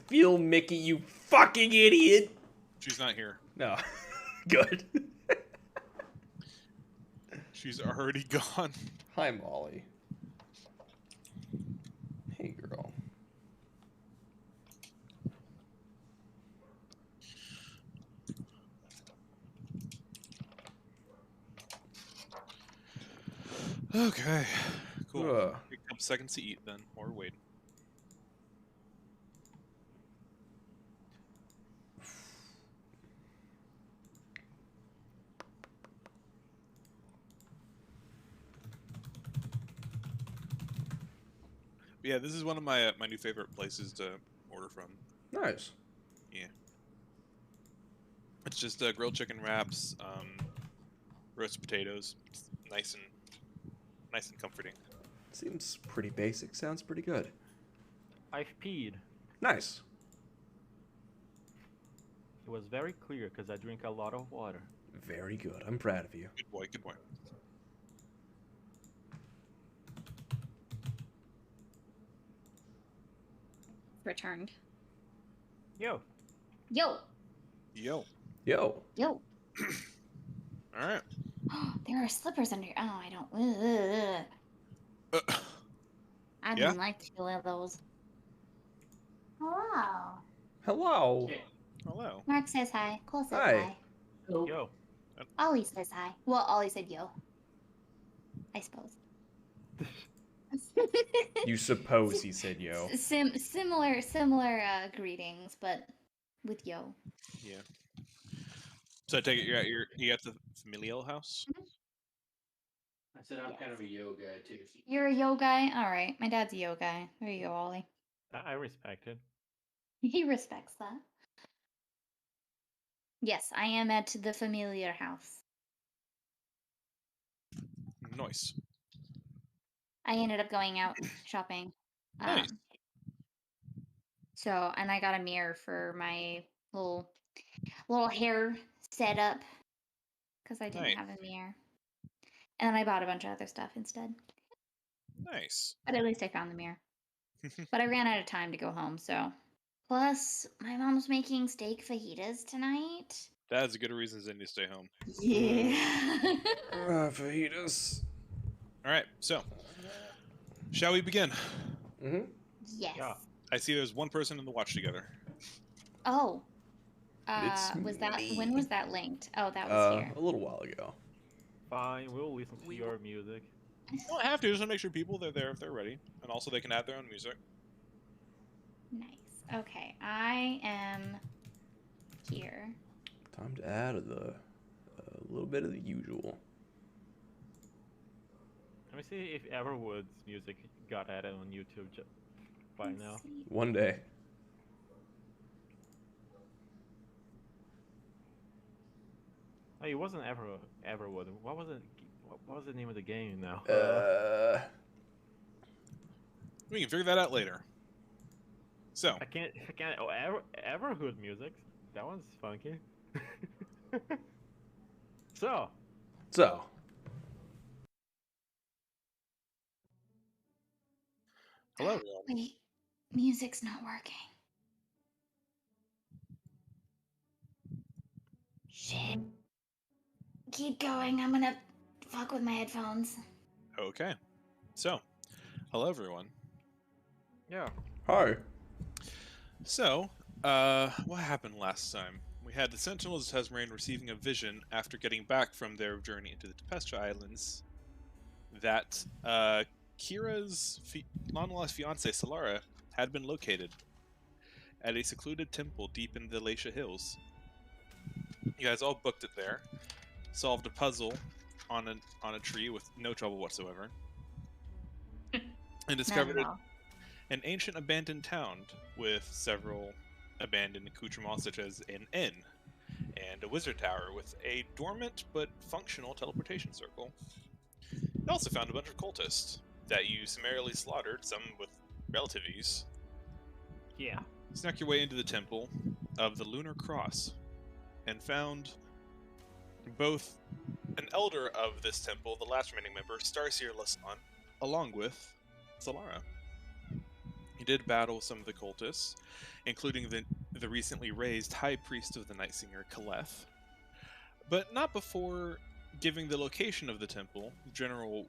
feel Mickey, you fucking idiot. She's not here. No. Good. She's already gone. Hi, Molly. Hey, girl. Okay. Cool. Ugh. Take a couple seconds to eat then, or wait. Yeah, this is one of my my new favorite places to order from. Nice. Yeah. It's just grilled chicken wraps, roasted potatoes. It's nice and comforting. Seems pretty basic. Sounds pretty good. I've peed. Nice. It was very clear because I drink a lot of water. Very good. I'm proud of you. Good boy, good boy. Returned. Yo. Yo. Yo. Yo. Yo. All right. There are slippers under. Oh, I don't. I Yeah? don't like to wear those. Hello. Hello. Hello. Mark says hi. Cole says Hi. hi. Yo. Ollie says hi. Well, Ollie said yo. I suppose. You suppose he said yo. Similar greetings, but with yo. Yeah. So I take it you at the familial house? I said I'm kind of a yo guy too. You're a yo guy? Alright. My dad's a yo guy. There you go, Ollie. I respect it. He respects that. Yes, I am at the familiar house. Nice. I ended up going out shopping. Nice. So, and I got a mirror for my little hair setup because I didn't Nice. have a mirror. And then I bought a bunch of other stuff instead. Nice. But at least I found the mirror. But I ran out of time to go home, so. Plus, my mom's making steak fajitas tonight. That's a good reason than to stay home. Yeah. Fajitas. All right. So, shall we begin? Mm-hmm. Yes. Yeah. I see there's one person in the watch together. Oh. It's When was that linked? Oh, that was here. A little while ago. Fine, we'll listen to your music. You don't have to. Just want to make sure people are there if they're ready, and also they can add their own music. Nice. Okay, I am here. Time to add a little bit of the usual. Let me see if Everwood's music got added on YouTube by Let's now. see. One day. Hey, it wasn't Everwood. What was it? What was the name of the game now? We can figure that out later. So, I can't. Oh, Everwood music. That one's funky. So. hello everyone. Wait, music's not working. Shit. Keep going. I'm gonna fuck with my headphones. Okay. So, hello everyone. Yeah. Hi. So, what happened last time? We had the Sentinels of Tasmarian receiving a vision after getting back from their journey into the Tempestra Islands that Kira's long-lost fiancée, Solara, had been located at a secluded temple deep in the Lacia Hills. You guys all booked it there, solved a puzzle on a tree with no trouble whatsoever, and discovered an ancient abandoned town with several abandoned accoutrements such as an inn and a wizard tower with a dormant but functional teleportation circle. You also found a bunch of cultists that you summarily slaughtered, some with relative ease. Yeah. Snuck your way into the temple of the Lunar Cross and found both an elder of this temple, the last remaining member, Starseer Lasan, along with Solara. You did battle some of the cultists, including the recently raised High Priest of the Night Singer, Kaleth, but not before giving the location of the temple, general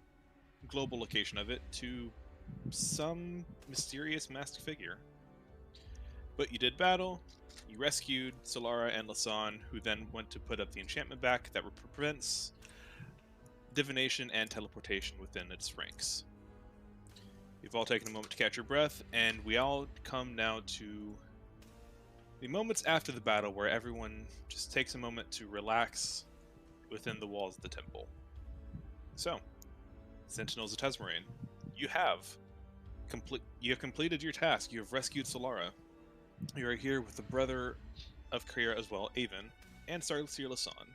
global location of it, to some mysterious masked figure. But you did battle, you rescued Solara and Lasan, who then went to put up the enchantment back that prevents divination and teleportation within its ranks. You've all taken a moment to catch your breath, and we all come now to the moments after the battle where everyone just takes a moment to relax within the walls of the temple. So, Sentinels of Tesmarine, you have completed your task. You have rescued Solara. You are here with the brother of Kira as well, Avon, and Sarlisir Lasan.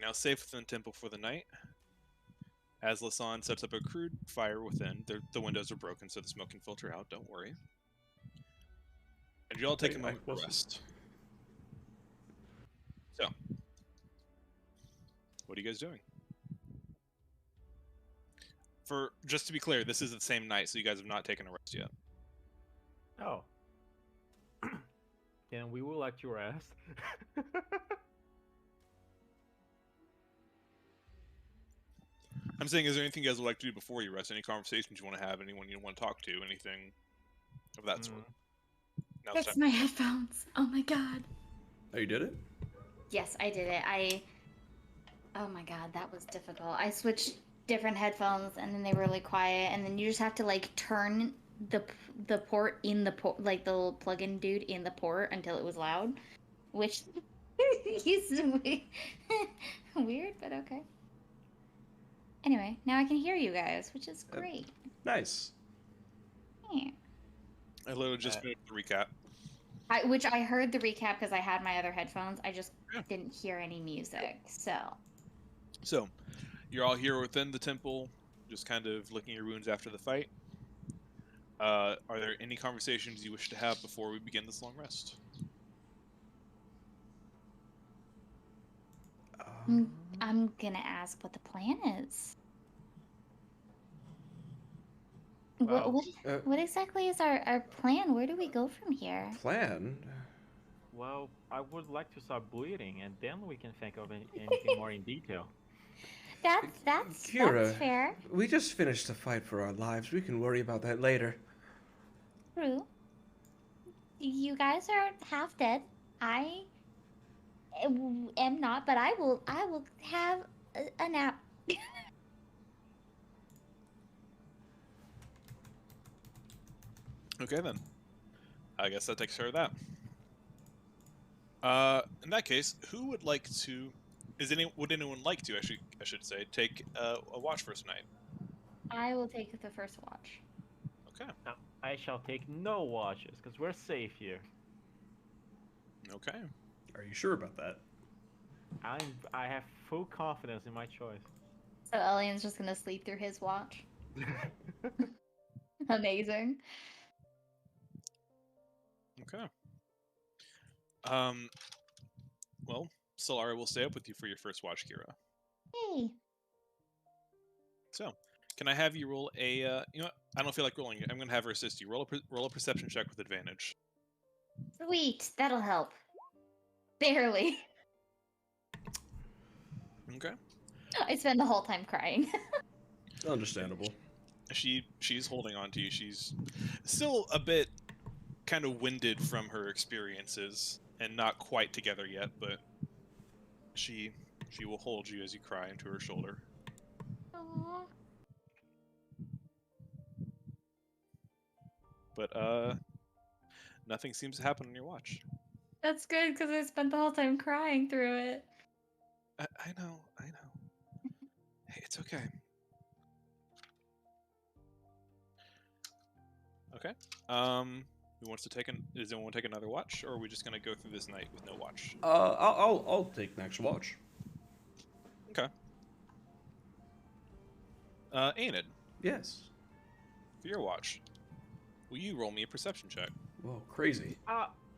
Now safe within the temple for the night. As Lasan sets up a crude fire within, the windows are broken so the smoke can filter out, don't worry. And you all take a moment to rest. So, what are you guys doing? Just to be clear, this is the same night, so you guys have not taken a rest yet. Oh. Then we will like to rest. I'm saying, is there anything you guys would like to do before you rest? Any conversations you want to have? Anyone you want to talk to? Anything of that sort? Now's the Fix time. my headphones. Oh my god. Oh, you did it? Yes, I did it. Oh my god, that was difficult. I switched different headphones and then they were really quiet, and then you just have to like turn the port in the port, like the little plug-in dude in the port until it was loud, which is weird, but okay. Anyway, now I can hear you guys, which is great. Nice. Yeah. I literally just finished the recap. Which I heard the recap because I had my other headphones. I just didn't hear any music, so. So, you're all here within the temple, just kind of licking your wounds after the fight. Are there any conversations you wish to have before we begin this long rest? I'm gonna ask what the plan is. Well, What exactly is our plan? Where do we go from here? Plan? well, I would like to start bleeding, and then we can think of anything more in detail. That's Kira, fair. we just finished the fight for our lives. We can worry about that later. True. You guys are half dead. I am not, but I will have a nap. Okay then. I guess that takes care of that. In that case, who would like to? Would anyone like to? I should say, take a watch for tonight. I will take the first watch. Okay. Now, I shall take no watches, because we're safe here. Okay. Are you sure about that? I have full confidence in my choice. So Elian's just gonna sleep through his watch. Amazing. Okay. Well, Solara will stay up with you for your first watch, Kira. Hey. So, can I have you roll a? You know what? I don't feel like rolling it. I'm gonna have her assist you. Roll a perception check with advantage. Sweet. That'll help. Barely. Okay. I spend the whole time crying. Understandable. She's holding on to you. She's still a bit kind of winded from her experiences and not quite together yet, but she will hold you as you cry into her shoulder. Aww. But nothing seems to happen on your watch. That's good because I spent the whole time crying through it. I know. Hey, it's okay. Okay. Who wants to does anyone take another watch, or are we just gonna go through this night with no watch? I'll take next watch. Okay. Enid, Yes. for your watch, will you roll me a perception check? Whoa, crazy.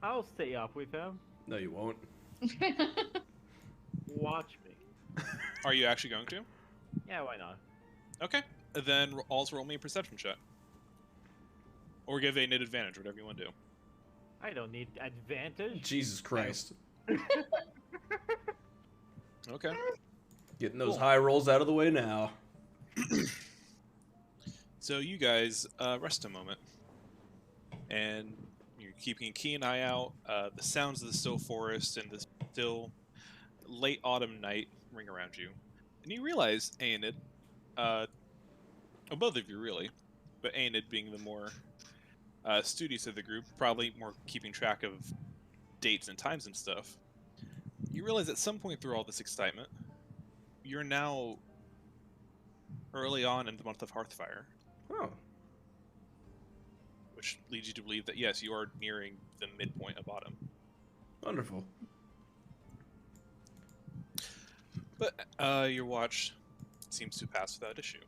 I'll stay up with him. No, you won't. Watch me. Are you actually going to? Yeah, why not? Okay. Then also roll me a perception check. Or give Aenid advantage, whatever you want to do. I don't need advantage. Jesus Christ. Okay. Getting those Cool. high rolls out of the way now. So you guys rest a moment, and you're keeping a keen eye out. The sounds of the still forest and the still late autumn night ring around you, and you realize Aenid, well, both of you really, but Aenid being the more studious of the group, probably more keeping track of dates and times and stuff. You realize at some point through all this excitement, you're now early on in the month of Hearthfire, Oh. which leads you to believe that yes, you are nearing the midpoint of autumn. Wonderful. But your watch seems to pass without issue.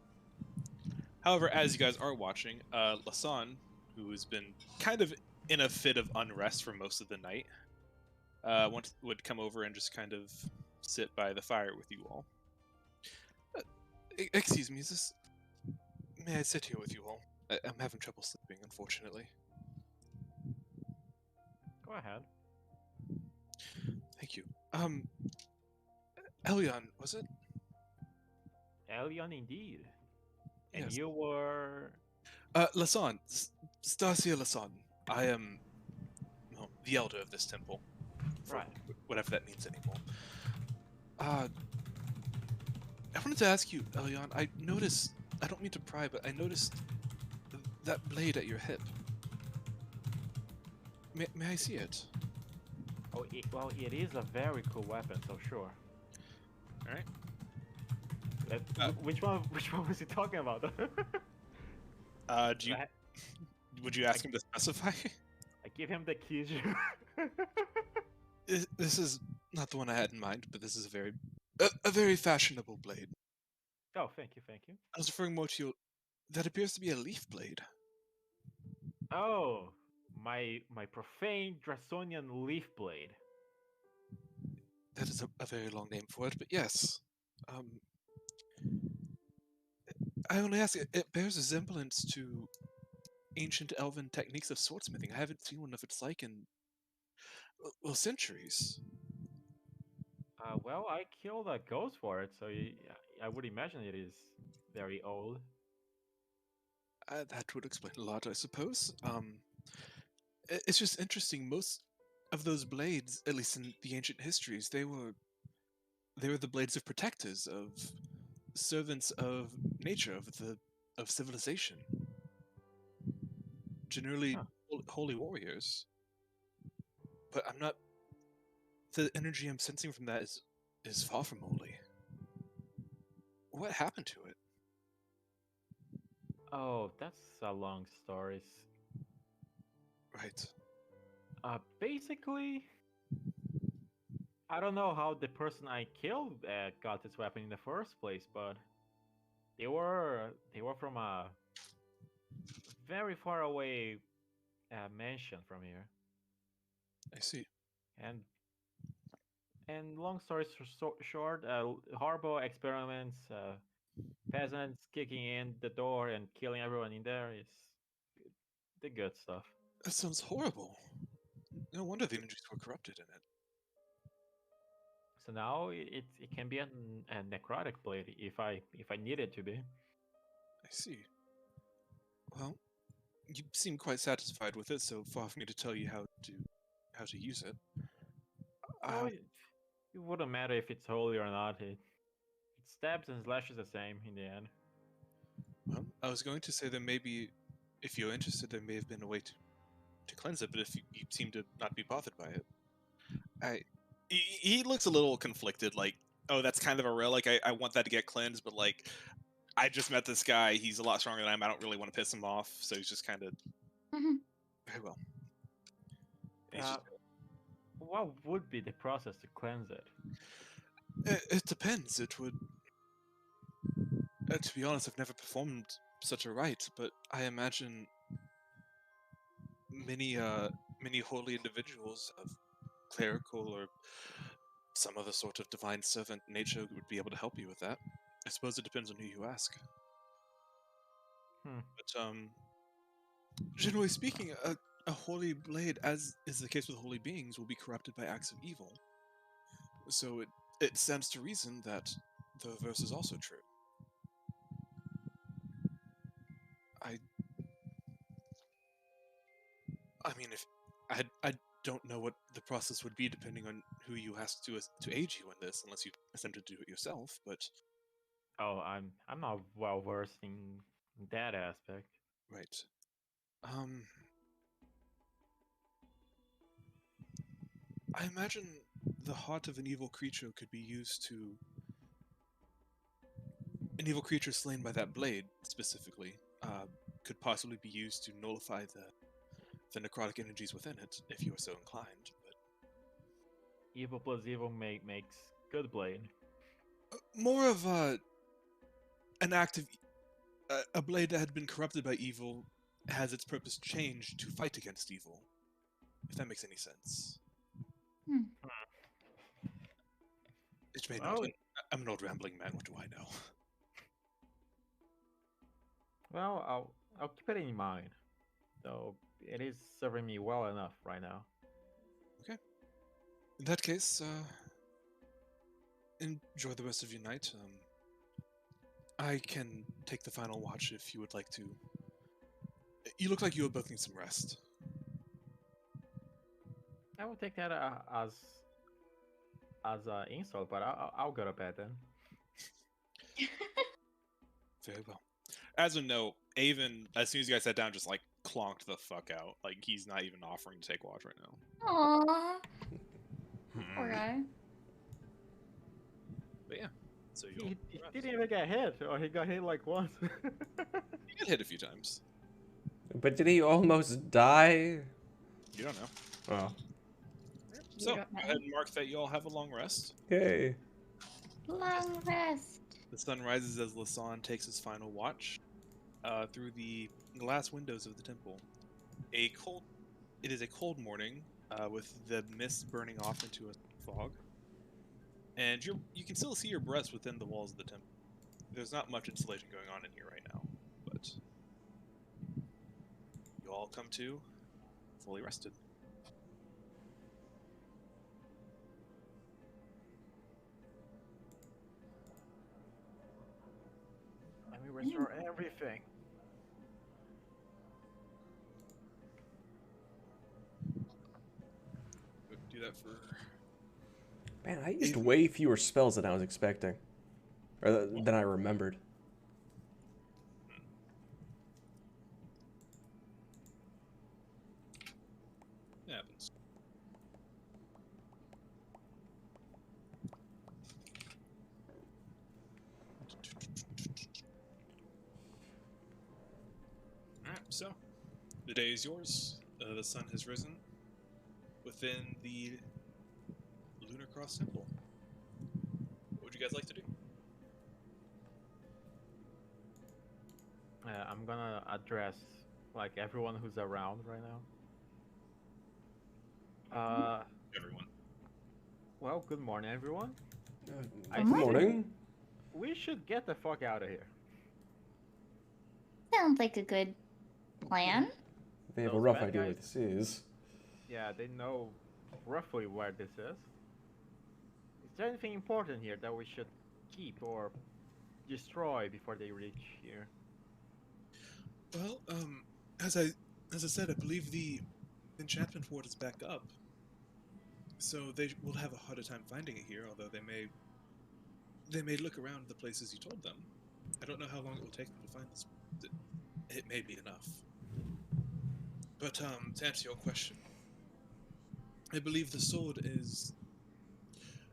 However, as you guys are watching, Lasan, who has been kind of in a fit of unrest for most of the night, would come over and just kind of sit by the fire with you all. Excuse me, may I sit here with you all? I'm having trouble sleeping, unfortunately. Go ahead. Thank you. Elyon, was it? Elion, indeed. And Yes. you were. Lasan, Stasia Lasan. I am, well, the elder of this temple. For Right. whatever that means anymore. I wanted to ask you, Elyon, I noticed, I don't mean to pry, but I noticed that blade at your hip. May I see it? Oh, well, it is a very cool weapon, so sure. Alright. Which one? Which one was he talking about? Do you, would you ask him to specify? I give him the keys. This is not the one I had in mind, but this is a very fashionable blade. Oh, thank you, thank you. I was referring more to your, that appears to be a leaf blade. Oh, my profane Draconian leaf blade. That is a very long name for it, but yes. I only ask, it bears a resemblance to ancient elven techniques of swordsmithing. I haven't seen one of its like in, well, centuries. Well, I killed a ghost for it, so I would imagine it is very old. That would explain a lot, I suppose. It's just interesting. Most of those blades, at least in the ancient histories, they were the blades of protectors, of servants of nature, of civilization. Generally, Huh. holy warriors. But I'm not. The energy I'm sensing from that is far from holy. What happened to it? Oh, that's a long story. Right. Basically, I don't know how the person I killed got this weapon in the first place, but they were from a very far away mansion from here, I see. and long story short, horrible experiments, peasants kicking in the door and killing everyone in there is the good stuff. That sounds horrible. No wonder the energies were corrupted in it. So now it can be a necrotic blade if I need it to be. I see. Well, you seem quite satisfied with it, so far for me to tell you how to use it. Oh, it wouldn't matter if it's holy or not. It stabs and slashes the same in the end. Well, I was going to say there may be, if you're interested, there may have been a way to cleanse it, but if you seem to not be bothered by it, he looks a little conflicted. Like, oh, that's kind of a relic. I want that to get cleansed, but like, I just met this guy. He's a lot stronger than I am. I don't really want to piss him off, so he's just kind of very well. He's just, What would be the process to cleanse it? it depends. It would. To be honest, I've never performed such a rite, but I imagine many holy individuals of clerical or some other sort of divine servant nature would be able to help you with that. I suppose it depends on who you ask. Hmm. But Generally speaking, a holy blade, as is the case with holy beings, will be corrupted by acts of evil. So it stands to reason that the reverse is also true. I mean, if I don't know what the process would be depending on who you ask to aid you in this, unless you attempt to do it yourself. But Oh, I'm not well versed in that aspect. right, I imagine the heart of an evil creature could be used to an evil creature slain by that blade specifically could possibly be used to nullify the necrotic energies within it if you are so inclined. But Evil plus evil makes good blade. more of an act of a blade that had been corrupted by evil has its purpose changed to fight against evil. If that makes any sense. Hmm. It may Well, not. I'm an old rambling man. What do I know? well, I'll keep it in mind. So it is serving me well enough right now. Okay. In that case, enjoy the rest of your night. I can take the final watch if you would like to. You look like you both need some rest. I will take that as an insult, but I'll go to bed then. Very well. As a note, Avon, as soon as you guys sat down, just like clonked the fuck out. Like he's not even offering to take watch right now. Aww. Poor guy. But yeah, so you'll He rest. didn't even get hit, or he got hit like once. You get hit a few times. But did he almost die? You don't know. Oh, So You go don't know. ahead and mark that you all have a long rest. okay. Long rest. The sun rises as Lasan takes his final watch through the glass windows of the temple. It is a cold morning with the mist burning off into a fog, and you can still see your breaths within the walls of the temple. There's not much insulation going on in here right now, but you all come to fully rested. Let me restore everything. Do that for. Man, I used way fewer spells than I was expecting. Or than I remembered. It happens. Alright, so the day is yours. The sun has risen within the Lunar Cross Temple. What would you guys like to do? I'm gonna address like everyone who's around right now. Everyone. Well, good morning, everyone. Good morning. We should get the fuck out of here. Sounds like a good plan. They have a Those rough bad idea guys- what this is. Yeah, they know roughly where this is. Is there anything important here that we should keep or destroy before they reach here? Well, as I said, I believe the enchantment ward is back up, so they will have a harder time finding it here. Although they may look around the places you told them. I don't know how long it will take them to find this. It may be enough. But to answer your question, I believe the sword is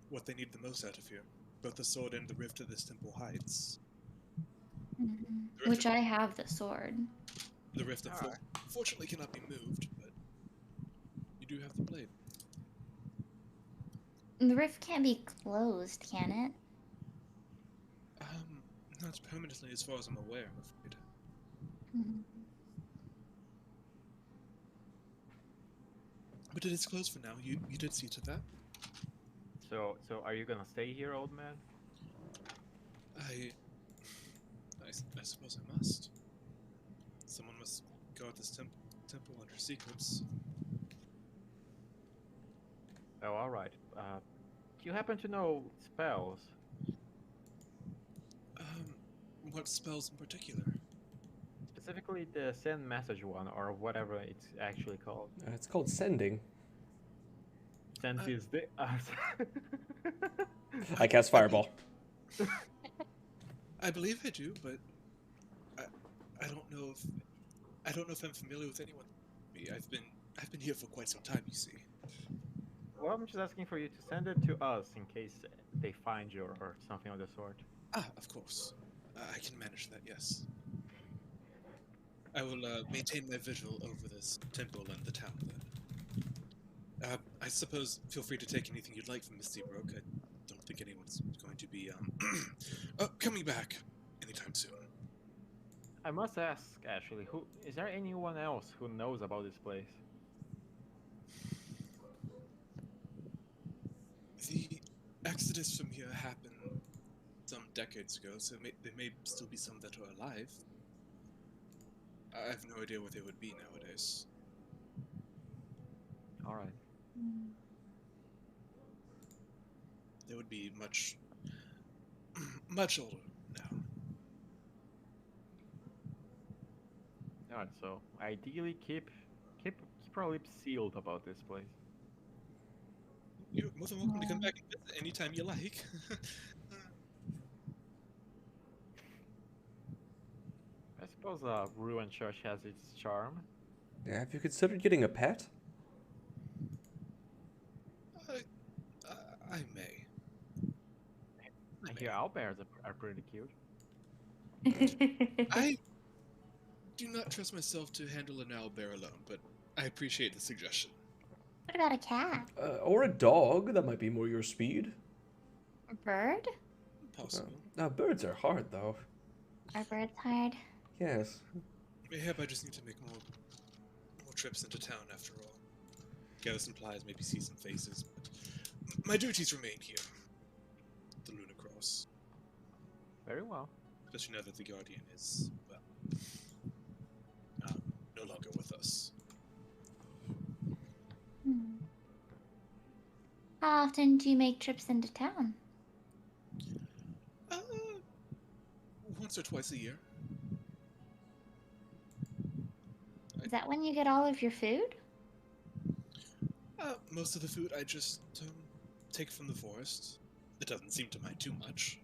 what they need the most out of here. Both the sword and the rift that this temple hides. Which I have the sword. The rift, Alright. unfortunately, cannot be moved, but you do have the blade. The rift can't be closed, can it? Not permanently, as far as I'm aware, I'm afraid. Mhm. But it is closed for now. You did see to that. So are you gonna stay here, old man? I suppose I must. Someone must guard this temple under secrets. Oh, all right. Do you happen to know spells? What spells in particular? Specifically the send message one, or whatever it's actually called. It's called sending. Send is the... I cast Fireball. I believe I do, but I don't know if I'm familiar with anyone. I've been here for quite some time, you see. Well, I'm just asking for you to send it to us in case they find you or something of the sort. Ah, of course. I can manage that, yes. I will maintain my vigil over this temple and the town, then. I suppose feel free to take anything you'd like from Misty Brook. I don't think anyone's going to be, coming back anytime soon. I must ask, actually, is there anyone else who knows about this place? The exodus from here happened some decades ago, so there may still be some that are alive. I have no idea what they would be nowadays. All right. They would be much, much older now. All right. So ideally, keep our lips sealed about this place. You're more than welcome to come back and visit anytime you like. I suppose a ruined church has its charm. Have you considered getting a pet? I may. I hear owlbears are pretty cute. I do not trust myself to handle an owlbear alone, but I appreciate the suggestion. What about a cat? Or a dog? That might be more your speed. A bird? Possible. Birds are hard, though. Are birds hard? Yes. Mayhap I just need to make more trips into town after all. Gather some supplies, maybe see some faces, but my duties remain here. The Lunar Cross. Very well. Especially now that the Guardian is, well, no longer with us. How often do you make trips into town? Once or twice a year. Is that when you get all of your food? Most of the food I just take from the forest. It doesn't seem to mind too much.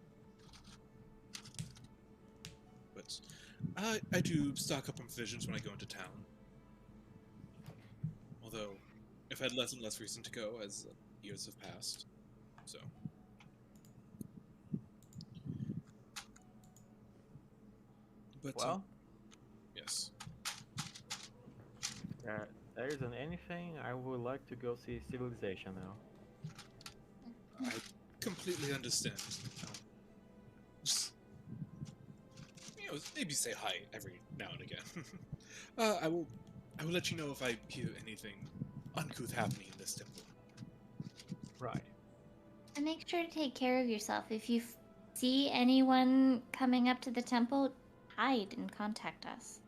But I do stock up on provisions when I go into town. Although, I've had less and less reason to go as years have passed. So. But, Well, yes. there isn't anything. I would like to go see civilization now. I completely understand. Just, maybe say hi every now and again. I will let you know if I hear anything uncouth happening in this temple. Right. And make sure to take care of yourself. If you see anyone coming up to the temple, hide and contact us.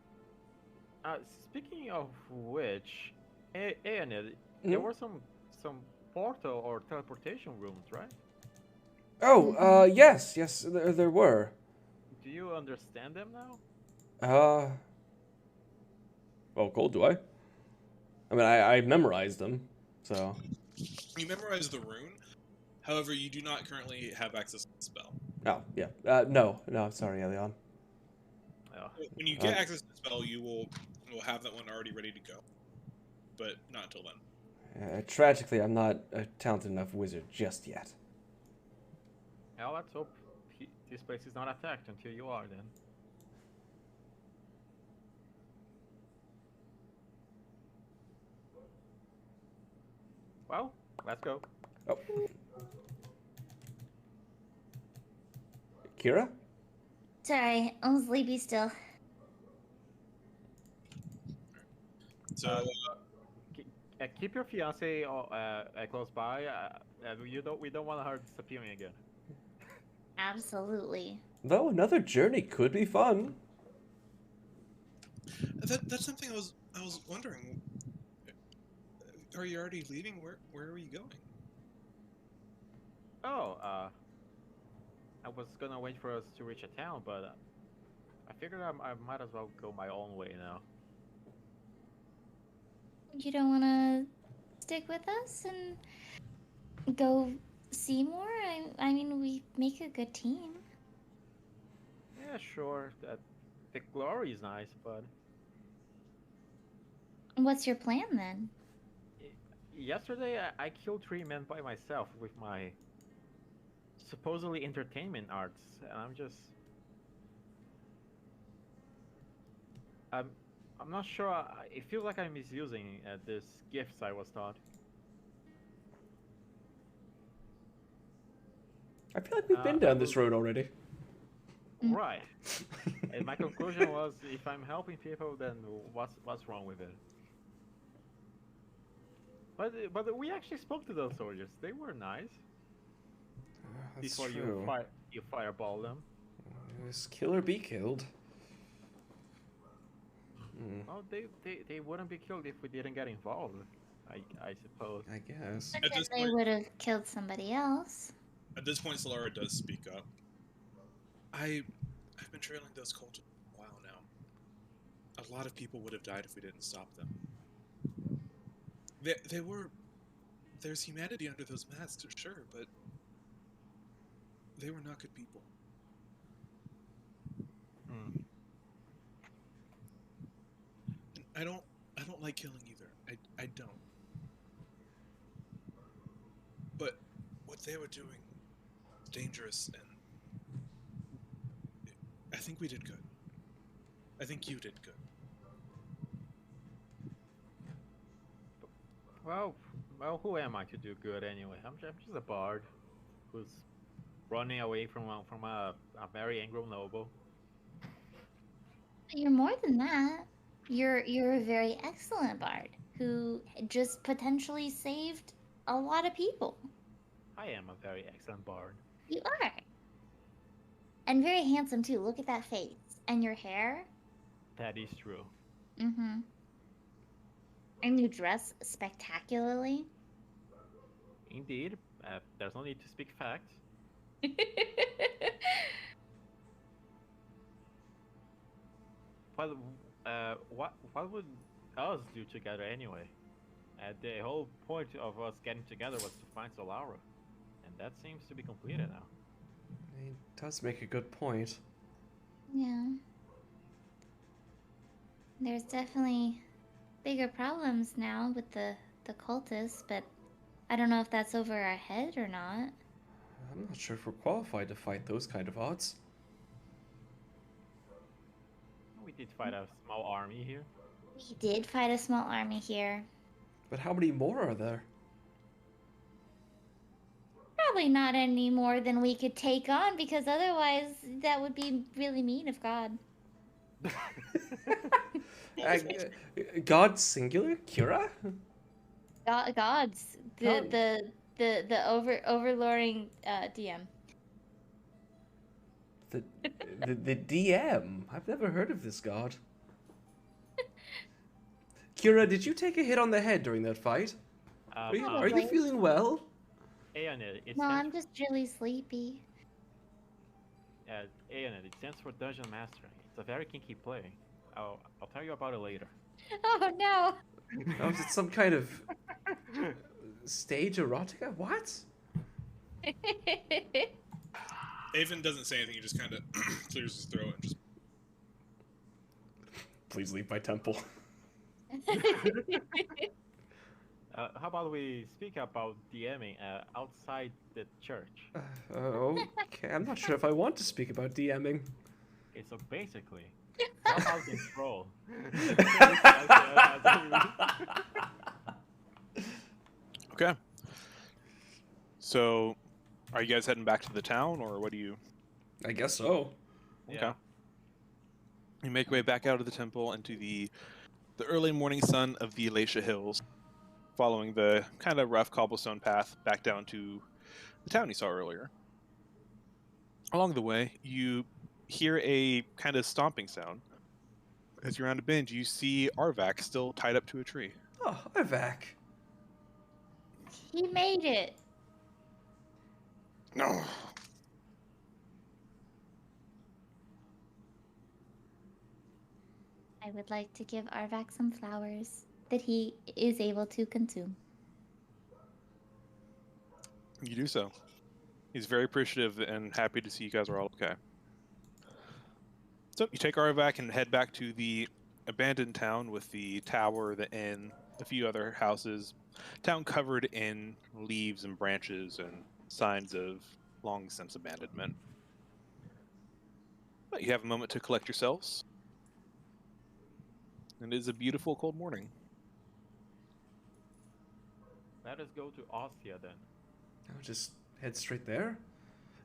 Speaking of which, Aeonid, there were some portal or teleportation rooms, right? Oh, yes, there were. Do you understand them now? Oh, cool, do I? I mean, I memorized them, so... You memorize the rune, however, you do not currently have access to the spell. Oh, yeah. No, sorry, Elion. Oh. When you get access to the spell, you will have that one already ready to go. But not until then. Tragically, I'm not a talented enough wizard just yet. Well, let's hope this place is not attacked until you are, then. Well, let's go. Oh. Kira? Sorry, I'm sleepy still. So, Keep your fiance close by. We don't want her disappearing again. Absolutely. Though another journey could be fun. That's something I was wondering. Are you already leaving? Where are you going? Oh, I was gonna wait for us to reach a town, but I figured I might as well go my own way now. You don't want to stick with us and go see more? I mean, we make a good team. Yeah, sure. That the glory is nice, but What's your plan then? yesterday I killed 3 men by myself with my supposedly entertainment arts, and I'm I'm not sure. It feels like I'm misusing this gifts I was taught. I feel like we've been down this road already. Right. And my conclusion was, if I'm helping people, then what's wrong with it? But we actually spoke to those soldiers. They were nice. That's Before true. you fireball them. Is kill or be killed? Well, they wouldn't be killed if we didn't get involved. I suppose. I guess. At this They point- would have killed somebody else. At this point, Solara does speak up. I've been trailing those cultists for a while now. A lot of people would have died if we didn't stop them. There's humanity under those masks, sure, but they were not good people. Hmm. And I don't like killing either. I don't. But what they were doing was dangerous, and I think we did good. I think you did good. Well, who am I to do good anyway? I'm just a bard who's running away from a very angry noble. You're more than that. You're a very excellent bard who just potentially saved a lot of people. I am a very excellent bard. You are. And very handsome too. Look at that face. And your hair. That is true. Mm-hmm. And you dress spectacularly. Indeed. There's no need to speak facts. But what would us do together anyway? The whole point of us getting together was to find Solara, and that seems to be completed now. He does make a good point. Yeah. There's definitely bigger problems now with the cultists, but I don't know if that's over our head or not. I'm not sure if we're qualified to fight those kind of odds. We did fight a small army here. We did fight a small army here. But how many more are there? Probably not any more than we could take on, because otherwise that would be really mean of God. God singular? Kira? Gods. The overlording DM. The DM? I've never heard of this god. Kira, did you take a hit on the head during that fight? Are you Probably. feeling well? Aeonid, it No, stands I'm just really sleepy. Aeonid, it stands for Dungeon Master. It's a very kinky play. I'll tell you about it later. Oh no! Oh, is it some kind of stage erotica? What? Avon doesn't say anything. He just kind of clears his throat and just. Please leave my temple. How about we speak about DMing outside the church? Okay, I'm not sure if I want to speak about DMing. Okay, so basically, how about control? Okay. So, are you guys heading back to the town, or what do you? I guess so. Yeah. You make your way back out of the temple into the early morning sun of the Alatia Hills, following the kind of rough cobblestone path back down to the town you saw earlier. Along the way, you hear a kind of stomping sound, As you're on a bend, you see Arvak still tied up to a tree. Oh, Arvak. He made it. No. I would like to give Arvak some flowers that he is able to consume. You do so. He's very appreciative and happy to see you guys are all okay. So you take Arvak and head back to the abandoned town with the tower, the inn, a few other houses. Town covered in leaves and branches and signs of long since abandonment. But you have a moment to collect yourselves. And it is a beautiful cold morning. Let us go to Ostia then. I'll just head straight there.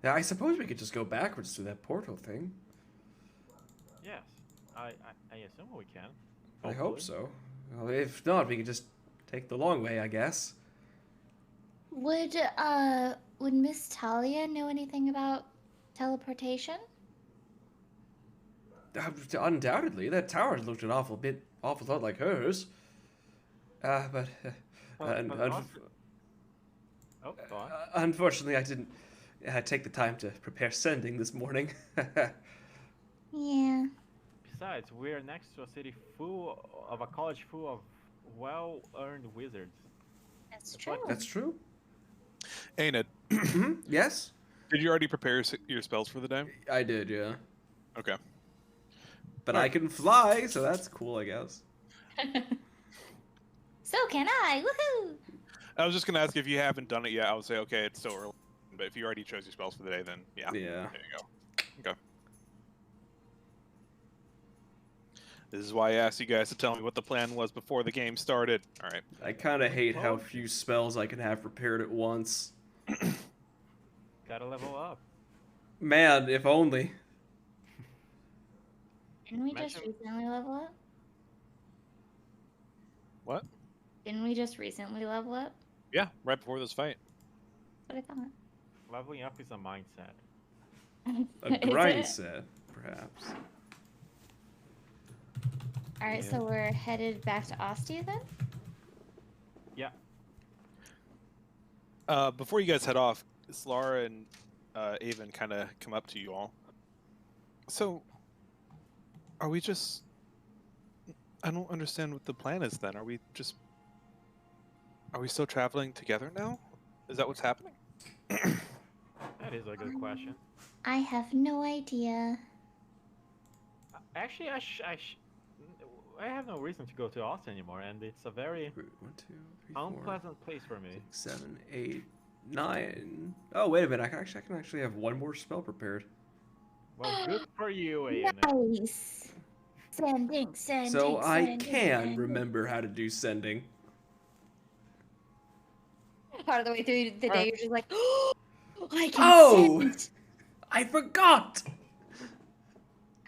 Yeah, I suppose we could just go backwards through that portal thing. Yes, I assume we can. I hope Hopefully. so. Well, if not, we could just take the long way, I guess. Would Miss Talia know anything about teleportation? Undoubtedly, that tower looked an awful lot like hers. But Oh, go on. unfortunately, I didn't take the time to prepare sending this morning. Yeah. Besides, we're next to a city full of a college full of well-earned wizards. That's It's true. like- That's true. Ain't it? Yes, Did you already prepare your spells for the day? I did. Yeah, Okay. but I can fly, so that's cool, I guess. So can I. Woohoo! I was just going to ask if you haven't done it yet. I would say, okay, it's still early. But if you already chose your spells for the day, then yeah. Yeah. There you go. Okay. This is why I asked you guys to tell me what the plan was before the game started. All right. I kind of hate how few spells I can have prepared at once. Gotta level up. Man, if only. Didn't we just Imagine- recently level up? What? Didn't we just recently level up? Yeah, right before this fight. That's what I thought. Leveling up is a mindset. A Is grind it? set, perhaps. Alright, Yeah. so we're headed back to Ostia then? Yeah. Before you guys head off, Slara and Avon kind of come up to you all. So, are we just... I don't understand what the plan is then. Are we still traveling together now? Is that what's happening? That is a good question. I have no idea. Actually, I have no reason to go to Austin anymore, and it's a very 1, 2, 3, 4, unpleasant place for me. 6, 7, 8, 9. Oh, wait a minute. I can actually have one more spell prepared. Well, good for you, Ian. Nice. Sending. So I can remember how to do sending. Part of the way through the day, you're just like, oh, I can Oh! send. I forgot!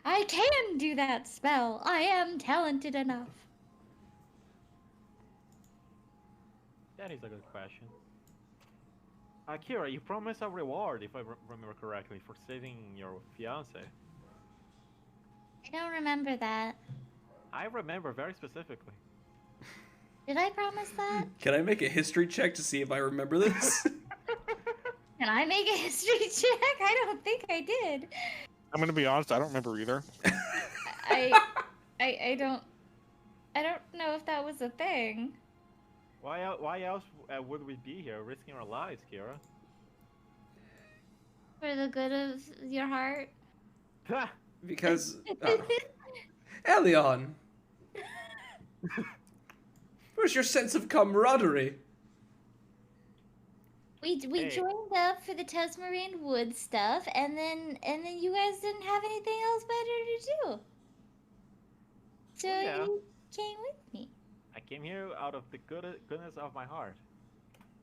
I can do that spell. I am talented enough. That is a good question. Akira, you promised a reward, if I remember correctly, for saving your fiance. I don't remember that. I remember very specifically. Did I promise that? Can I make a history check to see if I remember this? Can I make a history check? I don't think I did. I'm going to be honest, I don't remember either. I don't know if that was a thing. Why else would we be here, risking our lives, Kira? For the good of your heart. Because... Elion! Where's your sense of camaraderie? We Hey. joined up for the Tasmarine Wood stuff, and then you guys didn't have anything else better to do. So Oh, yeah. you came with me. I came here out of the goodness of my heart.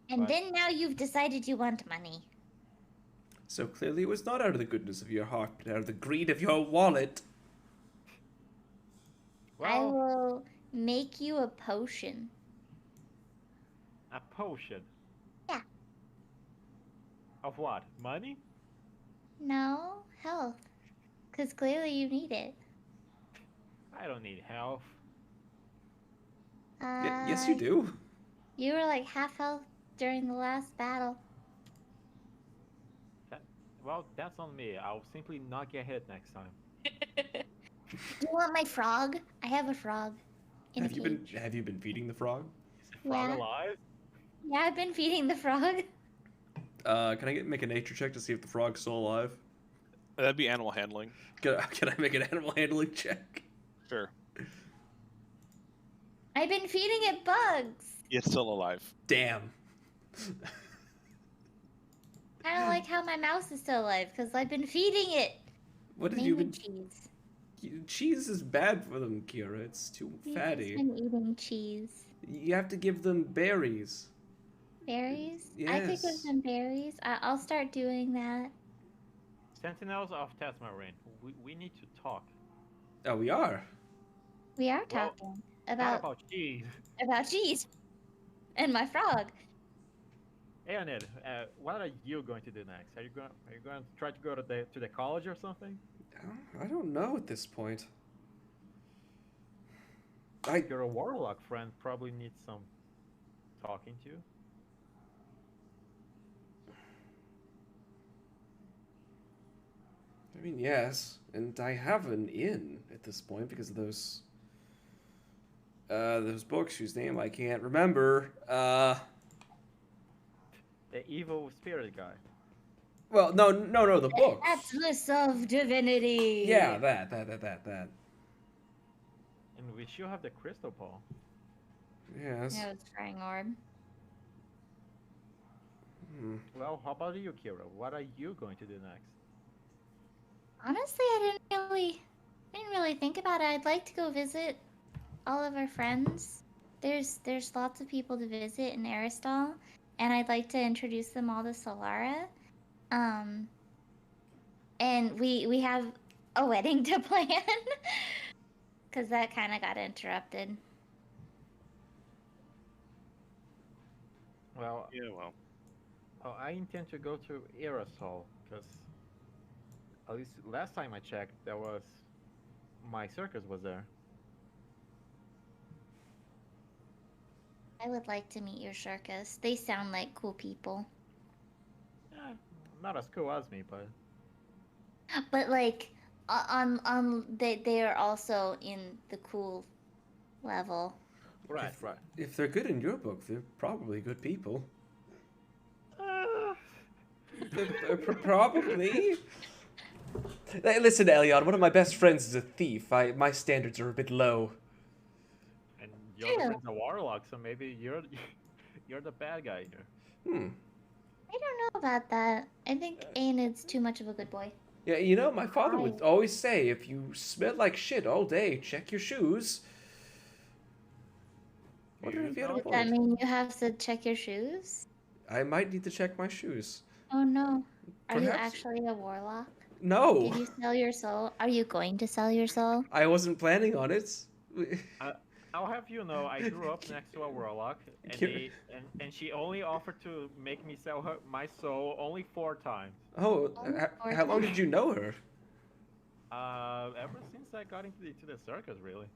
And Right. then now you've decided you want money. So clearly it was not out of the goodness of your heart, but out of the greed of your wallet. I Well, will make you a potion. a potion. Yeah. Of what? Money? No, health. Because clearly you need it. I don't need health. Yes, you do. You were like half health during the last battle. Well, that's on me. I'll simply not get hit next time. Do you want my frog? I have a frog. In a cage. Have you been feeding the frog? Is the frog Yeah. alive? Yeah, I've been feeding the frog. Can I make a nature check to see if the frog's still alive? That'd be animal handling. Can I make an animal handling check? Sure. I've been feeding it bugs. It's still alive. Damn. I don't like how my mouse is still alive because I've been feeding it. What have you Mainly been? cheese. Cheese is bad for them, Kira. It's too He's fatty. been eating cheese. You have to give them berries. Berries? I could give Yes. them berries. I'll start doing that. Sentinels of Tasmarine, we need to talk. Oh, we are. We are Well, talking What about cheese? about cheese and my frog. Aeonid, what are you going to do next? Are you going to try to go to the college or something? I don't know at this point. Your a warlock friend probably needs some talking to. I mean, yes, and I have an inn at this point because of those books whose name I can't remember. The evil spirit guy. Well, no, the book. Atlas of Divinity. Yeah, that. And we still have the crystal ball. Yes. Yeah, it's Crying Orb. Hmm. Well, how about you, Kira? What are you going to do next? Honestly, I didn't really think about it. I'd like to go visit all of our friends. There's lots of people to visit in Aristal, and I'd like to introduce them all to Solara. And we have a wedding to plan because that kind of got interrupted. Well, Yeah, well. I intend to go to Aerosol because at least last time I checked, my circus was there. I would like to meet your circus. They sound like cool people. Not as cool as me, but But like they are also in the cool level. right. If they're good in your book, they're probably good people. Probably. Hey, listen, Elion, one of my best friends is a thief. My standards are a bit low. And your other friend's a warlock, so maybe you're the bad guy here. I don't know about that. I think Aenid's too much of a good boy. Yeah, you know, my father would always say, if you smell like shit all day, check your shoes. What if you had a Does that point? mean you have to check your shoes? I might need to check my shoes. Oh no. Are you Perhaps- actually a warlock? No, Did you sell your soul? Are you going to sell your soul? I wasn't planning on it. I'll have you know, I grew up next to a warlock, and Kira- and she only offered to make me sell my soul only 4 times. Oh, Or how long did you know her? Ever since I got into the circus, really.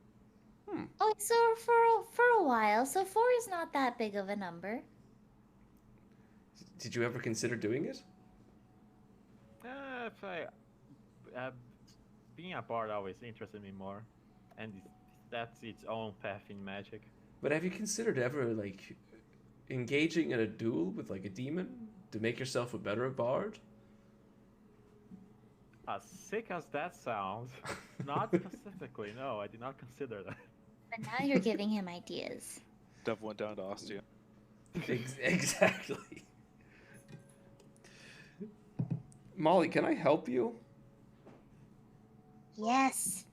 Oh, so for a while. So 4 is not that big of a number. Did you ever consider doing it? If being a bard always interested me more, and that's its own path in magic. But have you considered ever, like, engaging in a duel with, like, a demon to make yourself a better bard? As sick as that sounds, not specifically. No, I did not consider that. But now you're giving him ideas. Dev went down to Ostia. Exactly. Molly, can I help you? Yes.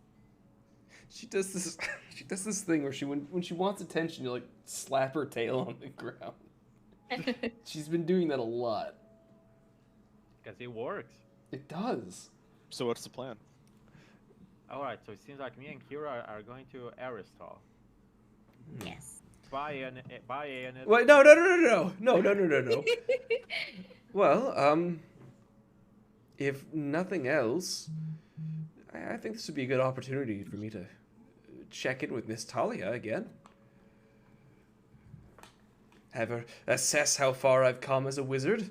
She does this. She does this thing where when she wants attention, you like slap her tail on the ground. She's been doing that a lot. Because it works. It does. So what's the plan? Alright, so it seems like me and Kira are going to Aristal. Yes. Bye, Aeonid. Wait, no. Well, if nothing else, I think this would be a good opportunity for me to check in with Miss Talia again. Have her assess how far I've come as a wizard.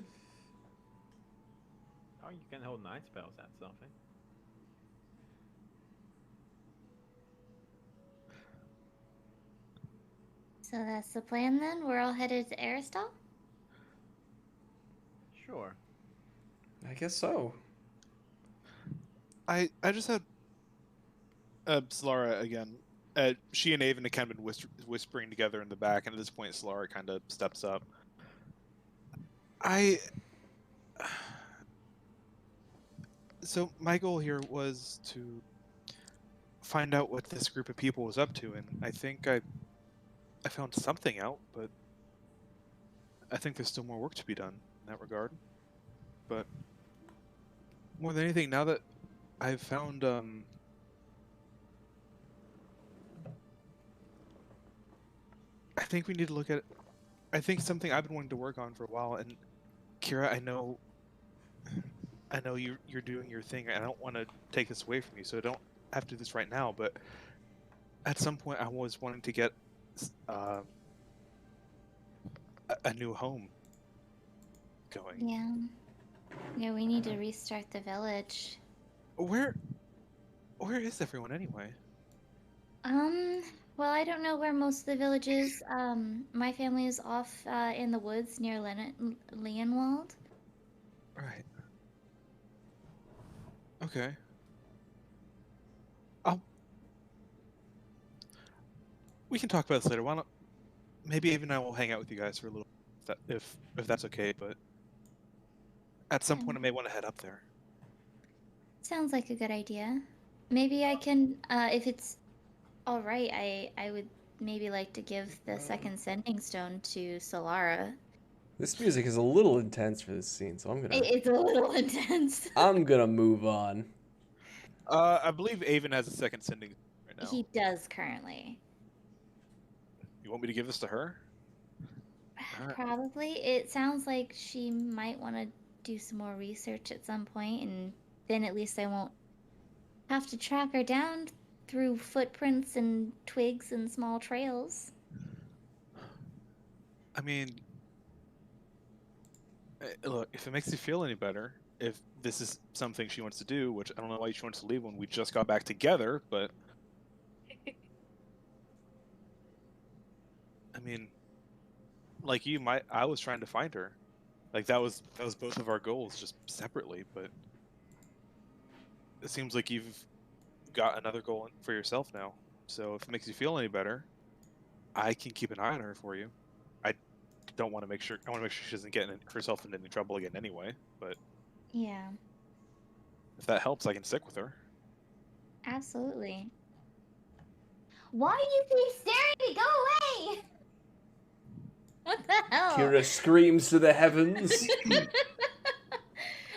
Oh, you can hold 9 spells. That's something. So that's the plan then? We're all headed to Aristal? Sure. I guess so. I just had Solara again. She and Avon had kind of been whispering together in the back, and at this point, Solara kind of steps up. So my goal here was to find out what this group of people was up to, and I think I found something out, but I think there's still more work to be done in that regard. But more than anything, now that I've found I think we need to look at I think something I've been wanting to work on for a while, and Kira, I know you're doing your thing. I don't want to take this away from you, so I don't have to do this right now, but at some point I was wanting to get a new home going. Yeah. Yeah, we need to restart the village. Where is everyone anyway? Well, I don't know where most of the village is. My family is off in the woods near Leonwald. Right. Okay. We can talk about this later. Why not? Maybe even I will hang out with you guys for a little, if that's okay. But at some point, I may want to head up there. Sounds like a good idea. Maybe I can, if it's all right, I would maybe like to give the second sending stone to Solara. This music is a little intense for this scene, so I'm gonna. It's a little intense. I'm gonna move on. I believe Avon has a second sending right now. He does currently. You want me to give this to her? Alright. Probably. It sounds like she might want to do some more research at some point, and then at least I won't have to track her down through footprints and twigs and small trails. I mean, look, if it makes you feel any better, if this is something she wants to do, which I don't know why she wants to leave when we just got back together, but I mean, like you, I was trying to find her. Like that was both of our goals, just separately. But it seems like you've got another goal for yourself now. So if it makes you feel any better, I can keep an eye on her for you. I want to make sure she doesn't get herself into any trouble again anyway. But Yeah, if that helps, I can stick with her. absolutely. Why do you keep staring at me? Go away! What the hell? Kira screams to the heavens.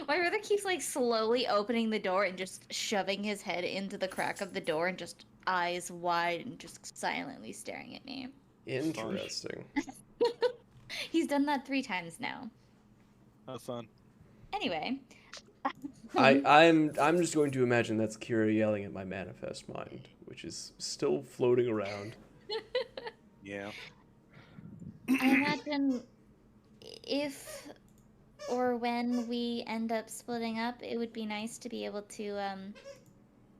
My brother keeps like slowly opening the door and just shoving his head into the crack of the door and just eyes wide and just silently staring at me. Interesting. He's done that 3 times now. Have fun. Anyway. I'm just going to imagine that's Kira yelling at my manifest mind, which is still floating around. Yeah. I imagine if or when we end up splitting up, it would be nice to be able to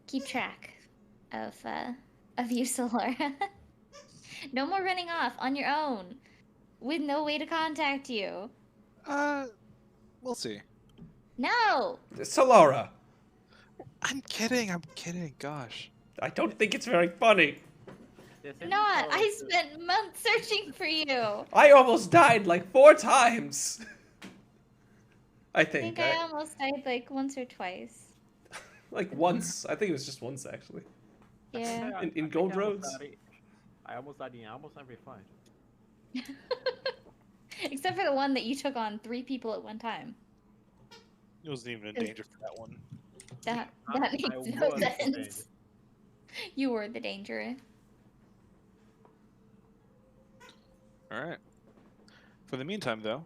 keep track of you, Solara. No more running off on your own with no way to contact you. We'll see. No. Solara! I'm kidding. Gosh. I don't think it's very funny. Not. I spent months searching for you. I almost died like 4 times. I I think. think I almost died like once or twice. Like once. I think it was just once, actually. Yeah. In Gold Roads? I almost died in almost every fight. Except for the one that you took on 3 people at one time. He wasn't even in danger for that one. That I makes no was the sense. danger. You were the danger. All right. For the meantime, though,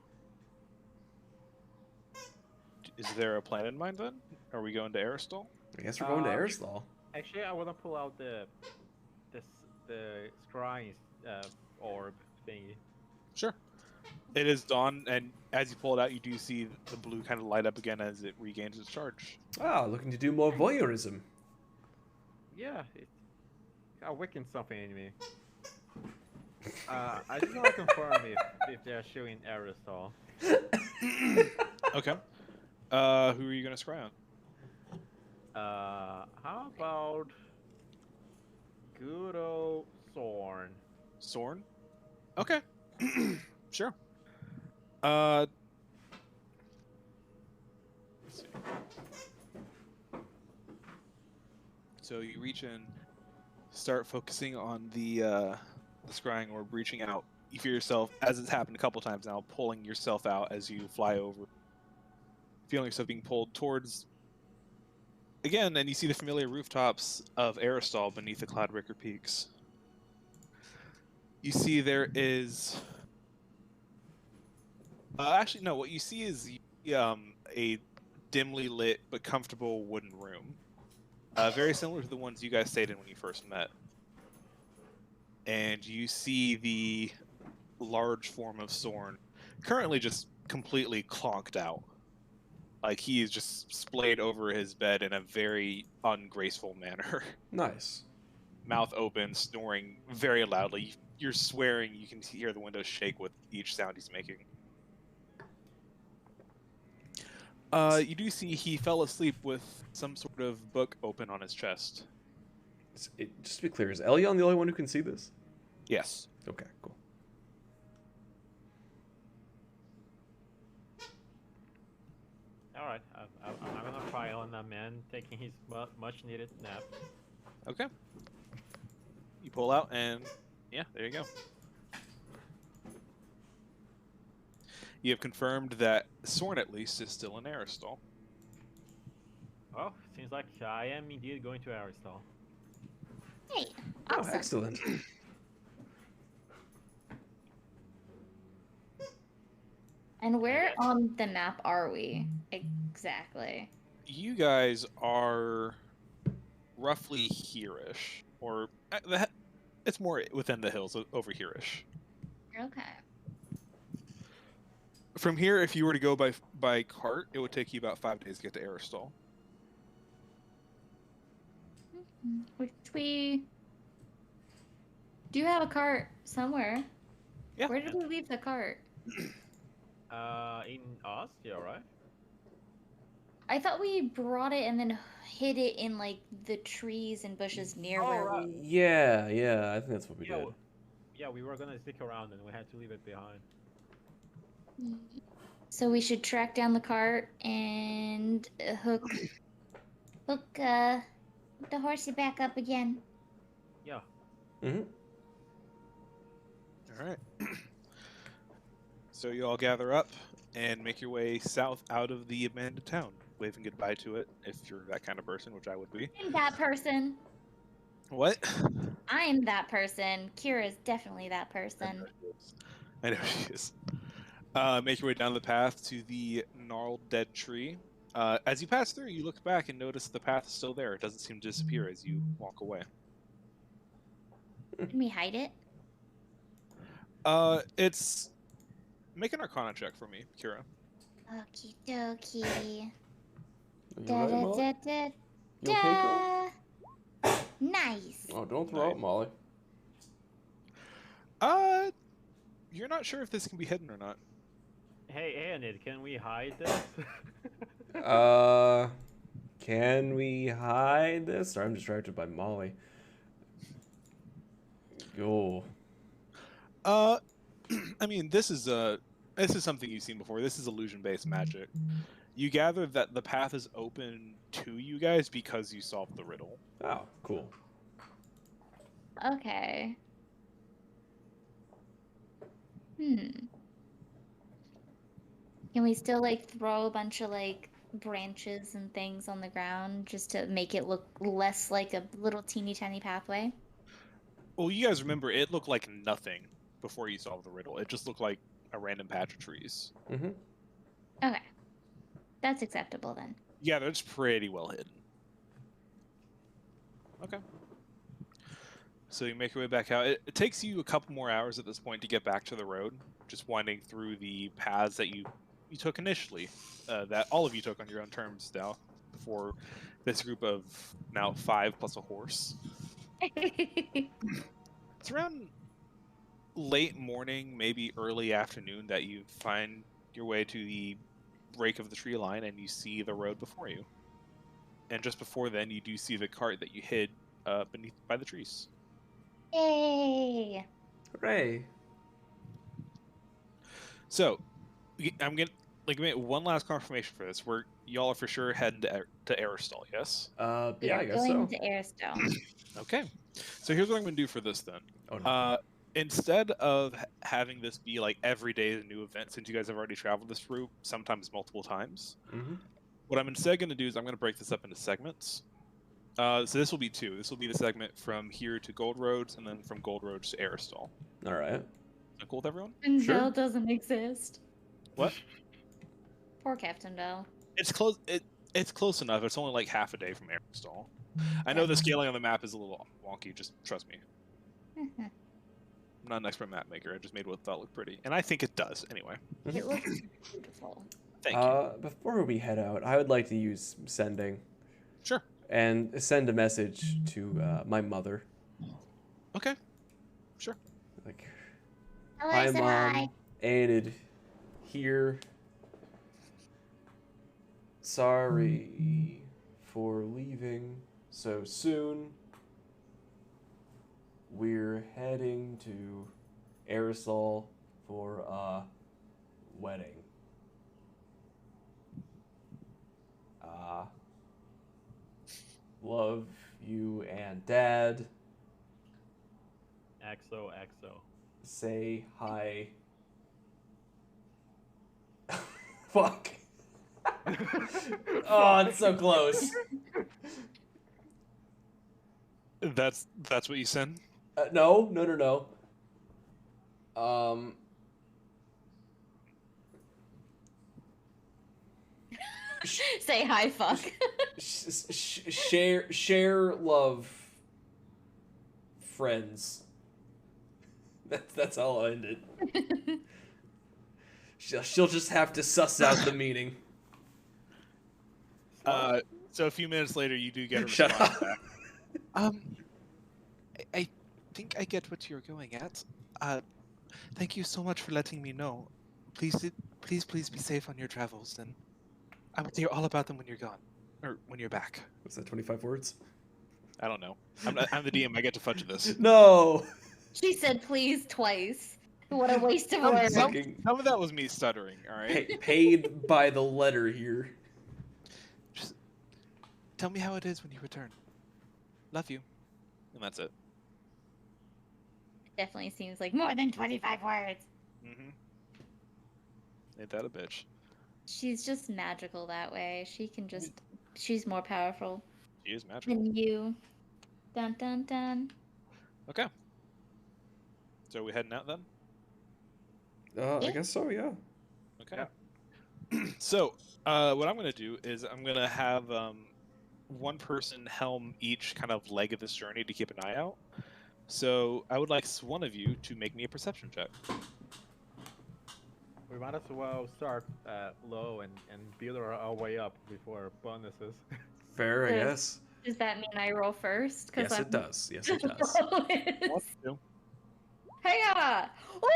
is there a plan in mind then? Are we going to Aristal? I guess we're going to Aristal. Actually, I want to pull out the the scrying orb thingy. Sure. It is dawn, and as you pull it out, you do see the blue kind of light up again as it regains its charge. Ah, looking to do more voyeurism. Yeah, it awakened something in me. I just want to confirm if they're showing aerosol. Okay. Who are you gonna scry on? How about good old Sorn? Sorn? Okay. Sure. Let's see. So you reach in, start focusing on the scrying orb, reaching out. You feel yourself, as it's happened a couple times now, pulling yourself out as you fly over. Feeling yourself being pulled towards again, and you see the familiar rooftops of Aristal beneath the Cloudbreaker peaks. You see there is actually no, what you see is a dimly lit but comfortable wooden room. Very similar to the ones you guys stayed in when you first met. And you see the large form of Sorn currently just completely clonked out. Like he is just splayed over his bed in a very ungraceful manner. Nice. Mouth open, snoring very loudly. You're swearing you can hear the windows shake with each sound he's making. You do see he fell asleep with some sort of book open on his chest. Just to be clear, is Elyon the only one who can see this? Yes. Okay, cool. Alright, I'm gonna try on a man taking his much needed nap. Okay. You pull out and yeah, there you go. You have confirmed that Sorn at least is still in Aristal. Oh, seems like I am indeed going to Aristal. Hey, Oh, awesome. excellent. And where on the map are we exactly? You guys are roughly here-ish, or it's more within the hills over here-ish. Okay. From here, if you were to go by cart, it would take you about 5 days to get to Aristal. Which we do have a cart somewhere. Yeah. Where did we leave the cart? In Ostia, right? I thought we brought it and then hid it in like the trees and bushes near where right. we. Yeah, I think that's what we Yeah, did. Yeah, we were gonna stick around and we had to leave it behind. So we should track down the cart and hook the horsey back up again. Yeah. Mm-hmm. All right. So you all gather up and make your way south out of the abandoned town, waving goodbye to it if you're that kind of person, which I would be. I'm that person. What? I'm that person. Kira's definitely that person. I know she is. Make your way down the path to the gnarled dead tree. As you pass through, you look back and notice the path is still there. It doesn't seem to disappear as you walk away. Can we hide it? It's... Make an Arcana check for me, Kira. Okie dokie. You Da, alright, da, Molly? da, You okay, girl? da. Nice. Oh, don't throw up, Molly. You're not sure if this can be hidden or not. Hey, Anid, can we hide this? Can we hide this? Sorry, I'm distracted by Molly. Go. I mean, this is something you've seen before. This is illusion-based magic. You gather that the path is open to you guys because you solved the riddle. Oh, cool. Okay. Can we still like throw a bunch of like branches and things on the ground just to make it look less like a little teeny tiny pathway? Well, you guys remember it looked like nothing before you solved the riddle. It just looked like a random patch of trees. Mm-hmm. Okay. That's acceptable then. Yeah, that's pretty well hidden. Okay. So you make your way back out. It takes you a couple more hours at this point to get back to the road, just winding through the paths that you took initially, that all of you took on your own terms now, before this group of now 5 plus a horse. It's around late morning, maybe early afternoon, that you find your way to the break of the tree line and you see the road before you. And just before then, you do see the cart that you hid beneath by the trees. Yay! Hooray. So, I'm gonna give me one last confirmation for this. Where y'all are for sure heading to Aristal, yes? We Yeah, are I guess going so. to Airstone. Okay. So here's what I'm gonna do for this then. Oh no. Instead of having this be like every day a new event, since you guys have already traveled this route sometimes multiple times, what I'm instead gonna do is I'm gonna break this up into segments. So this will be 2. This will be the segment from here to Gold Roads, and then from Gold Roads to Aristal. All right. Is that cool with everyone? And Sure. Bell doesn't exist. What? Poor Captain Bell. It's close. It's close enough. It's only like half a day from Aristal. I know the scaling on the map is a little wonky. Just trust me. I'm not an expert map maker. I just made what I thought looked pretty, and I think it does. Anyway. It looks beautiful. Thank you. Before we head out, I would like to use sending Sure. and send a message to my mother. Okay. Sure. Like, Hello, hi, say Mom. hi. Enid here. Sorry for leaving so soon. We're heading to Arisol for a wedding. Love you and Dad. XOXO. Say hi. Fuck. Oh, it's so close. That's what you send. No. Say hi, fuck. Share love, friends. That's how I'll end it. She'll just have to suss out the meaning. So a few minutes later, you do get a Shut response up. back. I think I get what you're going at. Thank you so much for letting me know. Please be safe on your travels, and I will hear all about them when you're gone, or when you're back. What's that? 25 words? I don't know. I'm the DM. I get to fudge this. No. She said please twice. What a waste of Some, words. some some of that was me stuttering. All right. Paid by the letter here. Just tell me how it is when you return. Love you. And that's it. Definitely seems like more than 25 words. Mm-hmm. Ain't that a bitch? She's just magical that way. She can just. She's more powerful She is magical. than you. Dun dun dun. Okay. So are we heading out then? I guess so, yeah. Okay. So, what I'm going to do is I'm going to have one person helm each kind of leg of this journey to keep an eye out. So, I would like one of you to make me a perception check. We might as well start low and build our way up before bonuses. Fair, I Yeah. guess. Does that mean I roll first? Yes, it does. Yes, it does. Hey-ya! Woo!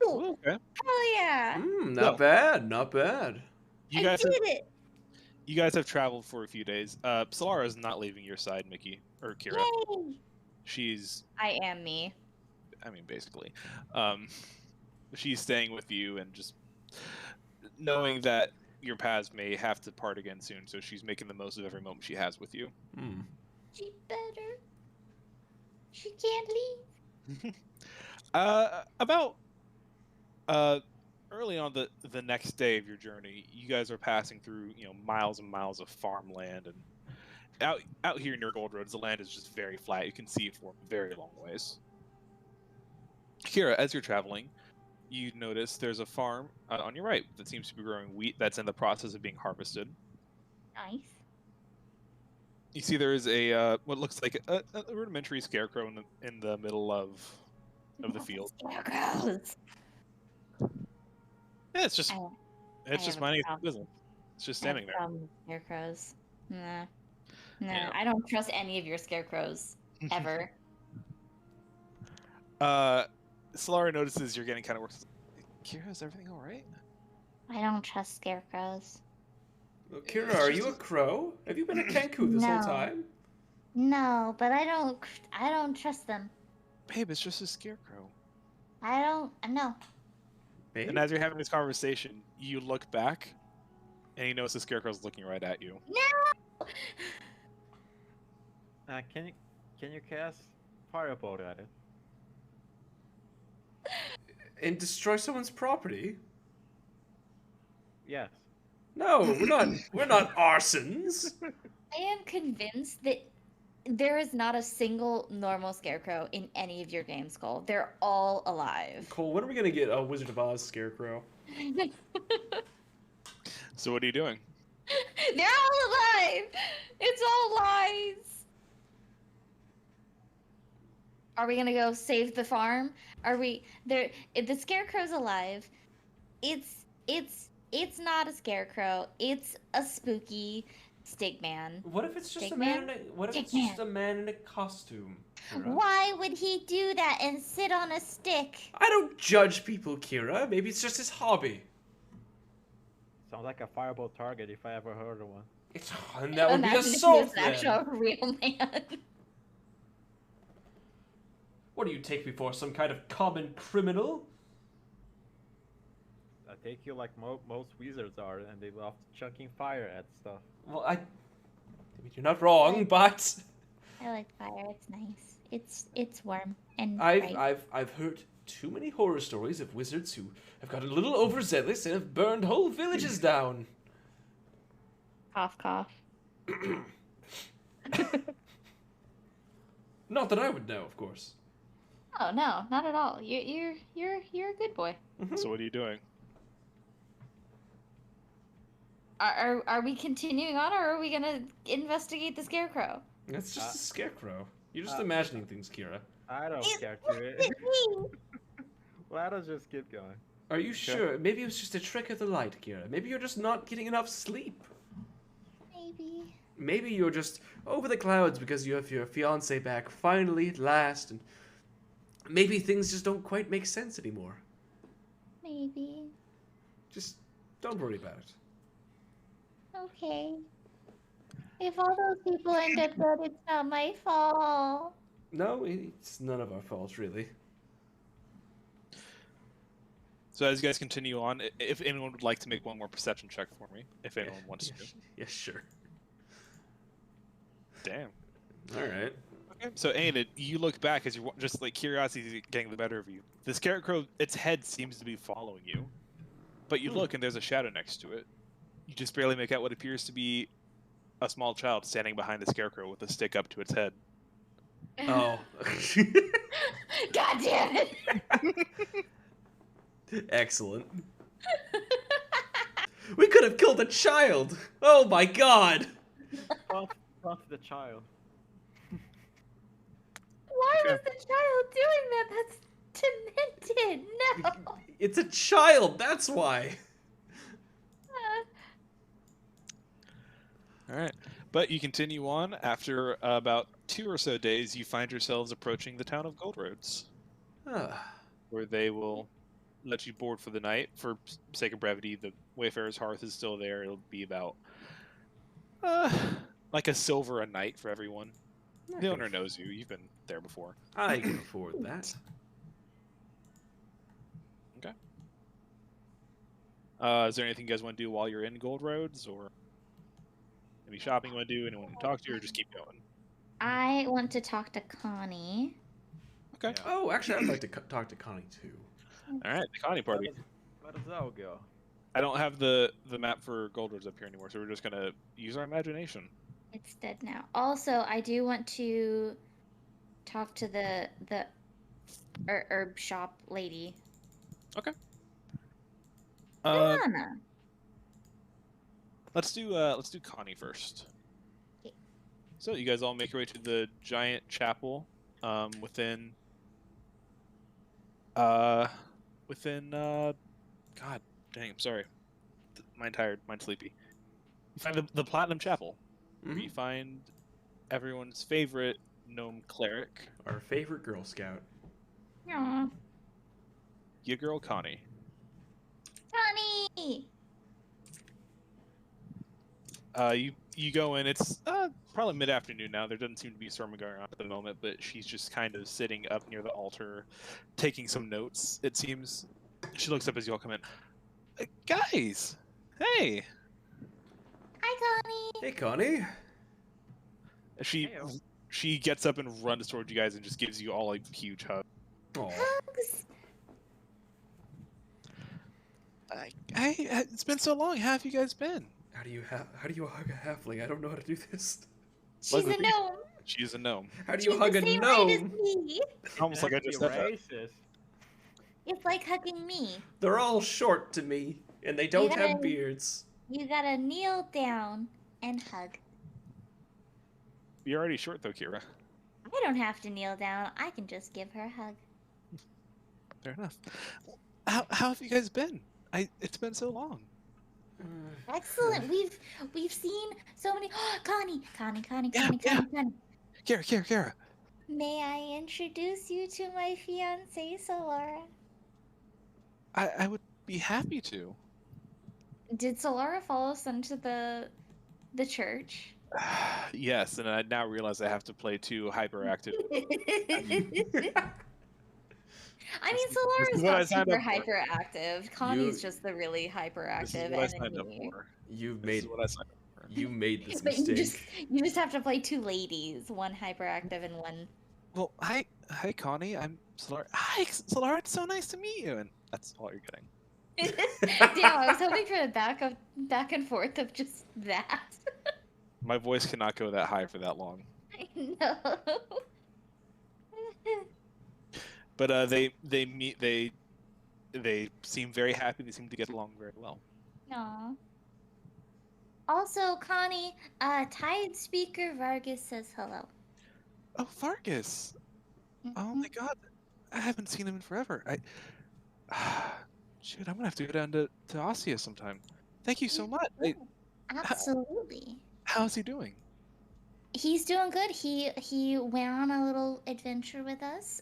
Ooh, okay. Hell yeah! Not bad. Not bad. You guys I have, did it! you guys have traveled for a few days. Solara is not leaving your side, Mickey or Kira. Yay! She's, I am me. I mean, basically, she's staying with you and just knowing that your paths may have to part again soon. So she's making the most of every moment she has with you. She better. She can't leave. About early on the next day of your journey, you guys are passing through miles and miles of farmland, and out here near Gold Roads, the land is just very flat. You can see it for a very long ways. Kira, as you're traveling, you notice there's a farm on your right that seems to be growing wheat that's in the process of being harvested. Nice. You see, there is a what looks like a rudimentary scarecrow in the middle of the field. Scarecrows. Yeah, it's just I it's just have a minding its problem. business. It's just I have standing there. problem with scarecrows. Nah. Yeah. I don't trust any of your scarecrows ever. Solara notices you're getting kind of worse. Kira, is everything all right? I don't trust scarecrows. Well, Kira, are you a crow? Have you been a Kenku this whole No. time? No, but I don't trust them. Babe, it's just a scarecrow. I don't know. Babe? And as you're having this conversation, you look back, and you notice the scarecrow's looking right at you. No. Can you cast Firebolt at it? And destroy someone's property? Yes. No, we're not arsons. I am convinced that there is not a single normal scarecrow in any of your games, Cole. They're all alive. Cole, when are we gonna get a Wizard of Oz scarecrow? So what are you doing? They're all alive. It's all lies. Are we gonna go save the farm? Are we there? The scarecrow's alive. It's not a scarecrow. It's a spooky stick man. What if it's just Stick a man? man? What if Stick it's just man. a man in a costume? Kira? Why would he do that and sit on a stick? I don't judge people, Kira. Maybe it's just his hobby. Sounds like a Firebolt target if I ever heard of one. It's and that would be Imagine if he assault was an then. actual real man. What do you take me for? Some kind of common criminal? I take you like most wizards are, and they love chucking fire at stuff. Well, I mean, you're not wrong, but I like fire. It's nice. It's warm and I've bright. I've heard too many horror stories of wizards who have got a little overzealous and have burned whole villages down. Cough, cough. Not that I would know, of course. Oh no, not at all. You're a good boy. So what are you doing? Are we continuing on, or are we gonna investigate the scarecrow? That's just a scarecrow. You're just imagining things, Kira. I don't care to It's me. Let us just keep going. Are you sure? Maybe it was just a trick of the light, Kira. Maybe you're just not getting enough sleep. Maybe. Maybe you're just over the clouds because you have your fiance back finally at last, and maybe things just don't quite make sense anymore. Maybe. Just don't worry about it. Okay. If all those people end up dead, it's not my fault. No, it's none of our fault, really. So as you guys continue on, if anyone would like to make one more perception check for me, if anyone wants to. Yeah, sure. Damn. All right. Okay. So Aiden, you look back as you're just like curiosity is getting the better of you. The scarecrow, its head seems to be following you, but you look and there's a shadow next to it. You just barely make out what appears to be a small child standing behind the scarecrow with a stick up to its head. Oh. God damn it! Excellent. We could have killed a child. Oh my god. Not the child. Why was the child doing that? That's demented. No. It's a child. That's why. All right. But you continue on. After about 2 or so days, you find yourselves approaching the town of Gold Roads, where they will let you board for the night. For sake of brevity, the Wayfarer's Hearth is still there. It'll be about like a silver a night for everyone. The owner knows you. You've been there before. I can afford that. Okay. Is there anything you guys want to do while you're in Gold Roads, or any shopping you want to do? Anyone to talk to, or just keep going? I want to talk to Connie. Okay. Yeah. Oh, actually, I'd like to talk to Connie too. All right. The Connie party. Where does that go? I don't have the map for Gold Roads up here anymore, so we're just gonna use our imagination. It's dead now. Also, I do want to talk to the herb shop lady. Okay. Donna. Let's do Connie first. Okay. So you guys all make your way to the giant chapel within God dang, I'm sorry. Mind tired, mind sleepy. You find the Platinum Chapel, where you find everyone's favorite gnome cleric, Our favorite Girl Scout. Aw. your girl Connie. Connie! You go in. It's probably mid-afternoon now. There doesn't seem to be a sermon going on at the moment, but she's just kind of sitting up near the altar, taking some notes. It seems. She looks up as you all come in. Guys, hey. Hi, Connie! Hey, Connie. Heyo. She gets up and runs towards you guys and just gives you all a huge hug. Aw. Hugs! It's been so long. How have you guys been? How do you hug a halfling? I don't know how to do this. She's a gnome! She's a gnome. How do you She's hug the a same height as gnome? me. Almost like I That's just said that. racist. It's like hugging me. They're all short to me, and they don't gotta- have beards. You gotta kneel down and hug. You're already short though, Kira. I don't have to kneel down. I can just give her a hug. Fair enough. How have you guys been? It's been so long. Excellent. We've seen so many. Connie. Yeah. Kira. May I introduce you to my fiance, Solara? I would be happy to. Did Solara follow us into the church? Yes, and I now realize I have to play two hyperactive. I mean, This Solara's is what I not signed super up for. hyperactive. Connie's just the really This is hyperactive. what I And signed up then for. You've This made is what I signed up for. you made this But you mistake. just have to play two ladies, one hyperactive and one. Well, hi Connie. I'm Solar. Hi, Solar. It's so nice to meet you. And that's all you're getting. Damn, I was hoping for a back and forth of just that. My voice cannot go that high for that long. I know. But they meet. They seem very happy. They seem to get along very well. Aw. Also, Connie, Tide Speaker Vargas says hello. Oh, Vargas. Oh my God, I haven't seen him in forever. Shoot, I'm gonna have to go down to Ossia sometime. Thank you so much. Absolutely. How's he doing? He's doing good. He went on a little adventure with us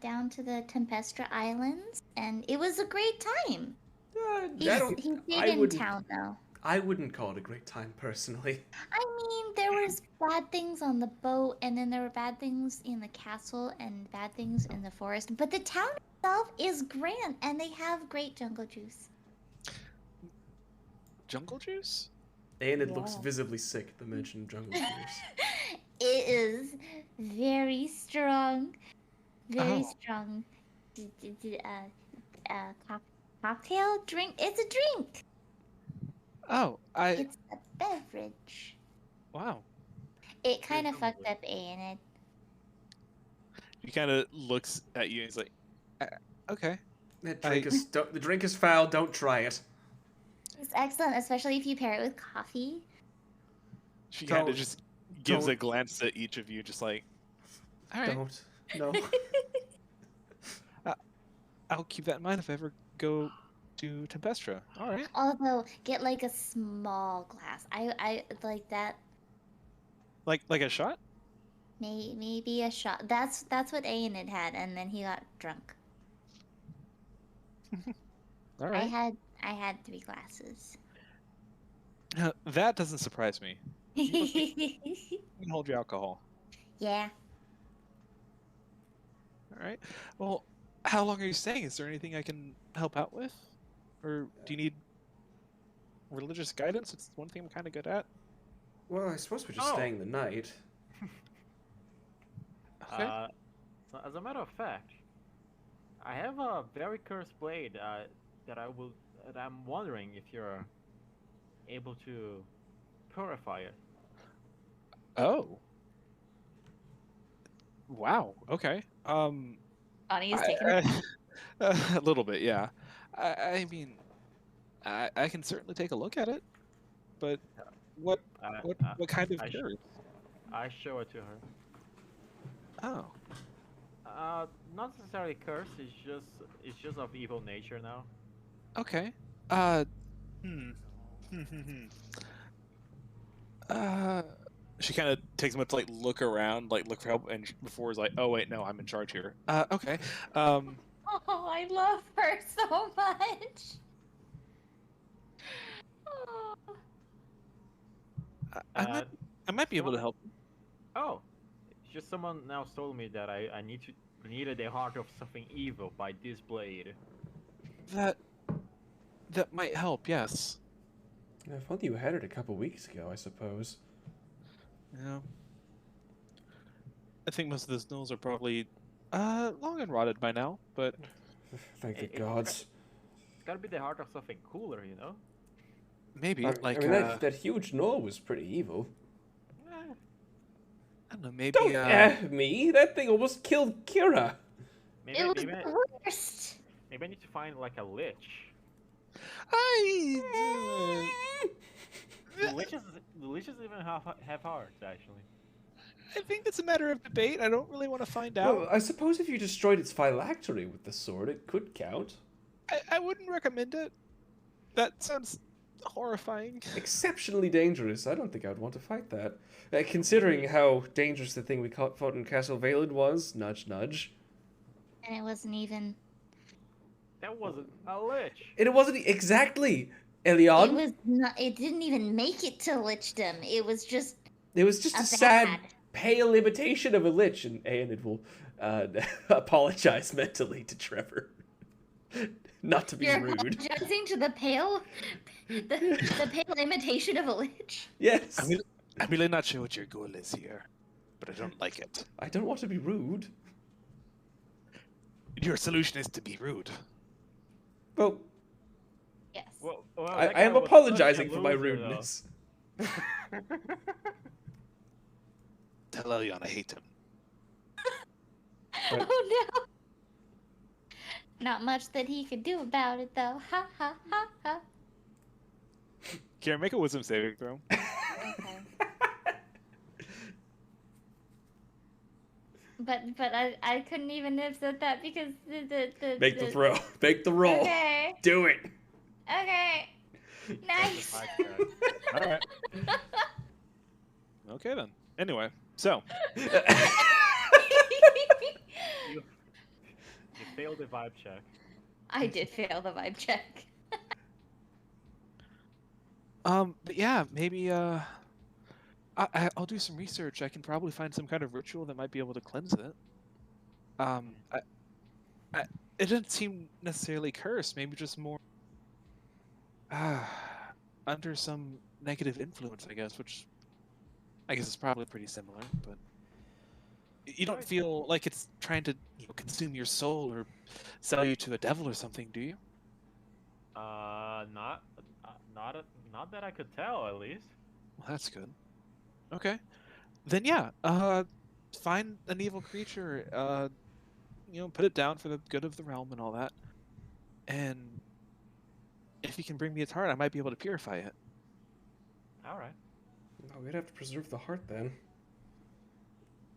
down to the Tempestra Islands, and it was a great time. He stayed in town though. I wouldn't call it a great time personally. I mean, there was bad things on the boat, and then there were bad things in the castle, and bad things in the forest. But the town itself is grand, and they have great jungle juice. Jungle juice? And it looks Yeah. visibly sick at the mention of jungle juice. It is very strong. Very Oh. strong. Cocktail? Drink? It's a drink! Oh, It's a beverage. wow. It kind of Very fucked up A. He kind of looks at you and he's like, okay. The drink is foul. Don't try it. It's excellent, especially if you pair it with coffee. She kind Don't- of just gives a don't- glance at each of you, just like, all right. Don't. No. I'll keep that in mind if I ever go to Tempestra. All right. Although, get like a small glass. I like that. Like a shot? Maybe a shot. That's what Aenid had, and then he got drunk. All right. I had 3 glasses. That doesn't surprise me. You can hold your alcohol. Yeah. All right. Well, how long are you staying? Is there anything I can help out with? Or do you need religious guidance? It's one thing I'm kind of good at. Well, I suppose we're just Oh. staying the night. Okay. So as a matter of fact, I have a very cursed blade that I'm wondering if you're able to purify it. Oh. Wow. Okay. Bonnie is taking it. A little bit, yeah. I mean, I can certainly take a look at it, but what Uh, what kind of I sh- cure? I show it to her. Oh. Not necessarily cursed. It's just of evil nature now. Okay. Hmm. She kind of takes a moment to like look around, like look for help, and before is like, oh wait, no, I'm in charge here. Okay. Oh, I love her so much. Oh. I might be able to help. Oh, it's just someone now told me that I needed the heart of something evil by this blade. That might help. Yes. If only you had it a couple weeks ago, I suppose. Yeah. I think most of those gnolls are probably long and rotted by now, but Thank the It's gods. It's gotta be the heart of something cooler, you know? maybe I like mean, that huge gnoll was pretty evil. Eh, I don't know, maybe Don't me. That thing almost killed Kira. maybe, It was maybe, the worst. maybe I need to find like a lich. The liches even have hearts, actually. I think it's a matter of debate. I don't really want to find out. Well, I suppose if you destroyed its phylactery with the sword, it could count. I wouldn't recommend it. That sounds horrifying. Exceptionally dangerous. I don't think I'd want to fight that. Considering how dangerous the thing we fought in Castle Valen was, nudge, nudge. And it wasn't even. That wasn't a lich. And it wasn't exactly, It Elion. was not. It didn't even make it to lichdom. It was just. It was just a sad, pale imitation of a lich, and it will apologize mentally to Trevor. Not to be You're rude. apologizing to the pale, the pale imitation of a lich. Yes. I'm really not sure what your goal is here, but I don't like it. I don't want to be rude. Your solution is to be rude. Well, Yes. Well, I that guy am was such a apologizing for my loser, though. rudeness. Tell Elion I hate him. Right. Oh no. Not much that he could do about it, though. Ha ha ha ha. Karen, make a wisdom saving throw. Okay. But I couldn't even have said that because the Make the throw. Make the roll. Okay. Do it. Okay. Nice. All right. Okay then. Anyway, so You failed the vibe check. I did fail the vibe check. but yeah, maybe I'll do some research. I can probably find some kind of ritual that might be able to cleanse it. It didn't seem necessarily cursed. Maybe just more under some negative influence, I guess. Which I guess is probably pretty similar. But you don't feel like it's trying to consume your soul or sell you to a devil or something, do you? Not that I could tell, at least. Well, that's good. Okay. Then yeah, find an evil creature, put it down for the good of the realm and all that. And if you can bring me its heart, I might be able to purify it. All right. No, we'd have to preserve the heart then.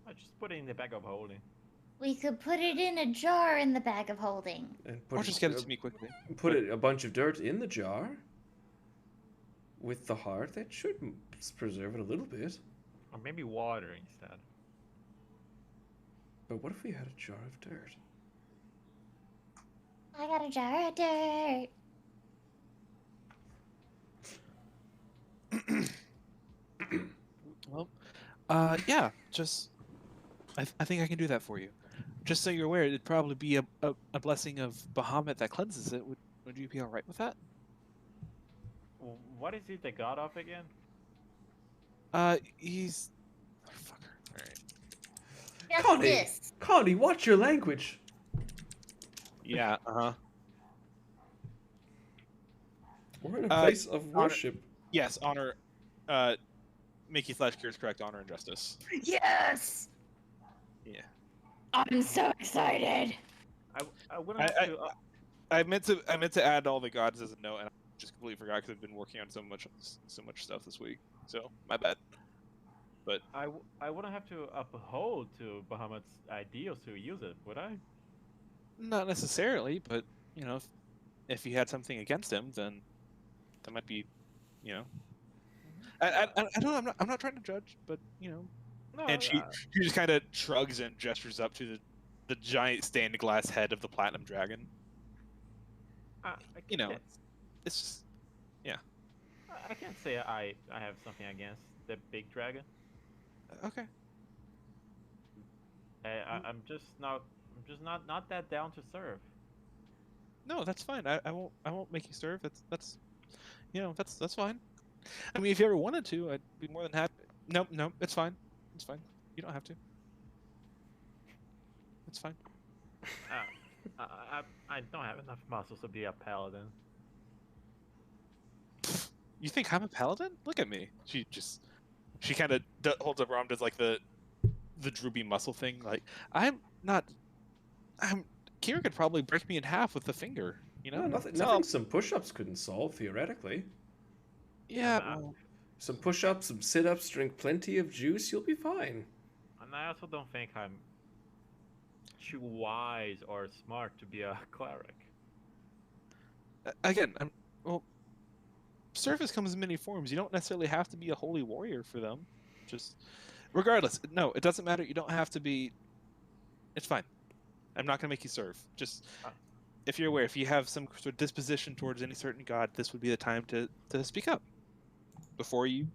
I'll just put it in the bag of holding. We could put it in a jar in the bag of holding. And Or just get it to me quickly. Put a bunch of dirt in the jar with the heart. That should preserve it a little bit. Or maybe water instead. But what if we had a jar of dirt? I got a jar of dirt. Well, yeah, just I think I can do that for you. Just so you're aware, it'd probably be a blessing of Bahamut that cleanses it. Would you be all right with that? What is he the god of again? He's fucker. All right. Justice. Connie, watch your language. Yeah. We're in a place of honor- worship. Yes. Honor. Mickey Flashgear is correct. Honor and justice. Yes. Yeah. I'm so excited. I wouldn't have to. I meant to add all the gods as a note, and I just completely forgot because I've been working on so much stuff this week. So my bad. But I wouldn't have to uphold to Bahamut's ideals to use it, would I? not necessarily. But you know, if you had something against him, then that might be, you know. I don't know. I'm not trying to judge, but you know. No, And she just kind of shrugs and gestures up to the giant stained glass head of the platinum dragon. I You know, can't- it's just I can't say I have something against the big dragon. okay. I'm just not that down to serve. No, that's fine. I won't make you serve. That's you know that's fine. I mean, if you ever wanted to, I'd be more than happy. Nope, it's fine. It's fine. You don't have to. It's fine. I don't have enough muscles to be a paladin. You think I'm a paladin? Look at me. She kind of holds up her arm, does like the droopy muscle thing. Like I'm not. Kira could probably break me in half with the finger. You know. No, nothing. So- Nothing. Some push-ups couldn't solve theoretically. Yeah. I'm not- well, Some push-ups, some sit-ups, drink plenty of juice. You'll be fine. And I also don't think I'm too wise or smart to be a cleric. again, service comes in many forms. You don't necessarily have to be a holy warrior for them. Just, regardless, no, it doesn't matter. You don't have to be. It's fine. I'm not gonna make you serve. Just, if you're aware, if you have some sort of disposition towards any certain god, this would be the time to speak up before you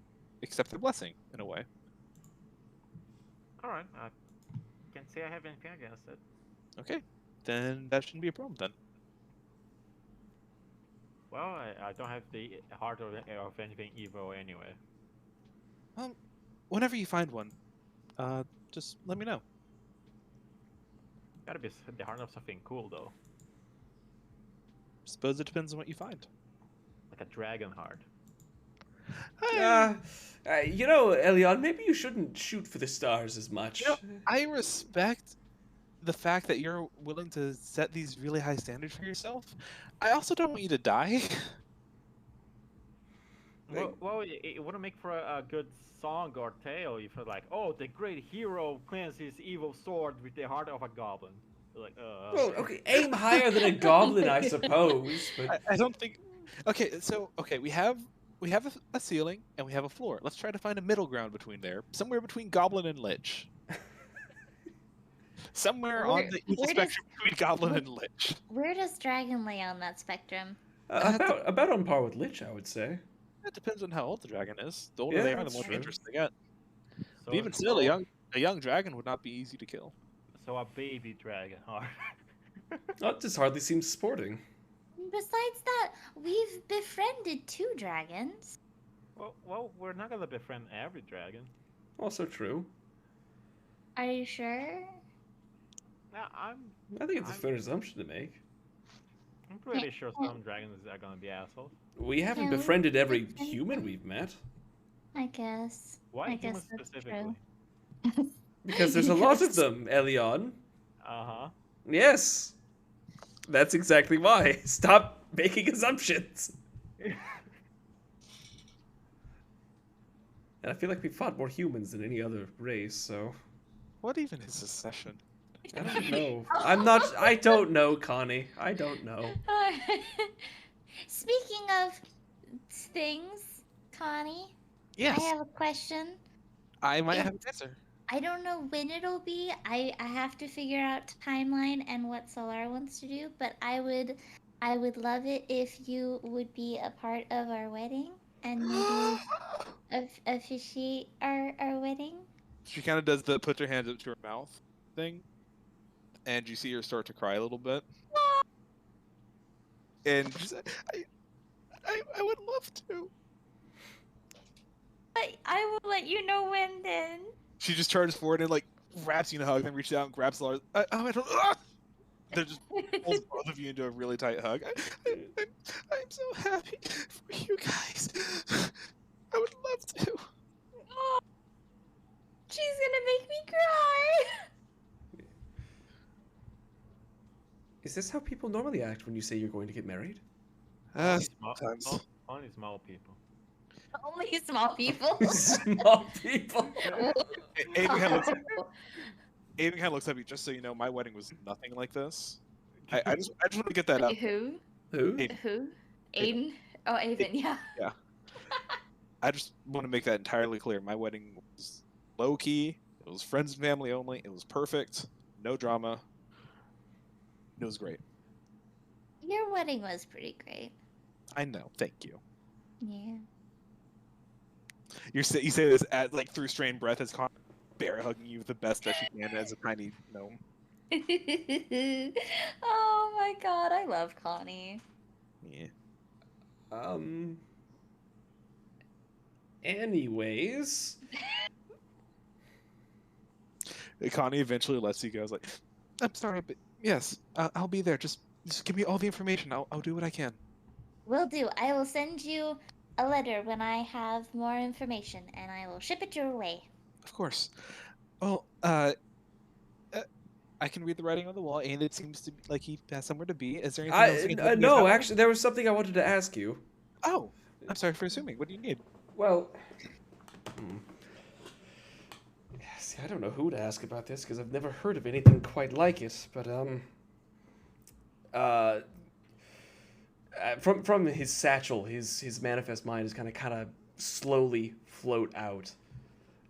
accept their blessing, in a way. All right, I can't say I have anything against it. Okay, then that shouldn't be a problem then. Well, I don't have the heart of anything evil anyway. Whenever you find one, just let me know. Gotta be the heart of something cool though, Suppose it depends on what you find. like a dragon heart. You know, Elion, maybe you shouldn't shoot for the stars as much. You know, I respect the fact that you're willing to set these really high standards for yourself. I also don't want you to die. Well, it wouldn't make for a good song or tale if you're like, oh, the great hero cleansed his evil sword with the heart of a goblin. You're like, Well, okay, aim higher than a goblin, I suppose. But I don't think. Okay, so we have a ceiling and we have a floor. Let's try to find a middle ground between there, somewhere between goblin and lich. Somewhere on the evil spectrum between goblin and lich. Where does dragon lay on that spectrum? about on par with Lich, I would say. It depends on how old the dragon is. The older Yeah, they are, the that's more true. dangerous they get. so But even still, a young dragon would not be easy to kill. So a baby dragon heart. That just hardly seems sporting. Besides that, we've befriended 2 dragons. well, we're not gonna befriend every dragon. Also true. Are you sure? Yeah, I think it's a fair assumption to make. I'm pretty sure some dragons are gonna be assholes. We haven't Yeah, we- befriended every human we've met. I guess. Why I humans guess that's specifically? true. Because there's a lot of them, Elion. Uh-huh. Yes. That's exactly why. Stop making assumptions. And I feel like we fought more humans than any other race, so What even is this session? I don't know. I don't know, Connie. I don't know. Speaking of things, Connie, Yes, I have a question. I might have an answer. I don't know when it'll be. I have to figure out timeline and what Solar wants to do, but I would love it if you would be a part of our wedding and maybe officiate our wedding. She kind of does the put her hands up to her mouth thing, and you see her start to cry a little bit. And she's like, I would love to. I will let you know when then. She just charges forward and like wraps you in a hug, then reaches out and grabs Lars. I don't. They're just pulls both of you into a really tight hug. I'm so happy for you guys. I would love to. Oh, she's gonna make me cry. Is this how people normally act when you say you're going to get married? Only Sometimes. only small people. Only small people. Small people. Aiden kind of looks at me. Just so you know, my wedding was nothing like this. I just want to get that out. Who? Who? Aiden. Who? Aiden? Oh, Aiden, yeah. Yeah. I just want to make that entirely clear. My wedding was low key. It was friends and family only. It was perfect. No drama. It was great. Your wedding was pretty great. I know. Thank you. Yeah. You say this at like through strained breath as Connor bear hugging you the best that she can as a tiny gnome. Oh my god, I love Connie. Yeah. Anyways. Connie eventually lets you go. It's like, I'm sorry, but yes, I'll be there. Just give me all the information. I'll do what I can. Will do. I will send you a letter when I have more information, and I will ship it your way. Of course. Well, I can read the writing on the wall, and it seems to be like he has somewhere to be. Is there anything else you can let me no, know? actually, there was something I wanted to ask you. Oh, I'm sorry for assuming. What do you need? Well, see, I don't know who to ask about this because I've never heard of anything quite like it. But from his satchel, his manifest mind is kind of slowly float out.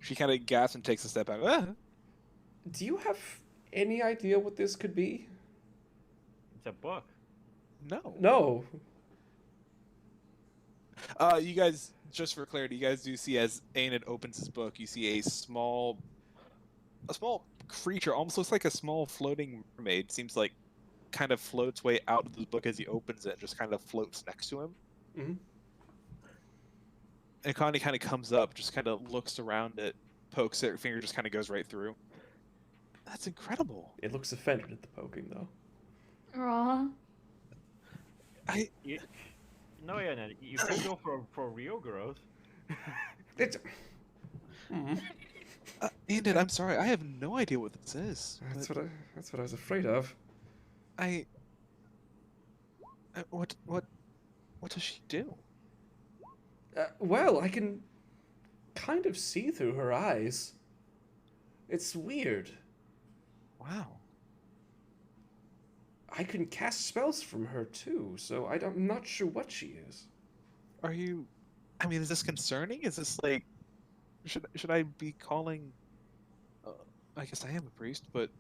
She kind of gasps and takes a step back. Ah. Do you have any idea what this could be? It's a book. No. No. You guys, just for clarity, you guys do see as Aenid opens his book, you see a small creature, almost looks like a small floating mermaid. Seems like kind of floats way out of the book as he opens it, and just kind of floats next to him. Mm-hmm. And Connie kind of comes up, just kind of looks around it, pokes it, her finger just kind of goes right through. That's incredible. It looks offended at the poking, though. Aw. No, Yana, you could go for real girls. It's. Mm. Aenid, I'm sorry, I have no idea what this is. That's what I was afraid of. What does she do? Well, I can kind of see through her eyes. It's weird. Wow. I can cast spells from her too, so I'm not sure what she is. Are you? I mean, is this concerning? Is this like? Should I be calling? I guess I am a priest, but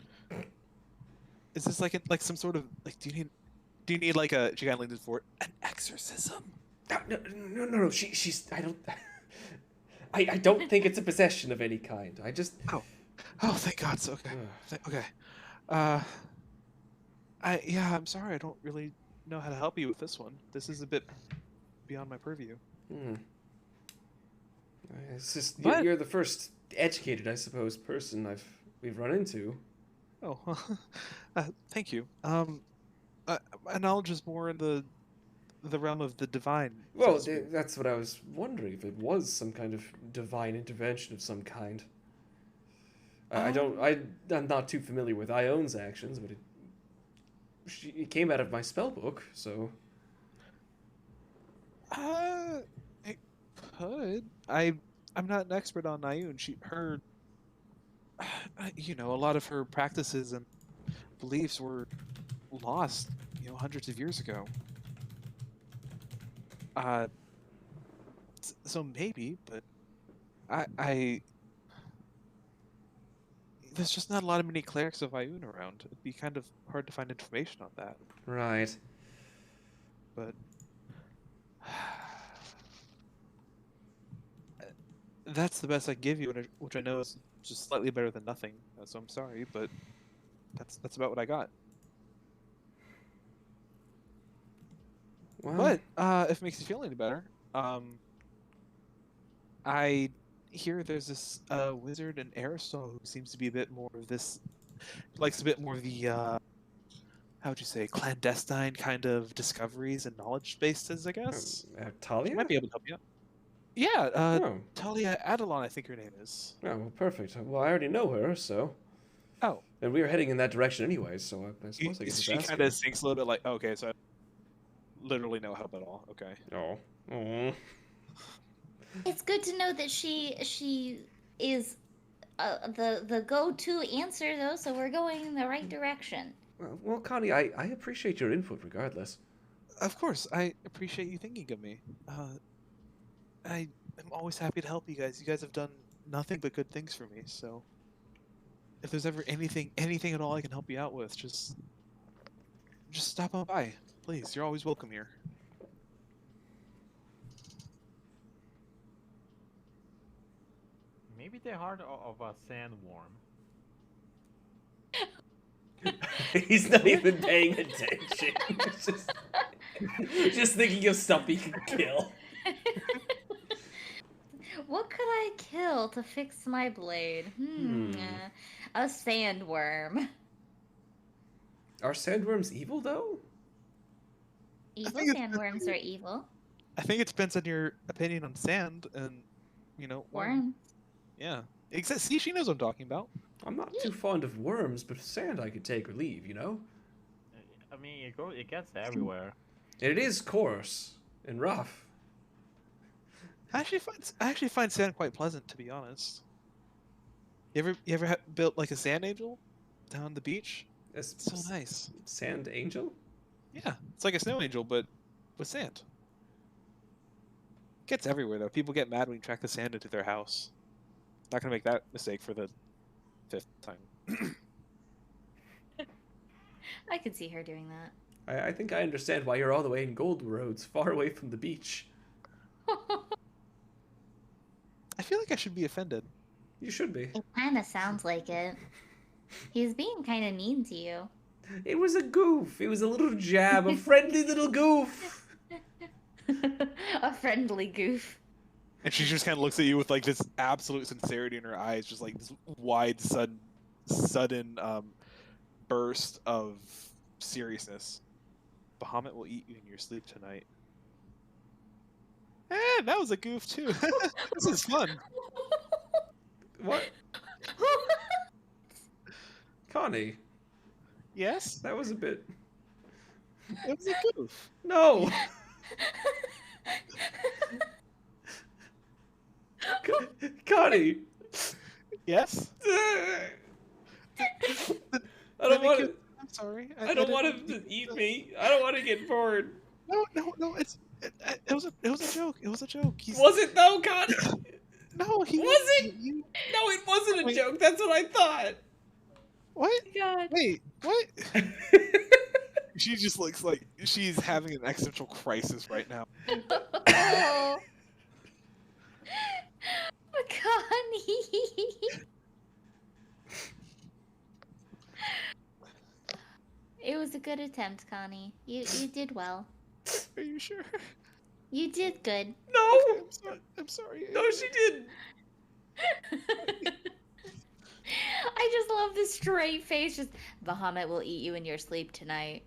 is this like some sort of like? Do you need like a? She kind of leans forward. An exorcism? No. She's. I don't think it's a possession of any kind. I just. Oh, thank God. So okay. Okay. I'm sorry. I don't really know how to help you with this one. This is a bit beyond my purview. It's just But- you're the first educated, I suppose, person we've run into. Oh, thank you. My knowledge is more in the realm of the divine. so Well, to speak. that's what I was wondering, if it was some kind of divine intervention of some kind. I'm not too familiar with Ion's actions, but it came out of my spell book, so. It could. I'm not an expert on Nayun. A lot of her practices and beliefs were lost, hundreds of years ago. So maybe, but I there's just not a lot of many clerics of Ioun around. It'd be kind of hard to find information on that. Right. But that's the best I can give you, which I know is just slightly better than nothing. So I'm sorry, but that's about what I got. Well, But if it makes you feel any better, I hear there's this wizard in Aristotle who seems to be a bit more of this, likes a bit more of the how would you say, clandestine kind of discoveries and knowledge bases, I guess. Talia? She might be able to help you out. Yeah, Oh. Talia Adelon, I think her name is. Oh, well, perfect. Well, I already know her, so. Oh. And we were heading in that direction anyway, so I suppose I can just She ask kind her. of sinks a little bit like, okay, so I literally no help at all. Okay. Oh. It's good to know that she is the go-to answer though, so we're going in the right direction. Well, Connie, I appreciate your input regardless. Of course, I appreciate you thinking of me. I am always happy to help you guys. You guys have done nothing but good things for me, so if there's ever anything at all I can help you out with, just stop on by. Please, you're always welcome here. Maybe the heart of a sandworm. He's not even paying attention. He's just thinking of stuff he can kill. What could I kill to fix my blade? A sandworm. Are sandworms evil though? Evil think it's- sandworms are evil. I think it depends on your opinion on sand and, Worms. Yeah. See, she knows what I'm talking about. I'm not too fond of worms, but sand I could take or leave, you know? I mean, it gets everywhere. And it is coarse and rough. I actually find sand quite pleasant, to be honest. You ever built like a sand angel down the beach? It's It's so nice. Sand angel? Yeah, it's like a snow angel, but with sand. Gets everywhere though. People get mad when you track the sand into their house. Not gonna make that mistake for the 5th time. I could see her doing that. I think I understand why you're all the way in Gold Roads, far away from the beach. I feel like I should be offended. You should be. It kind of sounds like it. He's being kind of mean to you. It was a goof. It was a little jab, a friendly little goof. A friendly goof. And she just kind of looks at you with like this absolute sincerity in her eyes, just like this wide, sudden burst of seriousness. Bahamut will eat you in your sleep tonight. That was a goof too. This is fun. What? Connie, Yes, that was a bit... it was a goof. No! Connie! Yes. I don't want to... I'm sorry. I don't want him to eat me. I don't want to get bored. No. It was a joke. It was a joke. Was it though, Connie? No, he Was it? You, No, it wasn't a Wait. joke. That's what I thought. what? God. Wait, what? She just looks like she's having an existential crisis right now. Oh. Connie. It was a good attempt, Connie. You did well. Are you sure? You did good. No! I'm sorry. No, she didn't. I just love the straight face. Just Bahamut will eat you in your sleep tonight.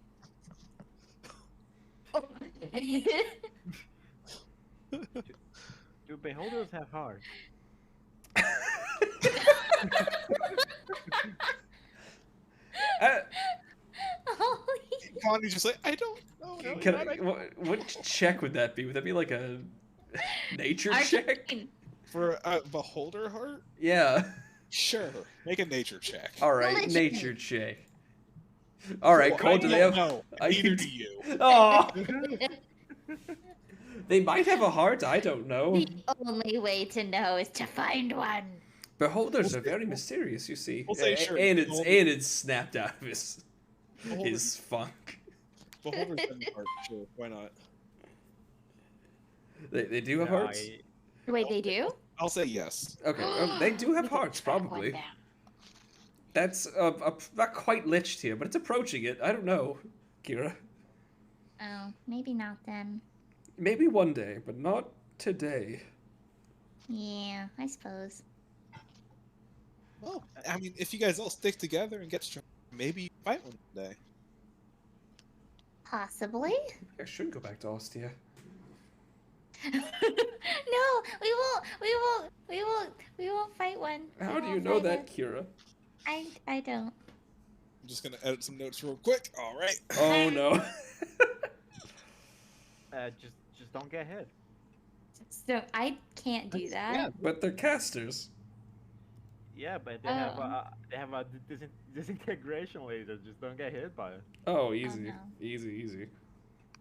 Do beholders have hearts? Connie's just like, I don't know. No, Can you're I, not- what check would that be? Would that be like a nature check? Arcane. For a beholder heart? Yeah. Sure. Make a nature check. All right, Religion. nature check. All right, Cole, do they have... No, I neither can- do you. Oh, they might have a heart. I don't know. The only way to know is to find one. Beholders are very mysterious, you see. We'll say sure. And it's snapped out of his funk. Beholders have a heart, sure. Why not? They do have No, hearts? Wait, they do? I'll say yes. Okay, they do have hearts, probably. That's not quite liched here, but it's approaching it. I don't know, Kira. Oh, maybe not then. Maybe one day, but not today. Yeah, I suppose. Well, I mean, if you guys all stick together and get strong, maybe you fight one day. Possibly. I should go back to Ostia. No, we won't fight one. How We do you won't know fight that, Kira? one. I don't. I'm just gonna edit some notes real quick. All right. Oh no. Just don't get hit. So I can't do that. Yeah. But they're casters. Yeah, but Oh. they have a disintegration laser. Just don't get hit by it. Oh, easy. no. Easy.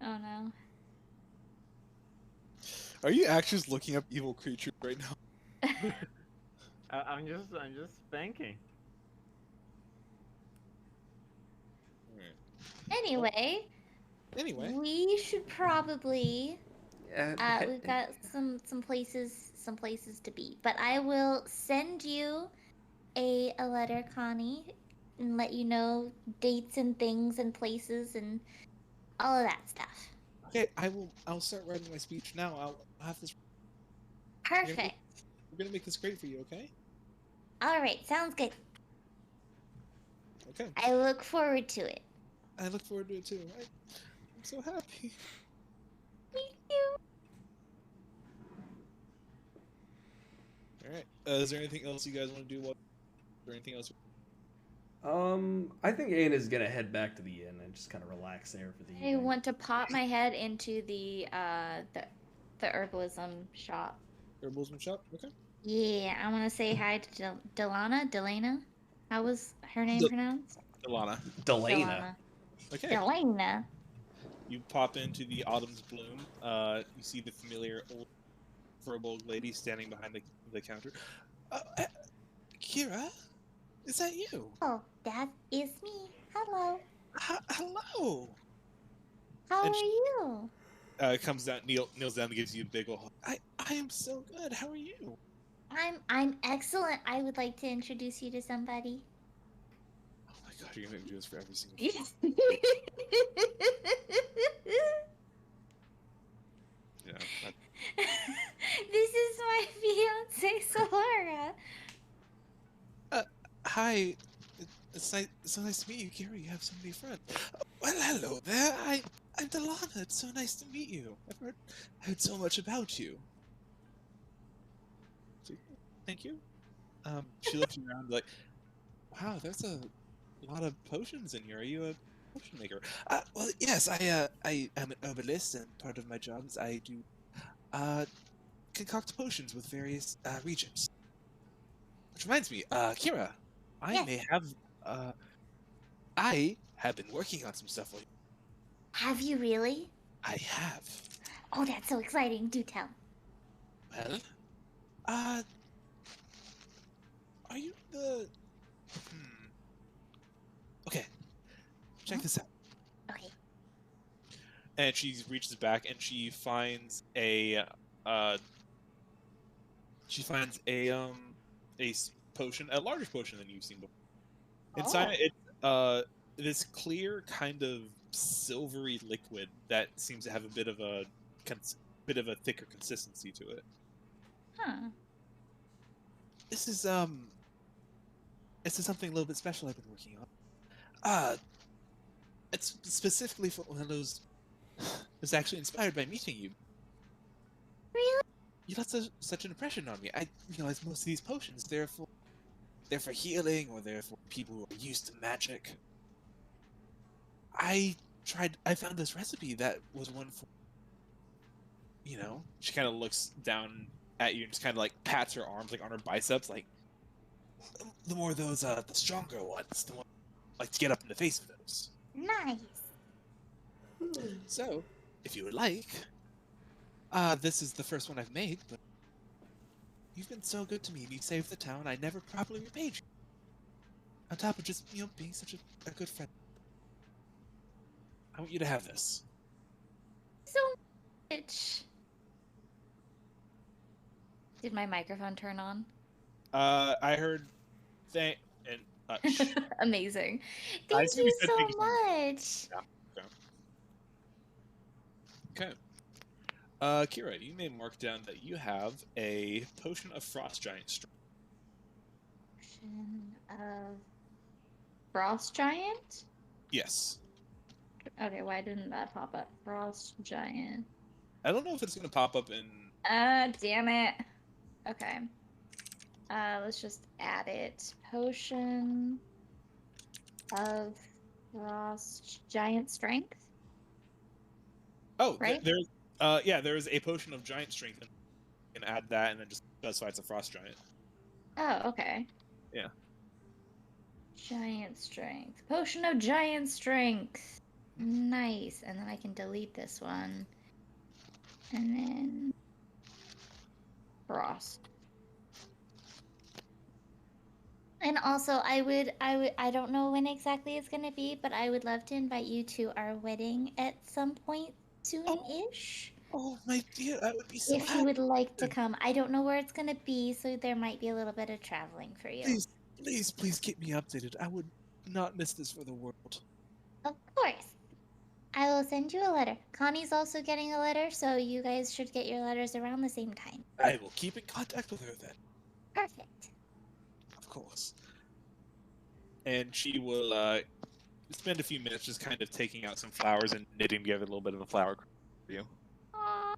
Oh no. Are you actually just looking up evil creatures right now? I'm just thinking. Anyway, Anyway, we should probably Yeah, we've got some places to be. But I will send you a letter, Connie, and let you know dates and things and places and all of that stuff. okay, I'll start writing my speech now. I'll have this. Perfect. We're gonna make this great for you, okay? All right, sounds good. Okay. I look forward to it. I look forward to it too. I'm so happy. Me too. All right. Is there anything else you guys want to do? Is there anything else? I think Anna's gonna head back to the inn and just kind of relax there for the I evening. want to pop my head into the herbalism shop. Herbalism shop. Okay. Yeah, I want to say hi to Delana. How was her name pronounced? Delana. Delana. Okay. Delana. You pop into the Autumn's Bloom. You see the familiar old furbolg lady standing behind the counter. Kira, is that you? Oh, that is me. Hello. Hello. How And are you? Comes down, kneels down, and gives you a big ol' hug. I am so good. How are you? I'm excellent. I would like to introduce you to somebody. Oh my god, you're gonna make me do this for every single. Yes. Yeah. This is my fiance, Solara. Hi. It's so nice to meet you, Kira. You have so many friends. Well, hello there. I'm Delana. It's so nice to meet you. I've heard so much about you. Thank you. She looks around like, wow, there's a lot of potions in here. Are you a potion maker? Well, yes, I am an herbalist, and part of my job is I do concoct potions with various regions. Which reminds me, Kira, I Yes. may have I have been working on some stuff. Have you really? I have. Oh, that's so exciting. Do tell. Well, are you the? Okay, check this out. Okay. And she reaches back and she finds a potion, a larger potion than you've seen before. Inside it's this clear kind of silvery liquid that seems to have a bit of a thicker consistency to it. Huh. This is something a little bit special I've been working on. It's specifically for one of those. It's actually inspired by meeting you. Really? You left such an impression on me. I realize most of these potions they're for healing or they're for people who are used to magic. I found this recipe that was one for. She kind of looks down at you and just kind of like pats her arms like on her biceps, like the more of those, the stronger ones, the one like to get up in the face of those. Nice. So, if you would like, this is the first one I've made, but you've been so good to me and you saved the town, I never properly repaid you. On top of just, being such a good friend. I want you to have this. So much. Did my microphone turn on? I heard and Amazing. I Thank assume you you said so thank you. much. Okay. Kira, you may mark down that you have a potion of frost giant strength. Potion of Frost Giant? Yes. Okay, why didn't that pop up? Frost Giant. I don't know if it's going to pop up in. Damn it. Okay. Let's just add it. Potion of Frost Giant Strength. Oh, Right? there's. There is a potion of giant strength. You can add that and then just specify it's a frost giant. Oh, okay. Yeah. Giant strength. Potion of giant strength. Nice. And then I can delete this one. And then frost. And also I don't know when exactly it's gonna be, but I would love to invite you to our wedding at some point soon-ish. Oh my dear, I would be so If you happy. would like to come. I don't know where it's gonna be, so there might be a little bit of traveling for you. Please keep me updated. I would not miss this for the world. Of course. I will send you a letter. Connie's also getting a letter, so you guys should get your letters around the same time. I will keep in contact with her then. Perfect. Of course. And she will spend a few minutes just kind of taking out some flowers and knitting together a little bit of a flower crown for you. Aww.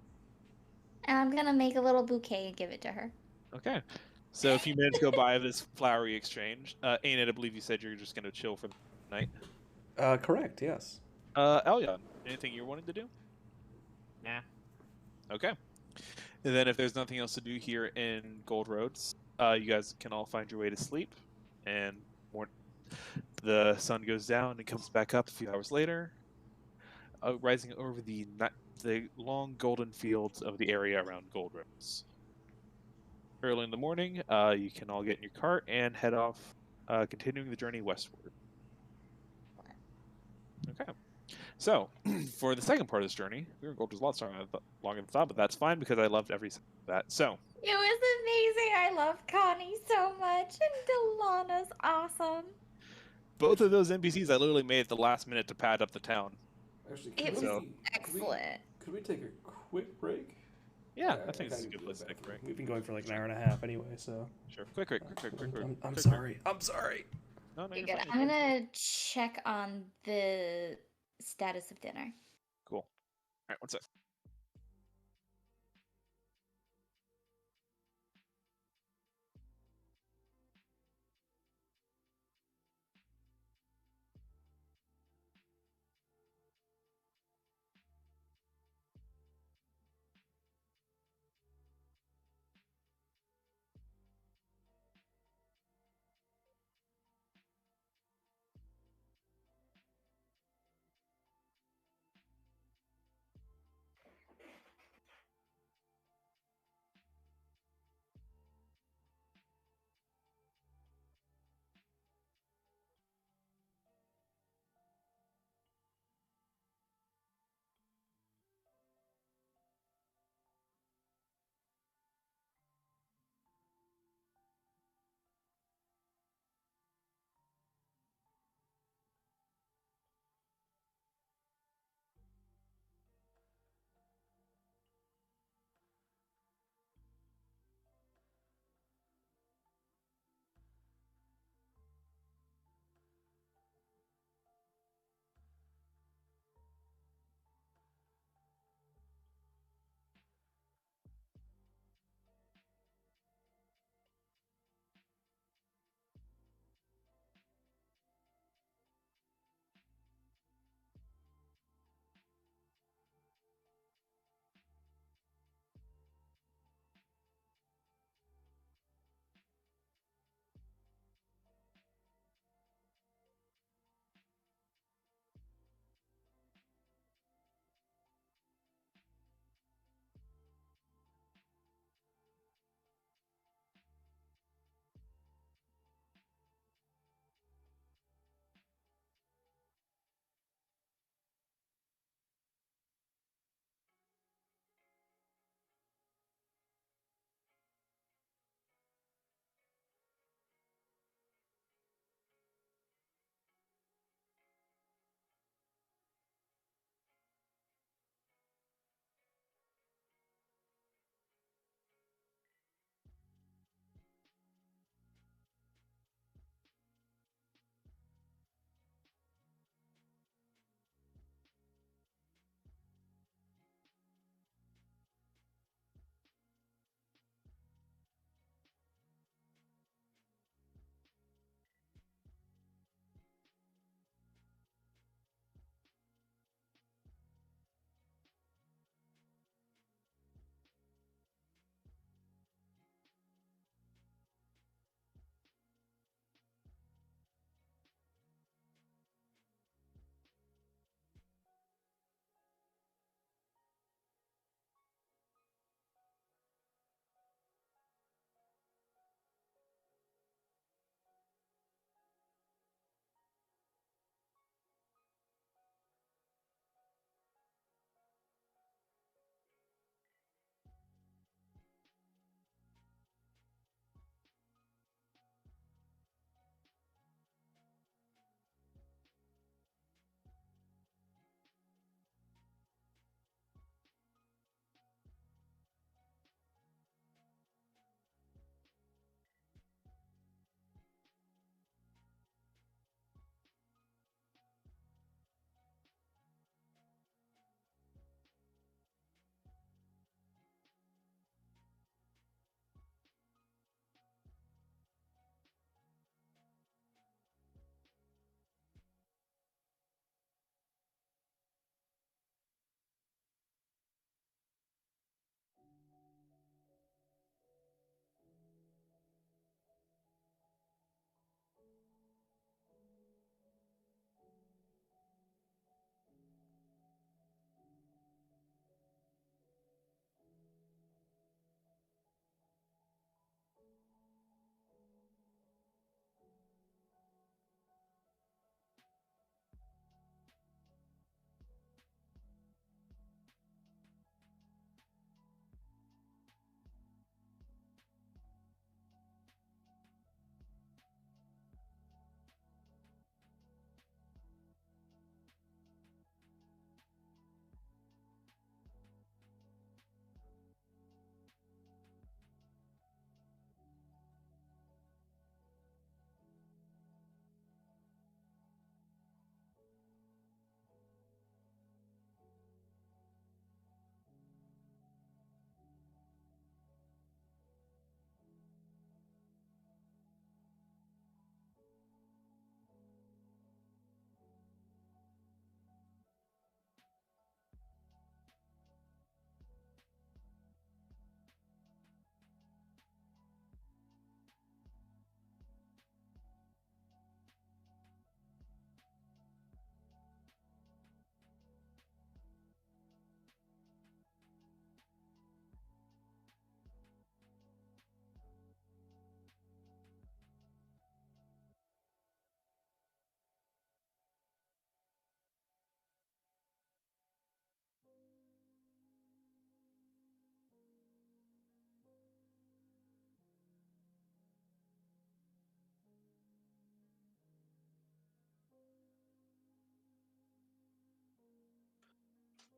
And I'm gonna make a little bouquet and give it to her. Okay. So a few minutes go by of this flowery exchange. Aenid, I believe you said you're just going to chill for the night. Correct, yes. Elyon, anything you're wanting to do? Nah. Okay. And then if there's nothing else to do here in Gold Roads, you guys can all find your way to sleep. And the sun goes down and comes back up a few hours later, rising over the long golden fields of the area around Gold Roads. Early in the morning, you can all get in your cart and head off, continuing the journey westward. Okay. So, for the second part of this journey, we were going to go a lot longer than I thought, but that's fine because I loved every second of that. So, It was amazing. I love Connie so much, and Delana's awesome. both of those NPCs I literally made at the last minute to pad up the town. Actually, It was So- excellent. Could we take a quick break? Yeah, I think it's a kinda good do place to that take a for- break. We've been going for like an hour and a half anyway, so. Sure. Quick. I'm sorry. I'm sorry. No, You're you're good. fine. I'm gonna check on the status of dinner. Cool. All right, one sec.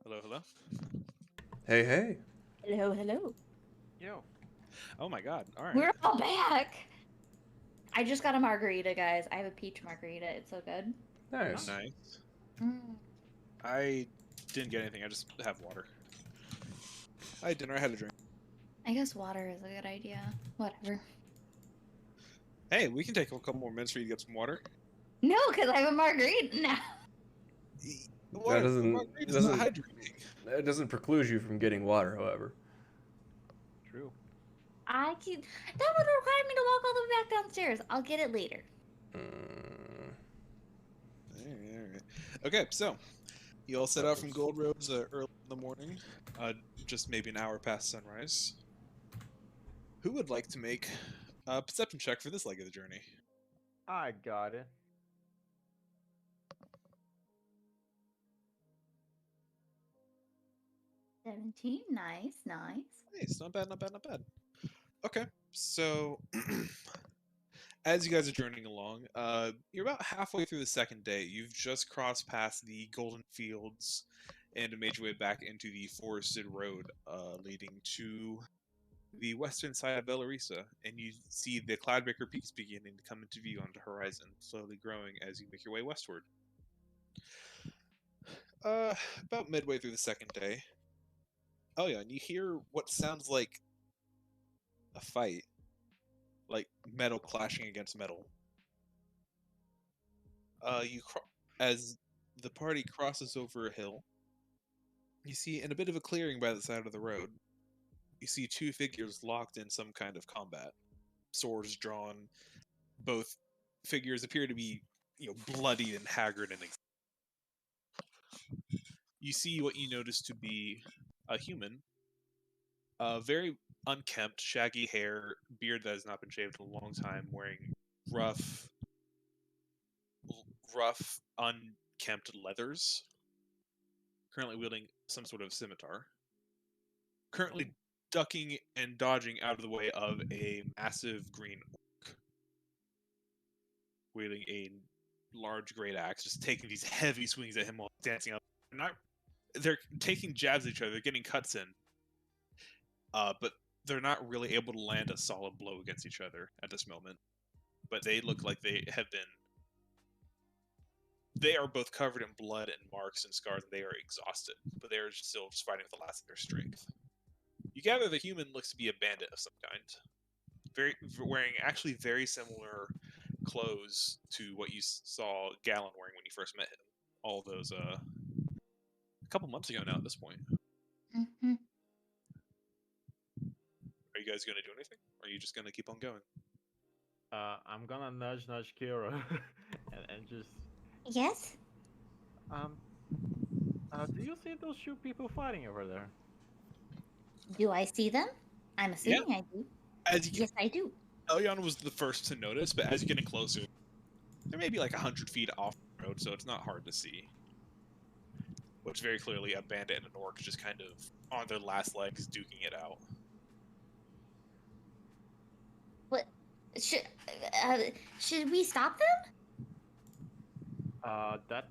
Hello, hello. Hey, hey. Hello, hello. Yo. Oh my god. All right. We're all back. I just got a margarita, guys. I have a peach margarita. It's so good. Nice. Nice. Mm. I didn't get anything. I just have water. I had dinner. I had a drink. I guess water is a good idea. Whatever. Hey, we can take a couple more minutes for you to get some water. No, because I have a margarita now. Water, margarita's not hydrating. That doesn't preclude you from getting water, however. True. That would require me to walk all the way back downstairs. I'll get it later. Alright. Okay, so you all set out from Gold Roads early in the morning, just maybe an hour past sunrise. Who would like to make a perception check for this leg of the journey? I got it. 17. Nice, nice. Nice, not bad, not bad, not bad. Okay, so as you guys are journeying along, you're about halfway through the second day. You've just crossed past the golden fields and made your way back into the forested road leading to the western side of Belarisa, and you see the Cloudbreaker Peaks beginning to come into view on the horizon, slowly growing as you make your way westward. About midway through the second day. Oh yeah, and you hear what sounds like a fight. Like metal clashing against metal. As the party crosses over a hill, you see in a bit of a clearing by the side of the road, you see two figures locked in some kind of combat, swords drawn. Both figures appear to be, bloodied and haggard, and you see what you notice to be a human, very unkempt, shaggy hair, beard that has not been shaved in a long time, wearing rough, unkempt leathers, currently wielding some sort of scimitar, currently ducking and dodging out of the way of a massive green orc, wielding a large great axe, just taking these heavy swings at him while dancing up. They're taking jabs at each other, they're getting cuts in, but they're not really able to land a solid blow against each other at this moment. But they look like they are both covered in blood and marks and scars, and they are exhausted, but they are still just fighting with the last of their strength. You gather the human looks to be a bandit of some kind, wearing actually very similar clothes to what you saw Gallon wearing when you first met him. All those a couple months ago now at this point. Mm-hmm. Are you guys going to do anything, or are you just going to keep on going? I'm gonna nudge Kira and just Yes? do you see those two people fighting over there? Do I see them? I'm assuming I do. Yes, I do. Elyon was the first to notice, but as you're getting closer, they're maybe like 100 feet off the road, so it's not hard to see. But it's very clearly a bandit and an orc just kind of on their last legs duking it out. What? Should we stop them?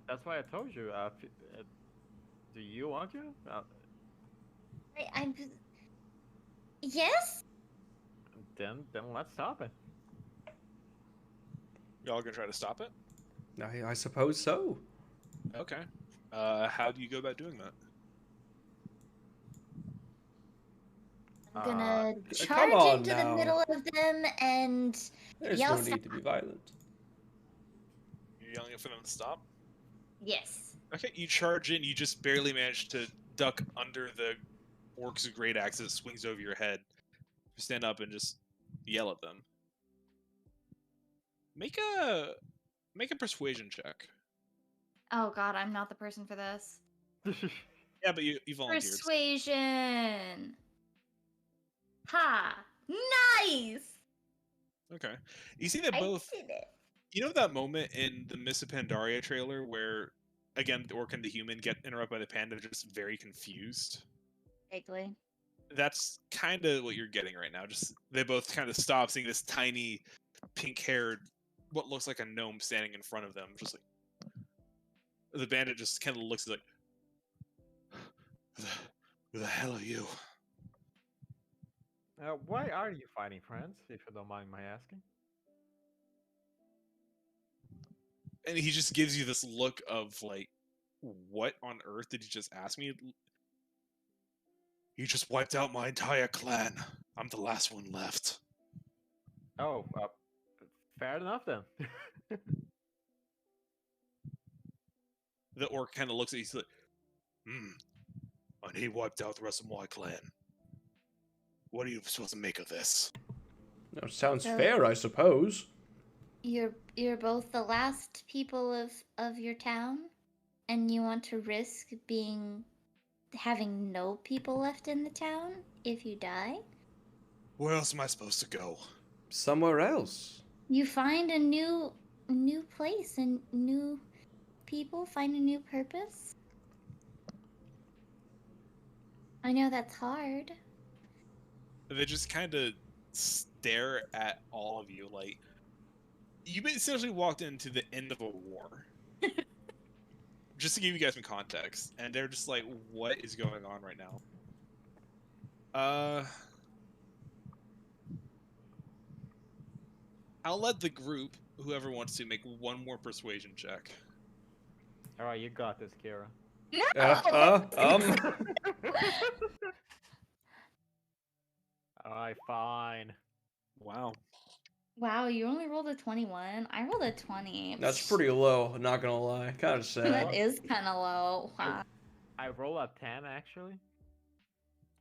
That's why I told you. Do you want to? I'm. Yes? Then let's stop it. Y'all gonna try to stop it? I suppose so. Okay. How do you go about doing that? I'm gonna come charge on into now. the middle of them and There's yell no need to be violent. You're yelling for them to stop? Yes. Okay, you charge in, you just barely manage to duck under the orc's great axe that swings over your head. You stand up and just yell at them. Make a persuasion check. Oh god, I'm not the person for this. Yeah, but you volunteered. Persuasion. Ha! Nice. Okay. You see that I both. did it. You know that moment in the Miss Pandaria trailer where, again, the orc and the human get interrupted by the panda, just very confused? Vaguely. That's kind of what you're getting right now. Just they both kind of stop, seeing this tiny, pink-haired, what looks like a gnome standing in front of them. Just like the bandit just kind of looks like, Who the hell are you? Why are you fighting, friends? If you don't mind my asking. And he just gives you this look of like, what on earth did you just ask me? You just wiped out my entire clan. I'm the last one left. Oh, fair enough then. The orc kind of looks at you, he's like, and he wiped out the rest of my clan. What are you supposed to make of this? That sounds So- fair, I suppose. You're both the last people of your town, and you want to risk having no people left in the town if you die? Where else am I supposed to go? Somewhere else. You find a new place and new people, find a new purpose. I know that's hard. They just kind of stare at all of you like you essentially walked into the end of a war. Just to give you guys some context, and they're just like, what is going on right now? I'll let the group, whoever wants to, make one more persuasion check. Alright, you got this, Kira. Alright, fine. Wow. Wow, you only rolled a 21. I rolled a 20. That's pretty low, not gonna lie. Kind of sad. That is kind of low. Wow. I roll a 10 actually.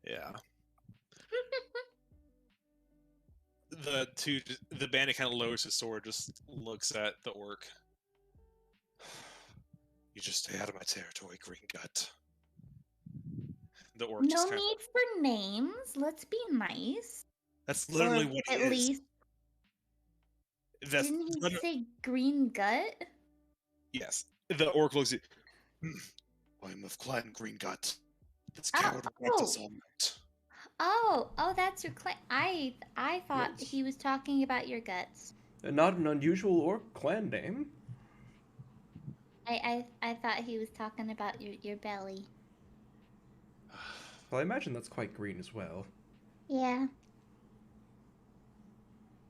Yeah. The bandit kind of lowers his sword, just looks at the orc. You just stay out of my territory, Green Gut. The orc No just kind need for names. Let's be nice. That's literally Or what he at is. least That's didn't he liter- say green gut? yes. The orc looks at. I'm of Clan Green Gut. This coward wants us all out. Oh, that's your claim. I thought Yes. he was talking about your guts. Not an unusual orc clan name. I thought he was talking about your belly. Well, I imagine that's quite green as well. Yeah.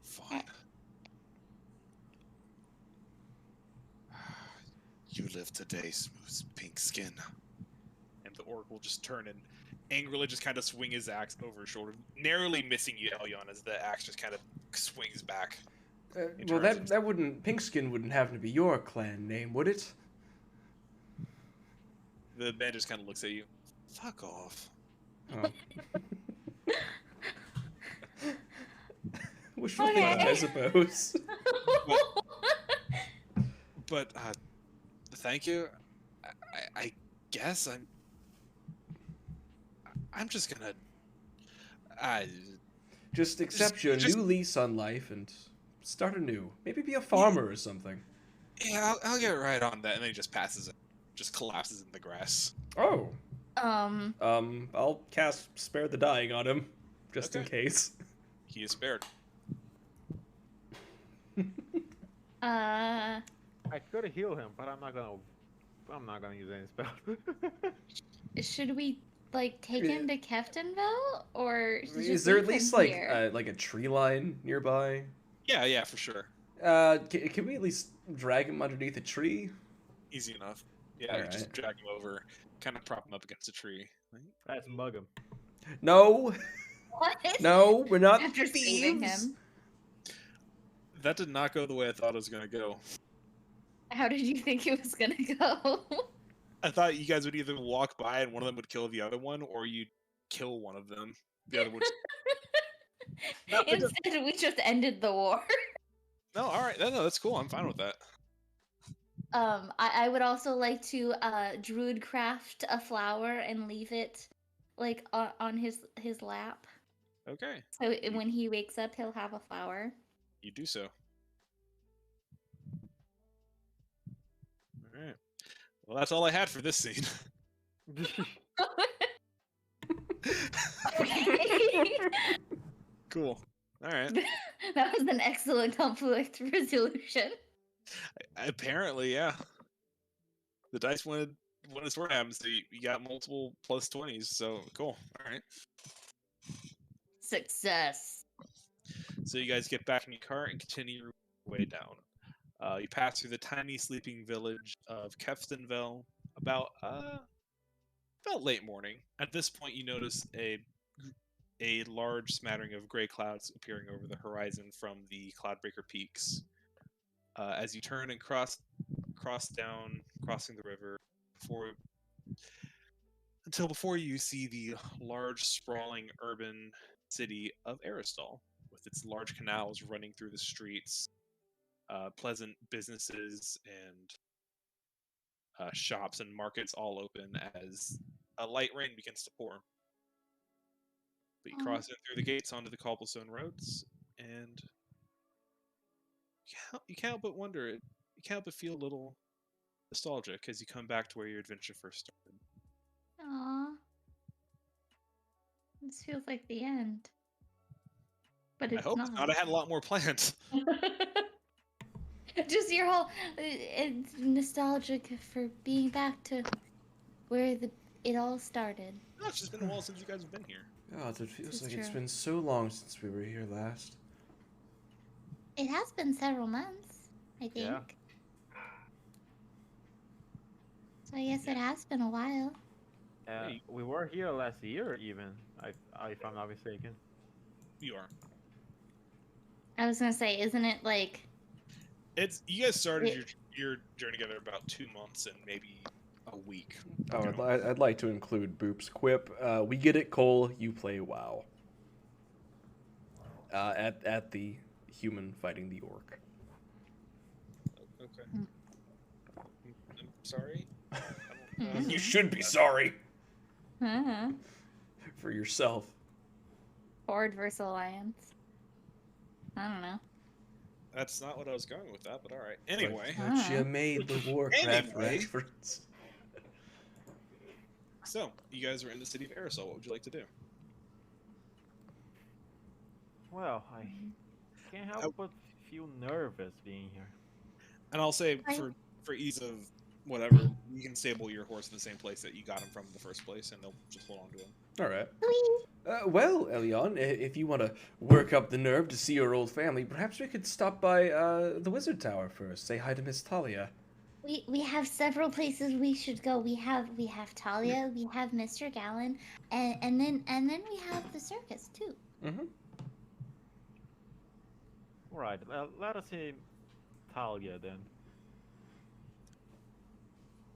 Fine. You live today, smooth pink skin. And the orc will just turn and angrily just kind of swing his axe over his shoulder, narrowly missing you, Elyon, as the axe just kind of swings back. Well, that wouldn't. Pinkskin wouldn't happen to be your clan name, would it? The man just kind of looks at you. Fuck off. Oh. Wishful Okay. thinking, I suppose. But, thank you. I guess I'm just gonna... Just accept your just- new lease on life and start anew. Maybe be a farmer or something. Yeah, I'll get right on that. And then he just passes it. Just collapses in the grass. Oh. Um, I'll cast Spare the Dying on him, just in Okay. case. He is spared. I could heal him, but I'm not gonna use any spells. should we like take him to Keftonville or Is there at least like a tree line nearby? Yeah, for sure. Can we at least drag him underneath a tree? Easy enough. Yeah, you just Alright. drag him over, kind of prop him up against a tree. Let's mug him. No, what? no, we're not After saving thieves. him. That did not go the way I thought it was gonna go. How did you think it was gonna go? I thought you guys would either walk by and one of them would kill the other one, or you'd kill one of them. The other would. No, Instead, we just ended the war. No, all right, no, that's cool. I'm fine with that. I would also like to druid craft a flower and leave it like on his lap. Okay, So when he wakes up, he'll have a flower. you do so. All right. Well, that's all I had for this scene. Cool. All right. That was an excellent conflict resolution. Apparently, yeah. The dice wanted when this happens, so you got multiple plus 20s. So cool. All right. Success. So you guys get back in your car and continue your way down. You pass through the tiny sleeping village of Kefstenville about late morning. At this point, you notice a large smattering of gray clouds appearing over the horizon from the Cloudbreaker peaks. As you turn and cross down, crossing the river, before you see the large, sprawling urban city of Aristal, with its large canals running through the streets, pleasant businesses and shops and markets all open as a light rain begins to pour. But you cross in through the gates onto the cobblestone roads, and you can't help but wonder. You can't help but feel a little nostalgic as you come back to where your adventure first started. Aww. This feels like the end. But I it's hope it's not. I had a lot more plans. Just your whole it's nostalgic for being back to where it all started. No, it's just been a while since you guys have been here. God, it feels This is like it's true. been so long since we were here last. It has been several months, I think. Yeah. So I guess it has been a while. We were here last year, even, if I'm not mistaken. You are. I was gonna say, isn't it like You guys started your journey together about 2 months and maybe a week. Oh, ago. I'd like to include Boop's quip. We get it, Cole. You play WoW. At the human fighting the orc. Okay. I'm sorry. You should be sorry uh-huh. for yourself. Horde versus Alliance? I don't know. That's not what I was going with that, but all right. Anyway, But you made the Warcraft Anyway. reference. so you guys are in the city of Aerosol. What would you like to do? Well, I can't help but feel nervous being here. And I'll say I- for ease of whatever, you can stable your horse in the same place that you got him from in the first place, and they'll just hold on to him. All right. Whee! Well, Elion, if you want to work up the nerve to see your old family, perhaps we could stop by the Wizard Tower first. Say hi to Miss Talia. We have several places we should go. We have Talia, we have Mr. Gallon, and then we have the circus too. Mm-hmm. Alright, let us see Talia then.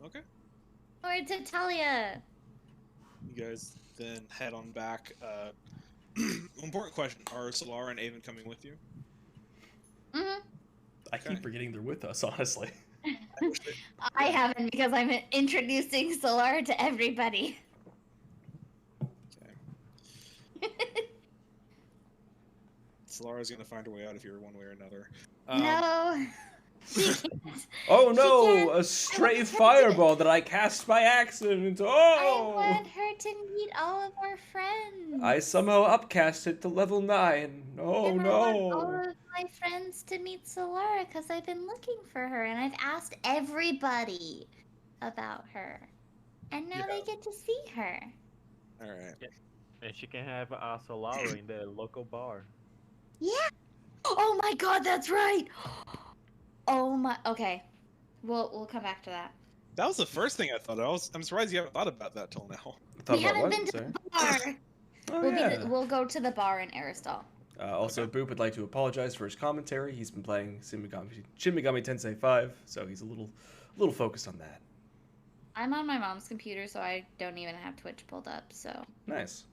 Okay. Or to Talia. You guys then head on back. Important question: are Solara and Avon coming with you? Mm-hmm. I keep forgetting they're with us, honestly. I haven't because I'm introducing Solar to everybody. Okay. Solara's gonna find her way out of here one way or another. No. Oh She no! can't- A stray want her to- fireball that I cast by accident! I Oh! want her to meet all of our friends. I somehow upcast it to level 9. Oh and I want all no! of my friends to meet Solara because I've been looking for her and I've asked everybody about her. And now they get to see her. All right. And she can have a Solara in the local bar. Yeah. Oh my god, that's right. Oh my. Okay. We'll come back to that. That was the first thing I thought. I'm surprised you haven't thought about that till now. Thought We about haven't what? been to Sorry. the bar. Oh, We'll, yeah. we'll go to the bar in Aristal. Also, Boop would like to apologize for his commentary. He's been playing Shin Megami Tensei 5, so he's a little focused on that. I'm on my mom's computer, so I don't even have Twitch pulled up. So Nice.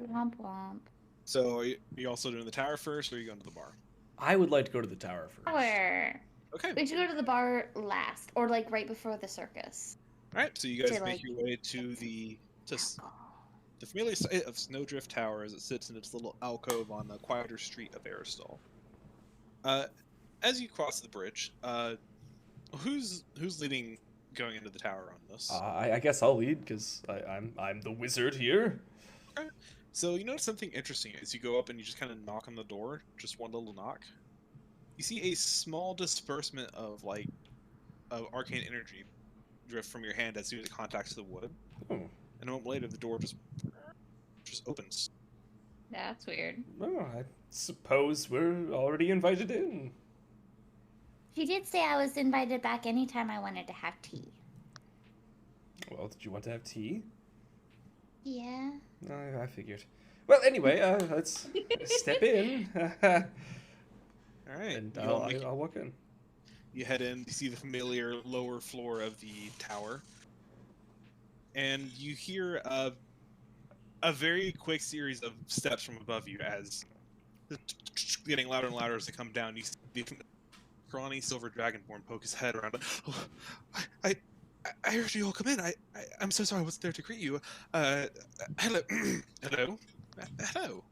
womp womp. So are you also doing the tower first, or are you going to the bar? I would like to go to the tower first. Where? Okay. We should go to the bar last, or like right before the circus. All right. So you guys To, make like- your way to the familiar site of Snowdrift Tower as it sits in its little alcove on the quieter street of Aristal. As you cross the bridge, who's leading going into the tower on this? I guess I'll lead because I'm the wizard here. So you notice something interesting as you go up and you just kind of knock on the door, just one little knock. You see a small disbursement of arcane energy drift from your hand as soon as it contacts the wood. Oh, And a moment later, the door just opens. That's weird. well, I suppose we're already invited in. She did say I was invited back anytime I wanted to have tea. Well, did you want to have tea? Yeah. I figured. Well, anyway, let's step in. All right. And You all make I'll walk in. You head in, you see the familiar lower floor of the tower, and you hear a very quick series of steps from above you as getting louder and louder as they come down. You see the scrawny silver dragonborn poke his head around. Oh, I heard you all come in. I'm so sorry I wasn't there to greet you. Hello. Hello. Hello.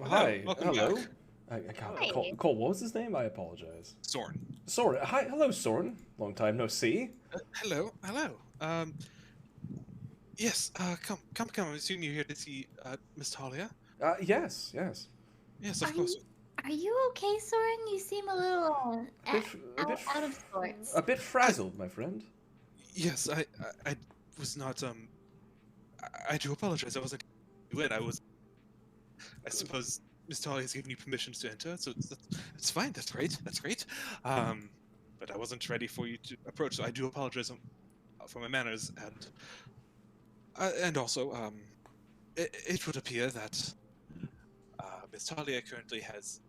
Hi. Welcome Hello. back. I can't. Hi. Cole, what was his name? I apologize. Soren. Soren. Hi. Hello, Soren. Long time no see. Hello. Yes, come. I assume you're here to see Miss Talia. Yes. Yes, of Are course. Are you okay, Soren? You seem a little out of sorts. A bit frazzled, my friend. Yes, I was not. I do apologize. I wasn't. I suppose Miss Talia has given you permissions to enter, so it's fine. That's great. But I wasn't ready for you to approach, so I do apologize for my manners, and also, it would appear that Miss Talia currently has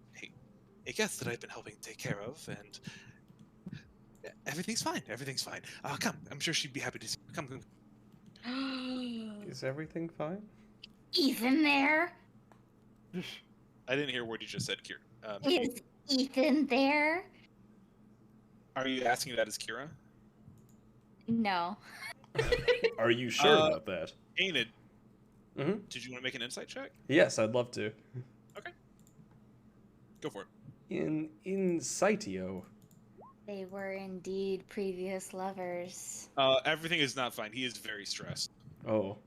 a guest that I've been helping take care of, and everything's fine. Come, I'm sure she'd be happy to see you. Come. Is everything fine? Ethan there? I didn't hear what you just said, Kira. Is Ethan there? Are you asking that as Kira? No. Are you sure about that? Enid, Mm-hmm. did you want to make an insight check? Yes, I'd love to. Go for it. In Incitio. They were indeed previous lovers. Everything is not fine. He is very stressed. Oh.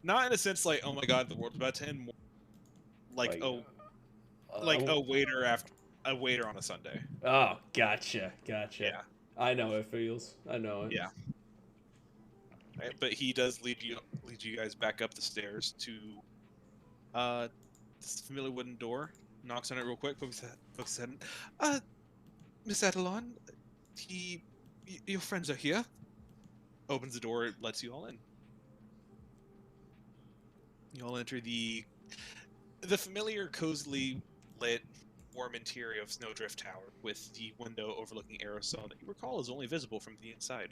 Not in a sense like, oh my god, the world's about to end. More like oh. a waiter on a Sunday. Oh, gotcha. Yeah. I know it feels. I know it. Yeah. Right, but he does lead you guys back up the stairs to this familiar wooden door. Knocks on it real quick. Pokes his head in. Miss Adelon, your friends are here. Opens the door. Lets you all in. You all enter the familiar, cozily lit, warm interior of Snowdrift Tower, with the window overlooking Aerosol that you recall is only visible from the inside.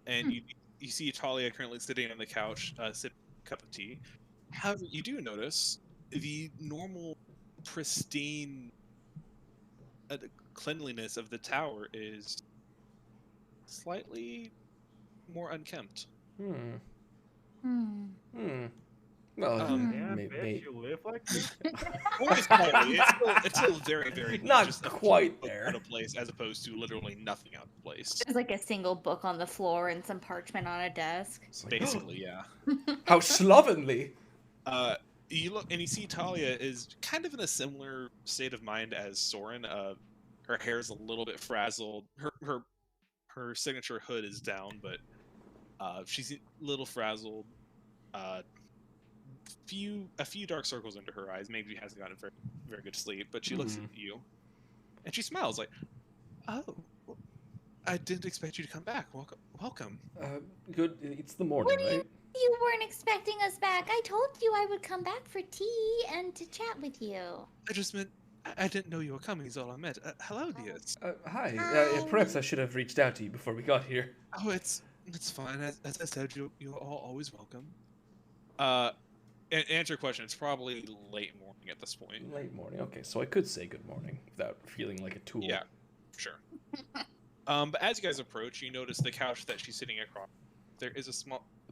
And you see Talia currently sitting on the couch, sipping a cup of tea. However, you do notice the normal, pristine cleanliness of the tower is slightly more unkempt. Well, Yeah, bitch, you live like this? Only slightly. It's still very, very neat, Not just a few quite books there. out of place, as opposed to literally nothing out of place. There's like a single book on the floor and some parchment on a desk. it's like, Basically, yeah. how slovenly. You look and you see Talia is kind of in a similar state of mind as Soren. Her hair is a little bit frazzled. Her signature hood is down, but she's a little frazzled. A few dark circles under her eyes. Maybe she hasn't gotten very, very good sleep. But she looks at you, and she smiles like, "Oh, I didn't expect you to come back. Welcome." Good. It's the morning, right? You weren't expecting us back. I told you I would come back for tea and to chat with you. I just meant I didn't know you were coming. Is all I meant. Hello, dears. Hi. Hi. Perhaps I should have reached out to you before we got here. Oh, it's fine. As I said, you're all always welcome. And answer your question. It's probably late morning at this point. Late morning. Okay, so I could say good morning without feeling like a tool. Yeah, sure. But as you guys approach, you notice the couch that she's sitting across. There is a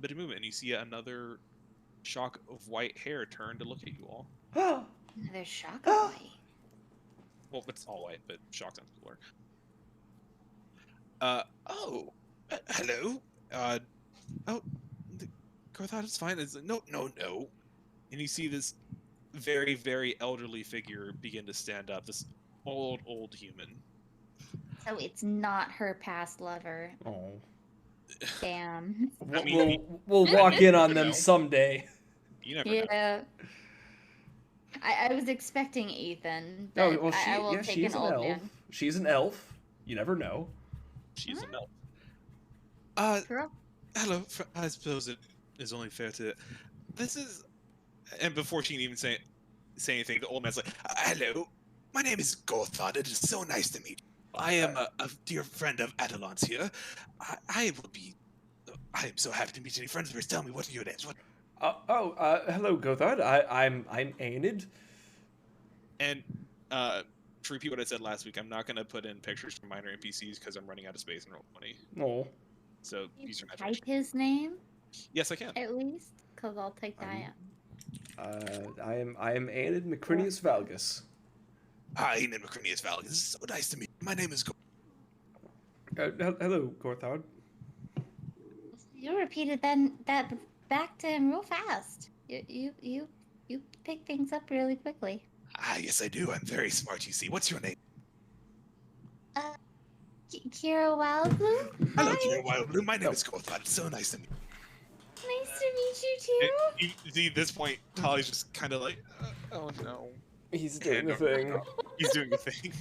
bit of movement, and you see another shock of white hair turn to look at you all. Another shock of white. Well, it's all white, but shock sounds cooler. Hello. Garthot, it's fine. It's no. And you see this very, very elderly figure begin to stand up. This old human. So it's not her past lover. Oh. Damn. I mean, We'll walk in on you them know. someday. you never know. Yeah. I was expecting Ethan, Oh, but well, I will take she's an an old elf. man. She's an elf. You never know. She's an elf. Girl. Hello. I suppose it is only fair to. This is. And before she can even say anything, the old man's like, "Hello, my name is Gorthod. It is so nice to meet you. I am a dear friend of Adelon's here. I am so happy to meet any friends of yours. Tell me, what are your names? What?" Hello, Gothard. I'm Aenid. And to repeat what I said last week, I'm not going to put in pictures from minor NPCs because I'm running out of space in Roll20. Oh. So You these are my type pictures. his name Yes, I can. at least, cause I'll take that. I am Aenid Macrinius Valgus. Hi, Ian Macrinius Val. This is so nice to meet you. My name is Hello, Gorthard. You repeated that back to him real fast. You pick things up really quickly. Yes, I do. I'm very smart, you see. What's your name? Kira Wildblue. Hello, Hi. Kira Wildblue. My name is Gorthod. It's so nice to meet you. Nice to meet you too. You see, at this point, Tali's just kind of like, oh no. He's doing And the thing. He's doing the thing.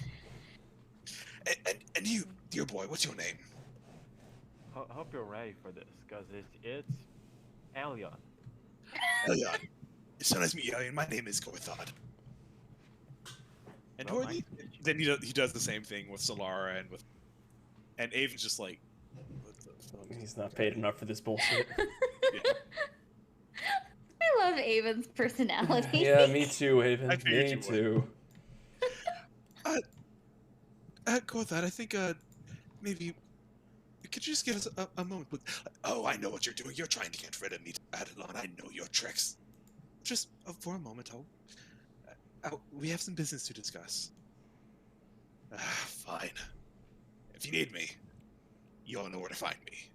And you, dear boy, what's your name? Hope you're ready for this, cause it's Elion. Elion. It's so nice to meet you, Elion. My name is Gorthod. And who Well, are you? Then he does the same thing with Solara and Avon's just like, what the fuck? He's not paid enough for this bullshit. Yeah. I love Avon's personality. Yeah, me too, Haven. I figured Me you would. too. Gorthod, I think maybe could you just give us a moment? Oh, I know what you're doing. You're trying to get rid of me, Adelon. I know your tricks. Just for a moment, we have some business to discuss. Fine. If you need me, you all know where to find me.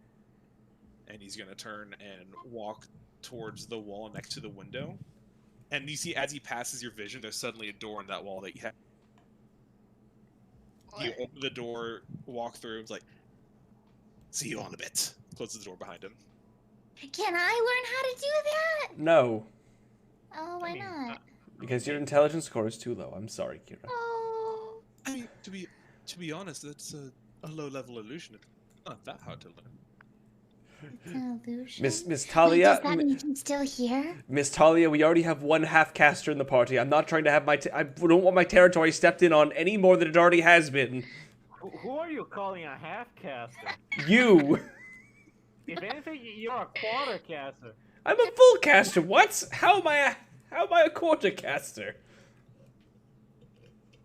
And he's gonna turn and walk towards the wall next to the window. And you see, as he passes your vision, there's suddenly a door in that wall that you have. You open the door, walk through. It's like, see you all in a bit. Closes the door behind him. Can I learn how to do that? No, Oh, why I mean, not? because your intelligence score is too low. I'm sorry, Kira. Oh. I mean, to be honest, that's a low-level illusion. It's not that hard to learn. It's an illusion. Miss Wait, Talia, does that mean he's still here? Miss Talia, we already have one half caster in the party. I'm not trying to have I don't want my territory stepped in on any more than it already has been. Who are you calling a half caster? You. If anything, you're a quarter caster. I'm a full caster. What? How am I a quarter caster?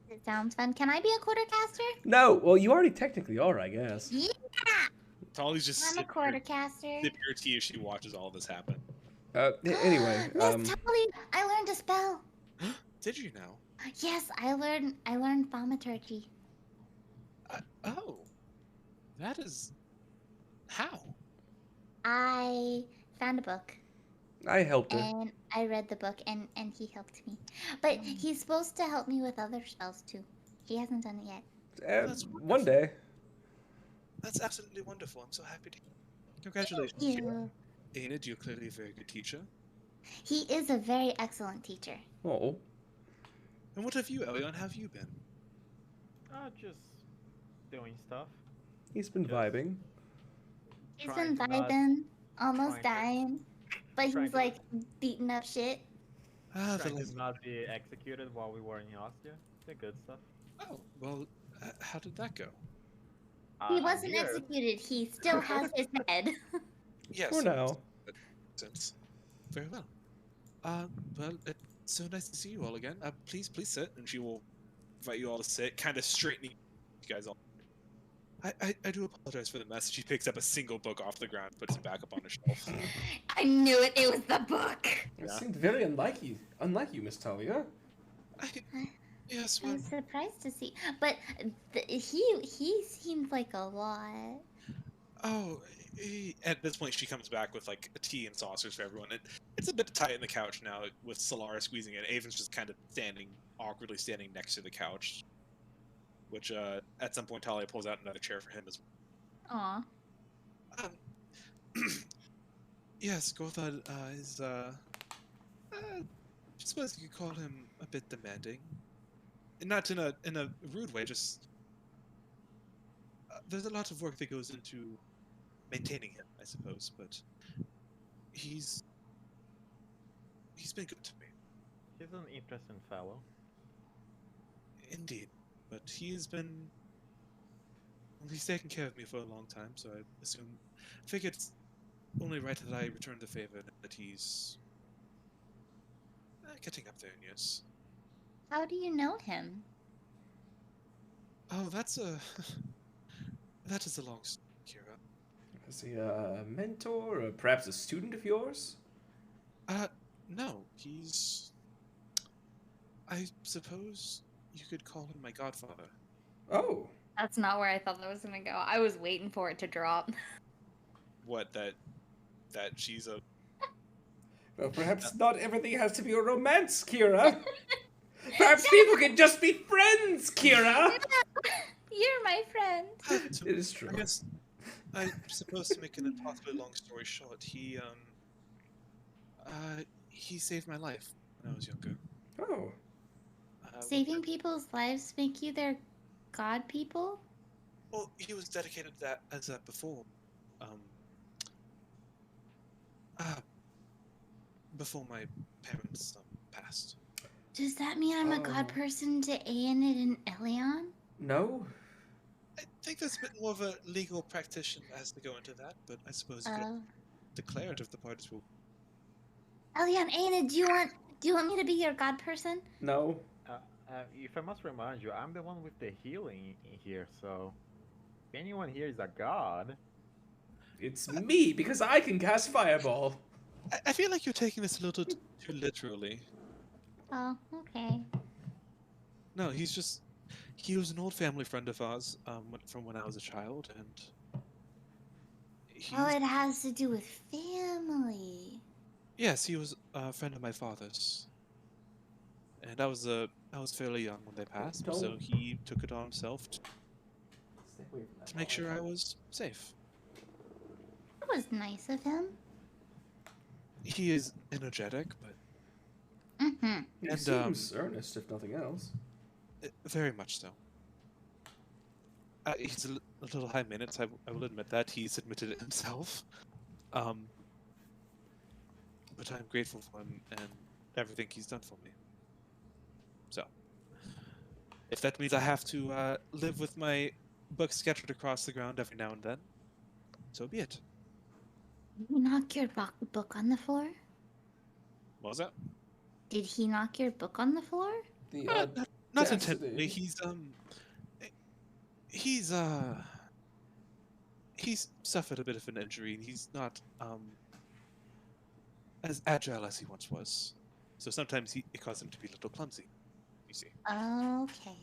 It sounds fun. Can I be a quarter caster? No. Well, you already technically are, I guess. Yeah. Tali's just I'm a quarter caster. sip your tea as she watches all this happen. Anyway, Miss Tully, I learned a spell. Did you now? Yes, I learned thaumaturgy. Oh, that is how? I found a book I helped her. and I read the book and he helped me. But he's supposed to help me with other spells too. He hasn't done it yet. That's One day. That's absolutely wonderful. I'm so happy to. Congratulations. Thank you. Enid, you're clearly a very good teacher. He is a very excellent teacher. Oh. And what have you, Elion? How have you been? Just doing stuff. He's been Yes. vibing. He's Trying been to not- vibing, almost trying to- dying, but trying he's to- like beating up shit. The Trying life. to not be executed while we were in Austria. The good stuff. Oh, well, how did that go? He I'm wasn't here. executed. He still has his head. Yes. For now. Sense. Very well. Well, it's so nice to see you all again. Please sit, and she will invite you all to sit, kind of straightening you guys all. I do apologize for the mess. She picks up a single book off the ground, puts it back up on the shelf. I knew it. It was the book. It Yeah. seemed very unlike you, Miss Talia. Yes, I well, was surprised to see, but he seemed like a lot. oh, at this point she comes back with like a tea and saucers for everyone. It's a bit tight in the couch now with Solara squeezing in. Avon's just kind of awkwardly standing next to the couch. which at some point Talia pulls out another chair for him as Aw. well. Yes, Gothard is, I suppose you could call him a bit demanding. And not in a rude way, just... there's a lot of work that goes into maintaining him, I suppose, but he's been good to me. He's an interesting fellow. Indeed. But he's taken care of me for a long time, so I figured it's only right that I return the favor and that he's getting up there in years. How do you know him? Oh, that is a long story, Kira. Is he a mentor or perhaps a student of yours? No, I suppose you could call him my godfather. Oh. That's not where I thought that was gonna go. I was waiting for it to drop. What, that she's a... Well, perhaps not everything has to be a romance, Kira. Perhaps people can just be friends, Kira. You're my friend. It is true. I guess, I suppose to make an impossibly long story short, he saved my life when I was younger. Oh. Saving people's lives make you their god people? Well, he was dedicated to that as that before. Before my parents passed. Does that mean I'm a god person to Aenid and Elion? No. I think there's a bit more of a legal practitioner that has to go into that, but I suppose you could declare it if the parties will. Elion, Aenid, do you want me to be your god person? No. If I must remind you, I'm the one with the healing in here, so if anyone here is a god. It's me, because I can cast Fireball. I feel like you're taking this a little too literally. Oh, okay. No, he was an old family friend of ours from when I was a child, and Oh, it has to do with family. yes, he was a friend of my father's, and I was fairly young when they passed, so he took it on himself to make sure I was safe. That was nice of him. He is energetic, but Mm-hmm. He And, seems earnest, if nothing else. very much so. He's a little high maintenance, I will admit that. He's admitted it himself. But I'm grateful for him and everything he's done for me. So, if that means I have to live with my books scattered across the ground every now and then, so be it. Did you knock your book on the floor? What was that? Did he knock your book on the floor? The Not Destiny. intentionally. He's suffered a bit of an injury, and he's not as agile as he once was. So sometimes it causes him to be a little clumsy, you see. Okay.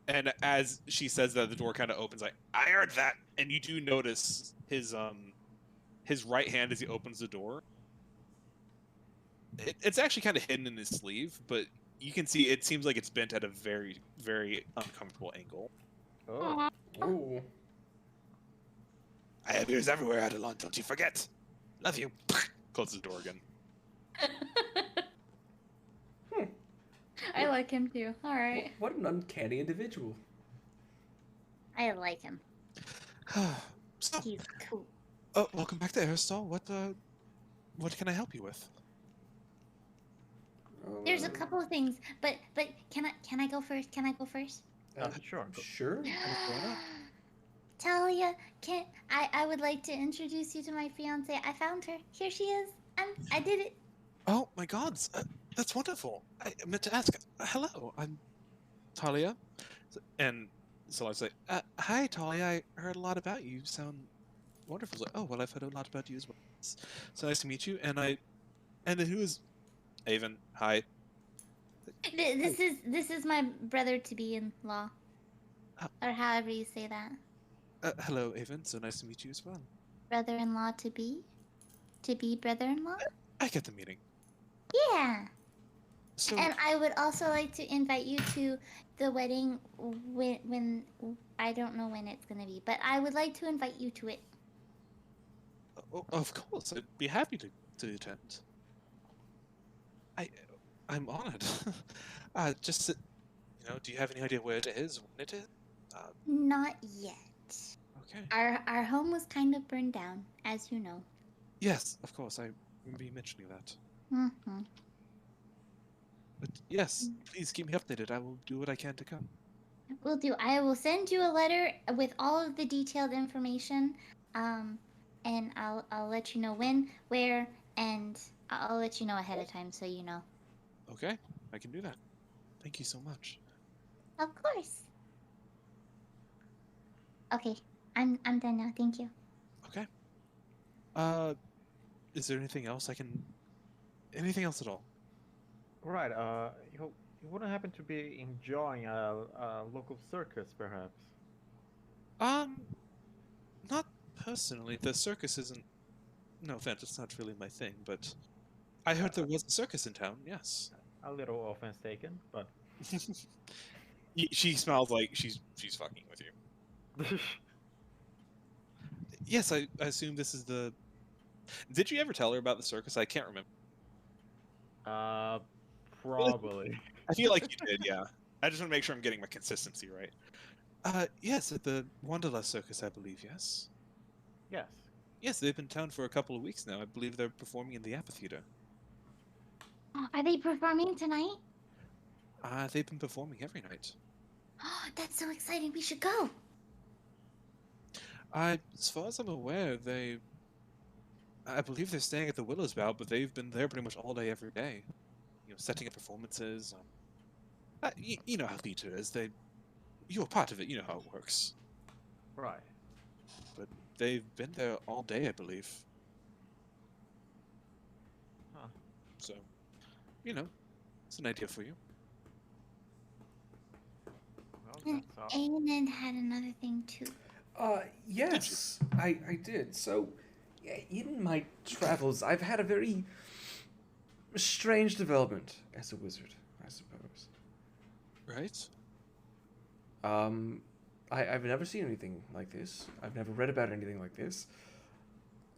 And as she says that, the door kind of opens, like, I heard that! And you do notice his right hand as he opens the door. It's actually kind of hidden in his sleeve, but you can see it seems like it's bent at a very, very uncomfortable angle. Oh, Oh. I have ears everywhere, Adelon, don't you forget! Love you! Closes the door again. I like him too. All right. What an uncanny individual. I like him. So, He's cool. welcome back to Aerostall. What can I help you with? There's a couple of things, but can I go first? Can I go first? sure. Sure. Talia, I would like to introduce you to my fiance. I found her. Here she is. I did it. Oh my God, that's wonderful. I meant to ask. Hello, I'm Talia, and so I say, "Hi, Talia. I heard a lot about you. You sound wonderful." Like, oh well, I've heard a lot about you as well. It's so nice to meet you. And then who is Avon? Hi. This is my brother to be in law, or however you say that. Hello, Avon. So nice to meet you as well. Brother-in-law to be brother-in-law. I get the meaning. Yeah. So, And I would also like to invite you to the wedding when I don't know when it's gonna be, but I would like to invite you to it. of course, I'd be happy to attend. I, I'm honored. Just, do you have any idea where it is, when it is? Not yet. Okay. Our home was kind of burned down, as you know. Yes, of course, I remember you mentioning that. Mm-hmm. But yes, please keep me updated. I will do what I can to come. Will do. I will send you a letter with all of the detailed information, and I'll let you know when, where, and I'll let you know ahead of time so you know. Okay, I can do that. Thank you so much. Of course. Okay, I'm done now. Thank you. Okay. Is there anything else anything else at all? Right. You wouldn't happen to be enjoying a local circus, perhaps? Um, not personally. The circus isn't. No offense, it's not really my thing. But I heard there was a circus in town. Yes. A little offense taken, but She smiles like she's fucking with you. Yes, I assume this is the. Did you ever tell her about the circus? I can't remember. probably. I feel like you did. Yeah. I just want to make sure I'm getting my consistency right. Yes, at the Wanderlust Circus, I believe. Yes. Yes. Yes, they've been in town for a couple of weeks now. I believe they're performing in the amphitheater. Oh, are they performing tonight? They've been performing every night. Oh, that's so exciting. We should go. As far as I'm aware, I believe they're staying at the Willows Bout, but they've been there pretty much all day, every day. Setting up performances. You know how theater is. You're part of it. You know how it works. Right. But they've been there all day, I believe. Huh. So, it's an idea for you. Well, And that's all. Aiden had another thing too. Yes, I did. So, yeah, in my travels, I've had a very strange development as a wizard, I suppose. Right? I've never seen anything like this. I've never read about anything like this.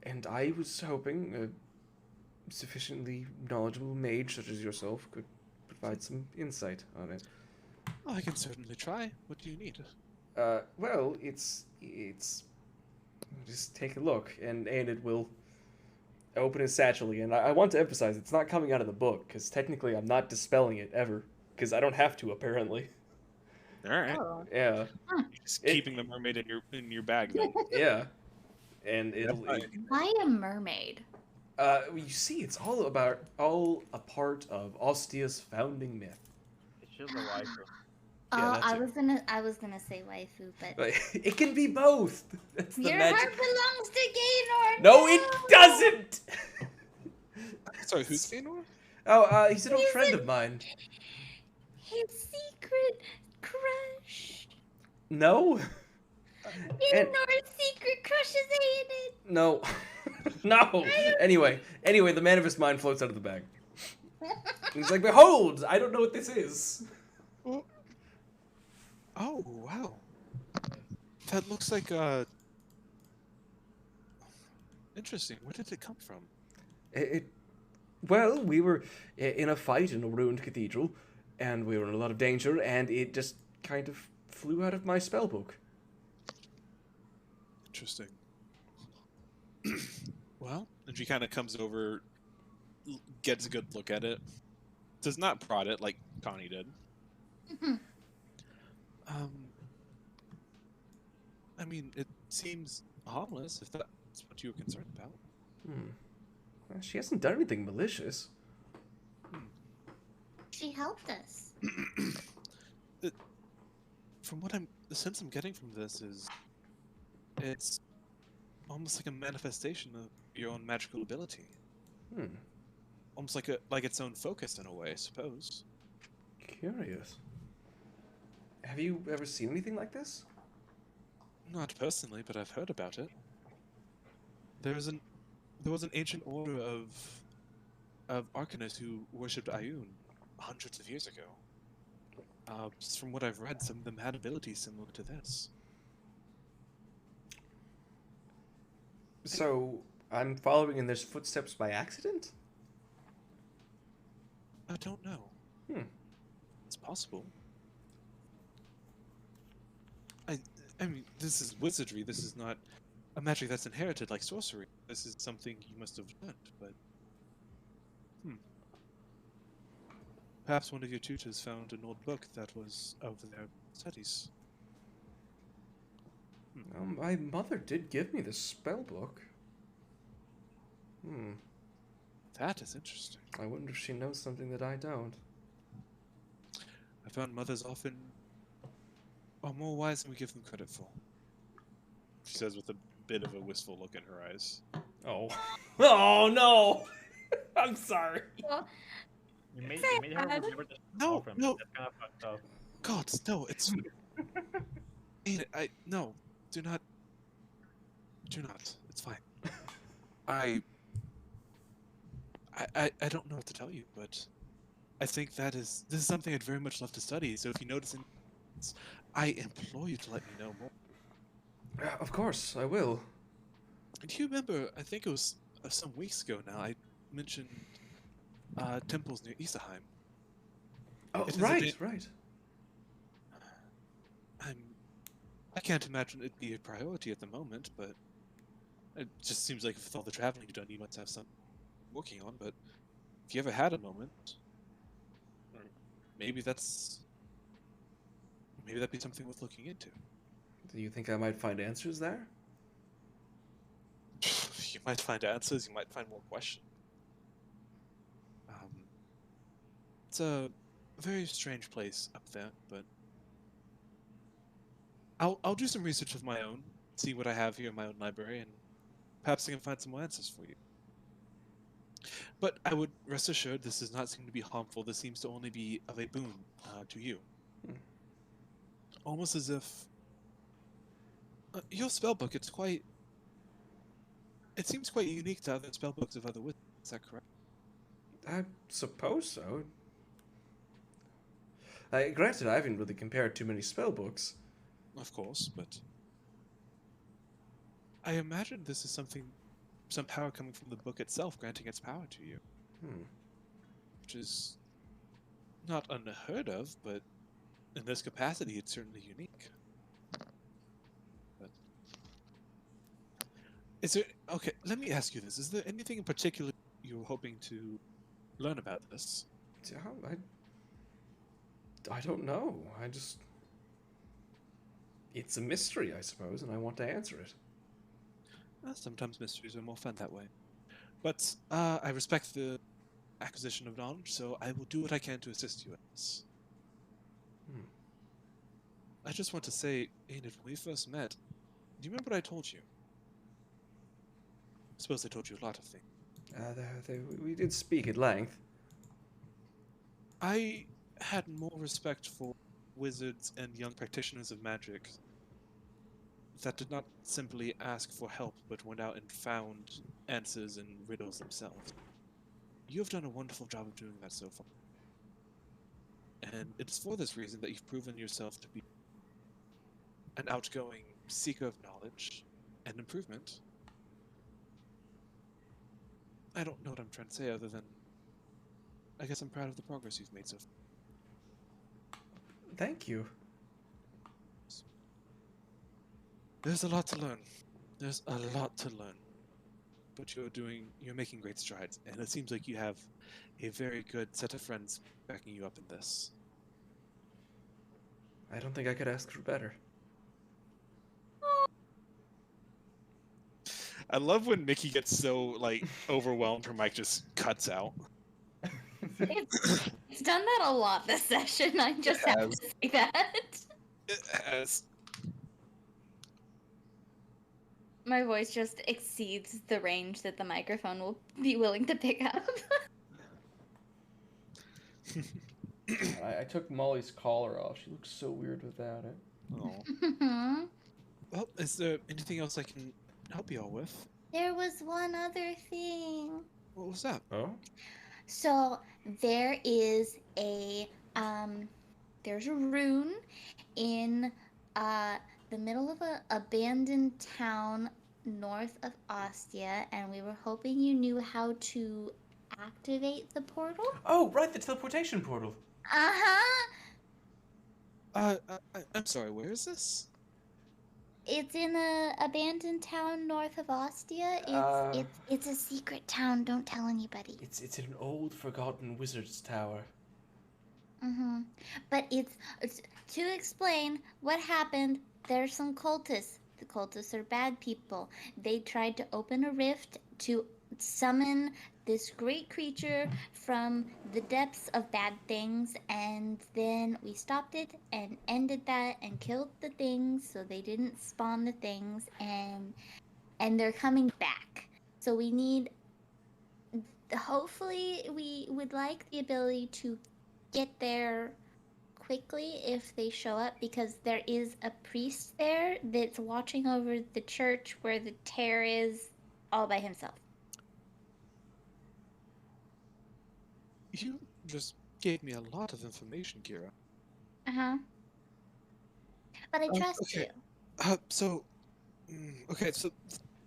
And I was hoping a sufficiently knowledgeable mage such as yourself could provide some insight on it. Well, I can certainly try. What do you need? Well, it's just take a look, and it will open his satchel again. I want to emphasize it's not coming out of the book, because technically I'm not dispelling it ever, because I don't have to apparently. All right. Oh. Yeah, You're just keeping the mermaid in your bag then. yeah, and it'll. Why a mermaid? You see, it's all a part of Ostia's founding myth. It's just a waifu. Yeah, Oh, that's I was gonna say waifu, but But it can be both. That's the your magic. heart belongs to Gaynor. No, it doesn't. Sorry, who's Gaynor? Oh, he's an old He's friend a- of mine. His secret crush. No. And- Gaynor's secret crush is Aiden. No. No. Anyway, the man of his mind floats out of the bag. He's like, behold, I don't know what this is. Oh, wow. That looks like, interesting. Where did it come from? Well, we were in a fight in a ruined cathedral, and we were in a lot of danger, and it just kind of flew out of my spell book. Interesting. Well, and she kind of comes over, gets a good look at it. Does not prod it like Connie did. Mhm. I mean, it seems harmless if that's what you were concerned about. Well, she hasn't done anything malicious. She helped us. From what the sense I'm getting from this is, it's almost like a manifestation of your own magical ability. Almost like its own focus in a way, I suppose. Curious. Have you ever seen anything like this? Not personally, but I've heard about it. There was an ancient order of arcanists who worshipped Ayun hundreds of years ago. Just from what I've read, some of them had abilities similar to this. So, I'm following in their footsteps by accident? I don't know. Hmm. It's possible. I mean, this is wizardry. This is not a magic that's inherited like sorcery. This is something you must have learned, but... Perhaps one of your tutors found an old book that was of their studies. My mother did give me this spell book. That is interesting. I wonder if she knows something that I don't. I found mothers often are more wise than we give them credit for. She says with a bit of a wistful look in her eyes. Oh. Oh, no! I'm sorry. Well, You made Say her that. remember the No, from no. That's kind of fucked up. God, no, it's... No, do not. It's fine. I don't know what to tell you, but I think this is something I'd very much love to study, so if you notice anything, I implore you to let me know more. Of course, I will. Do you remember, I think it was some weeks ago now, I mentioned temples near Issaheim. Oh, It is a right, bit- right. I can't imagine it'd be a priority at the moment, but it just seems like with all the traveling you've done, you must have something working on, but if you ever had a moment, or maybe that'd be something worth looking into. Do you think I might find answers there? You might find answers, you might find more questions. It's a very strange place up there, but I'll do some research of my own, see what I have here in my own library, and perhaps I can find some more answers for you. But I would rest assured this does not seem to be harmful. This seems to only be of a boon to you. Almost as if your spellbook, it seems quite unique to other spellbooks of other wizards. Is that correct? I suppose so. Granted, I haven't really compared too many spell books. Of course, but I imagine this is some power coming from the book itself, granting its power to you. Which is not unheard of, but in this capacity, it's certainly unique. But okay, let me ask you this. Is there anything in particular you were hoping to learn about this? Yeah, I don't know. It's a mystery, I suppose, and I want to answer it. Sometimes mysteries are more fun that way. But I respect the acquisition of knowledge, so I will do what I can to assist you in this. I just want to say, Enid, when we first met, do you remember what I told you? I suppose I told you a lot of things. We did speak at length. I had more respect for wizards and young practitioners of magic that did not simply ask for help, but went out and found answers and riddles themselves. You have done a wonderful job of doing that so far. And it's for this reason that you've proven yourself to be an outgoing seeker of knowledge and improvement. I don't know what I'm trying to say other than I guess I'm proud of the progress you've made so far. Thank you. There's a lot to learn. There's a lot to learn. But you're making great strides, and it seems like you have a very good set of friends backing you up in this. I don't think I could ask for better. I love when Mickey gets so, overwhelmed, her mic just cuts out. It's done that a lot this session. I just have to say that. It has. My voice just exceeds the range that the microphone will be willing to pick up. I took Molly's collar off. She looks so weird without it. Oh. Well, is there anything else I can help you all with? There was one other thing. What was that? Oh? So there is a there's a rune in uh the middle of a abandoned town north of Ostia, and we were hoping you knew how to activate the portal. Oh, right, the teleportation portal. Uh-huh. I'm sorry, where is this? It's in a abandoned town north of Ostia. Uh, It's a secret town. Don't tell anybody. it's an old, forgotten wizard's tower. Mm-hmm. But it's to explain what happened. There's some cultists. The cultists are bad people. They tried to open a rift to summon this great creature from the depths of bad things, and then we stopped it and ended that and killed the things so they didn't spawn the things, and they're coming back. So we need, hopefully we would like the ability to get there quickly if they show up, because there is a priest there that's watching over the church where the tear is all by himself. You just gave me a lot of information, Kira. Uh-huh. But I trust Okay. you. Okay, so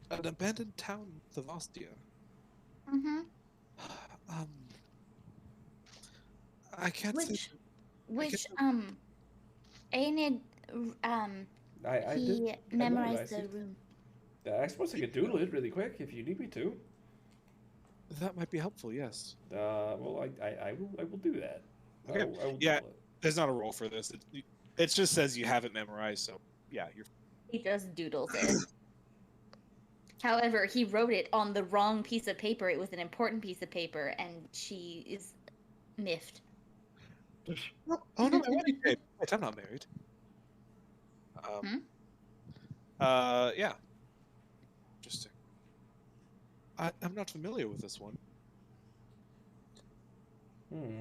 an abandoned town of Ostia. Mm-hmm. Um, I can't say. Which Aenid I he did. I memorized the it. rune. I suppose I could doodle it really quick if you need me to. That might be helpful, yes. Well, I will do that. Okay. I will Yeah. doodle it. There's not a roll for this. It just says you have it memorized, so yeah, you're. He just doodles it. However, he wrote it on the wrong piece of paper. It was an important piece of paper, and she is miffed. Oh no, my wedding date. Wait, I'm not married. Yeah. Interesting. I'm not familiar with this one.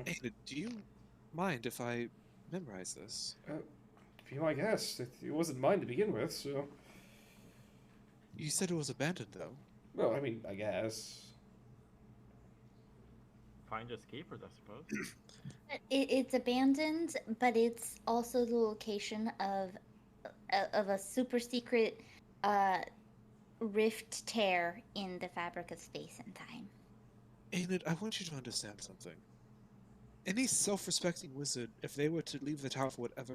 Ada, do you mind if I memorize this? Be my guest. It wasn't mine to begin with, so. You said it was abandoned, though. Well, I mean, I guess. Find escapers, I suppose. It's abandoned, but it's also the location of a super secret rift tear in the fabric of space and time. Enid, I want you to understand something. Any self-respecting wizard, if they were to leave the tower for whatever,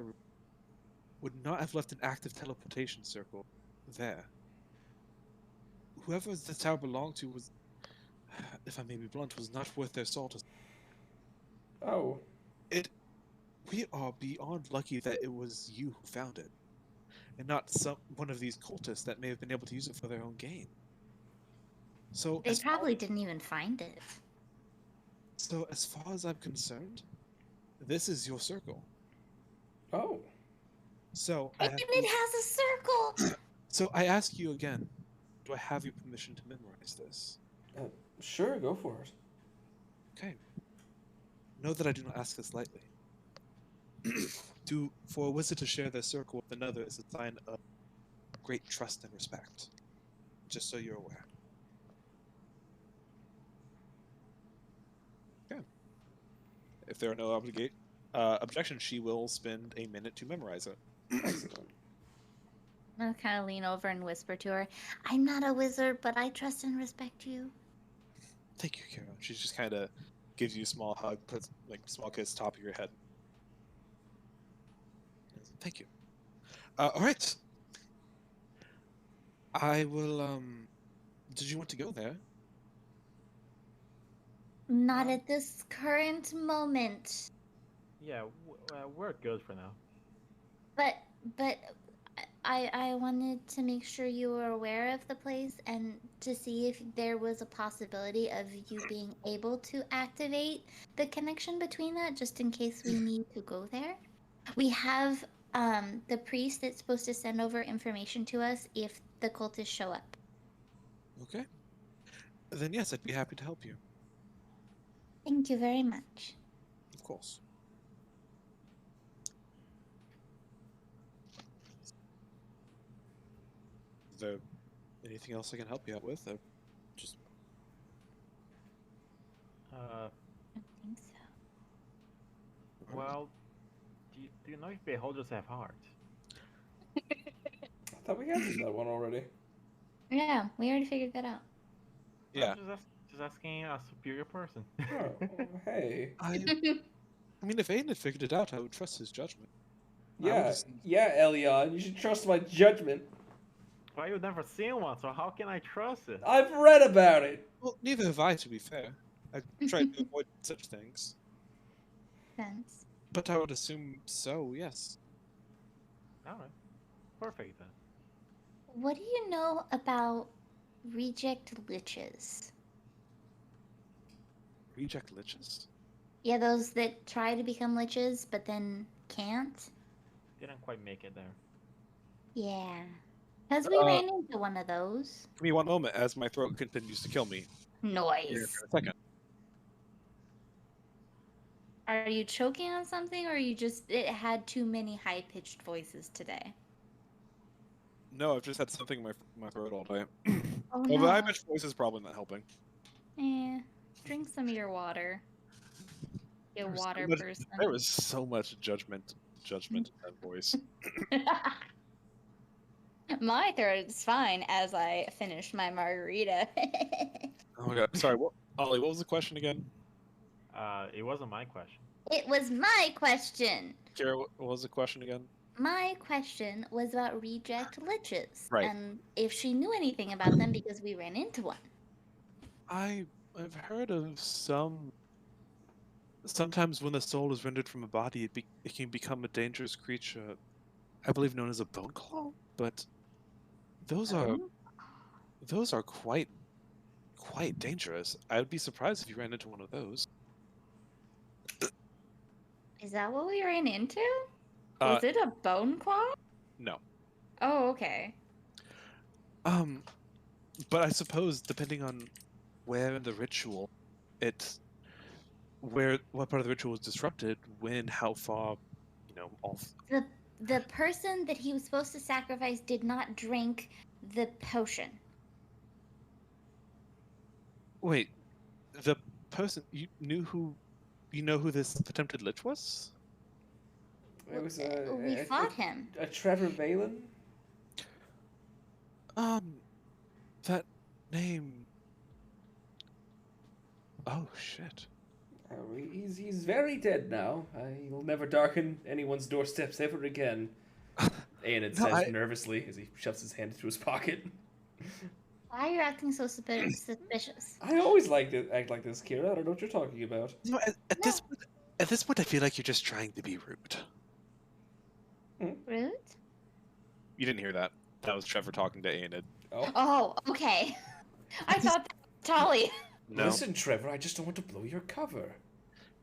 would not have left an active teleportation circle there. Whoever the tower belonged to was, if I may be blunt, was not worth their salt. Oh. We are beyond lucky that it was you who found it, and not one of these cultists that may have been able to use it for their own gain. So they probably didn't even find it. So as far as I'm concerned, this is your circle. Oh. So and it has a circle. So I ask you again, do I have your permission to memorize this? Sure, go for it. Okay. Know that I do not ask this lightly. For a wizard to share their circle with another is a sign of great trust and respect. Just so you're aware. Okay. If there are no objections, she will spend a minute to memorize it. Excellent. I'll kind of lean over and whisper to her, I'm not a wizard, but I trust and respect you. Thank you, Kara. She just kind of gives you a small hug, puts like small kiss top of your head. Thank you. All right. I will. Did you want to go there? Not at this current moment. Yeah, we're good for now. But I wanted to make sure you were aware of the place and to see if there was a possibility of you being able to activate the connection between that, just in case we need to go there. We have the priest that's supposed to send over information to us if the cultists show up. Okay. Then yes, I'd be happy to help you. Thank you very much. Of course. Is there anything else I can help you out with? Well, do you know if beholders have hearts? I thought we answered that one already. Yeah, we already figured that out. Yeah. Just asking a superior person. Oh, hey. I mean, if Aiden had figured it out, I would trust his judgment. I would Yeah, just- yeah, Elion, you should trust my judgment. Well, you've never seen one, so how can I trust it? I've read about it. Well, neither have I, to be fair. I tried to avoid such things. Sense. But I would assume so, yes. Alright. Perfect then. What do you know about reject liches? Reject liches? Yeah, those that try to become liches but then can't. Didn't quite make it there. Yeah, because we ran into one of those. Give me one moment as my throat continues to kill me. Here Noise. for a second. Are you choking on something, or it had too many high-pitched voices today? No, I've just had something in my throat all day. Oh Well, the no. high-pitched voice is probably not helping. Drink some of your water. You There was so water much- person. There was so much judgment in that voice. My throat is fine as I finish my margarita. Oh my god. Sorry, Ollie, what was the question again? It wasn't my question. It was my question. Kira, what was the question again? My question was about reject liches. Right. And if she knew anything about them because we ran into one. I've heard of some. Sometimes when the soul is rendered from a body, it can become a dangerous creature. I believe known as a bone claw, but those are quite dangerous. I would be surprised if you ran into one of those. Is that what we ran into? Uh, Was it a bone claw? No. Oh, okay. But I suppose depending on where in the ritual, what part of the ritual was disrupted, when, how far, off. The person that he was supposed to sacrifice did not drink the potion. Wait, the person you know who this attempted lich was? It was We fought him. a Trevor Valen. That name. Oh shit. He's very dead now. He'll never darken anyone's doorsteps ever again. Aenid says nervously as he shoves his hand into his pocket. Why are you acting so suspicious? I always like to act like this, Kira. I don't know what you're talking about. No, at this point, I feel like you're just trying to be rude. Rude? You didn't hear that. That was Trevor talking to Aenid. Oh, okay. I thought that was Tolly. No. Listen, Trevor, I just don't want to blow your cover.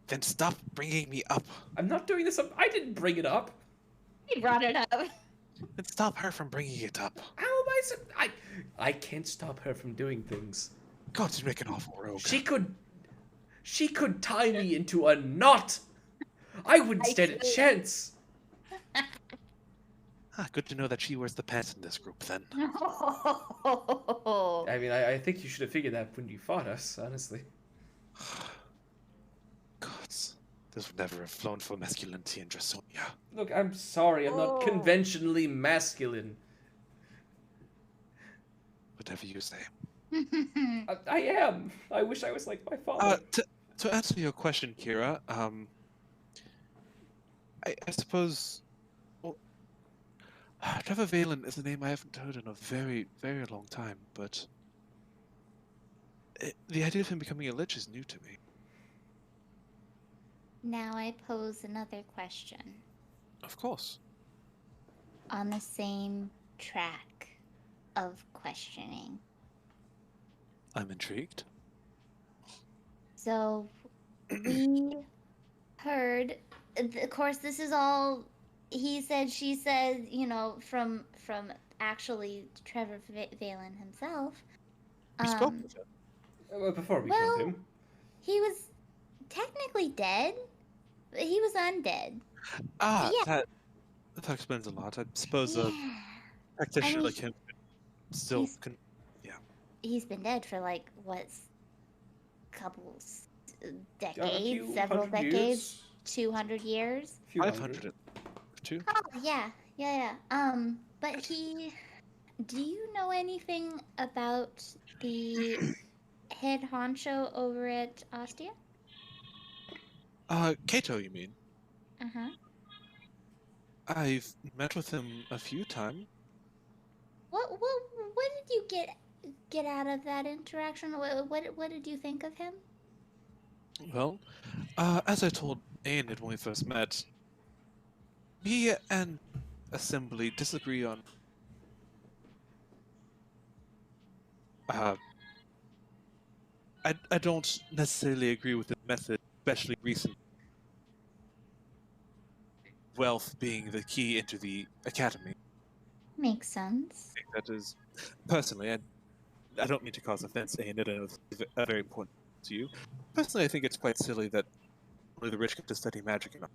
Then stop bringing me up. I'm not doing this. I didn't bring it up. He brought it up. Then stop her from bringing it up. How am I can't stop her from doing things. God, you make an awful rogue. She could tie me into a knot. I wouldn't stand a chance. Good to know that she wears the pants in this group, then. I mean, I think you should have figured that when you fought us, honestly. Gods, this would never have flown for masculinity in Drassonia. Look, I'm sorry, I'm not conventionally masculine. Whatever you say. I am. I wish I was like my father. To answer your question, Kira, I suppose... Well, Trevor Valen is a name I haven't heard in a very, very long time, but... the idea of him becoming a lich is new to me. Now I pose another question. Of course. On the same track of questioning. I'm intrigued. So, we heard, of course, this is all he said, she said, from actually Trevor Valen himself. We spoke with him. Before we killed him. He was technically dead, but he was undead. That explains a lot. I suppose a practitioner like him still can... He's been dead for couple decades, several decades. 200 years. Few 500. Two? Oh, yeah. But do you know anything about the head honcho over at Ostia? Kato, you mean? Uh-huh. I've met with him a few times. What did you get out of that interaction? What did you think of him? Well, as I told Aenid when we first met, he and Assembly disagree on I don't necessarily agree with the method, especially recent wealth being the key into the academy. Makes sense. I think that is, personally, I don't mean to cause offense, Aenid, I know this is very important to you. Personally, I think it's quite silly that only the rich get to study magic and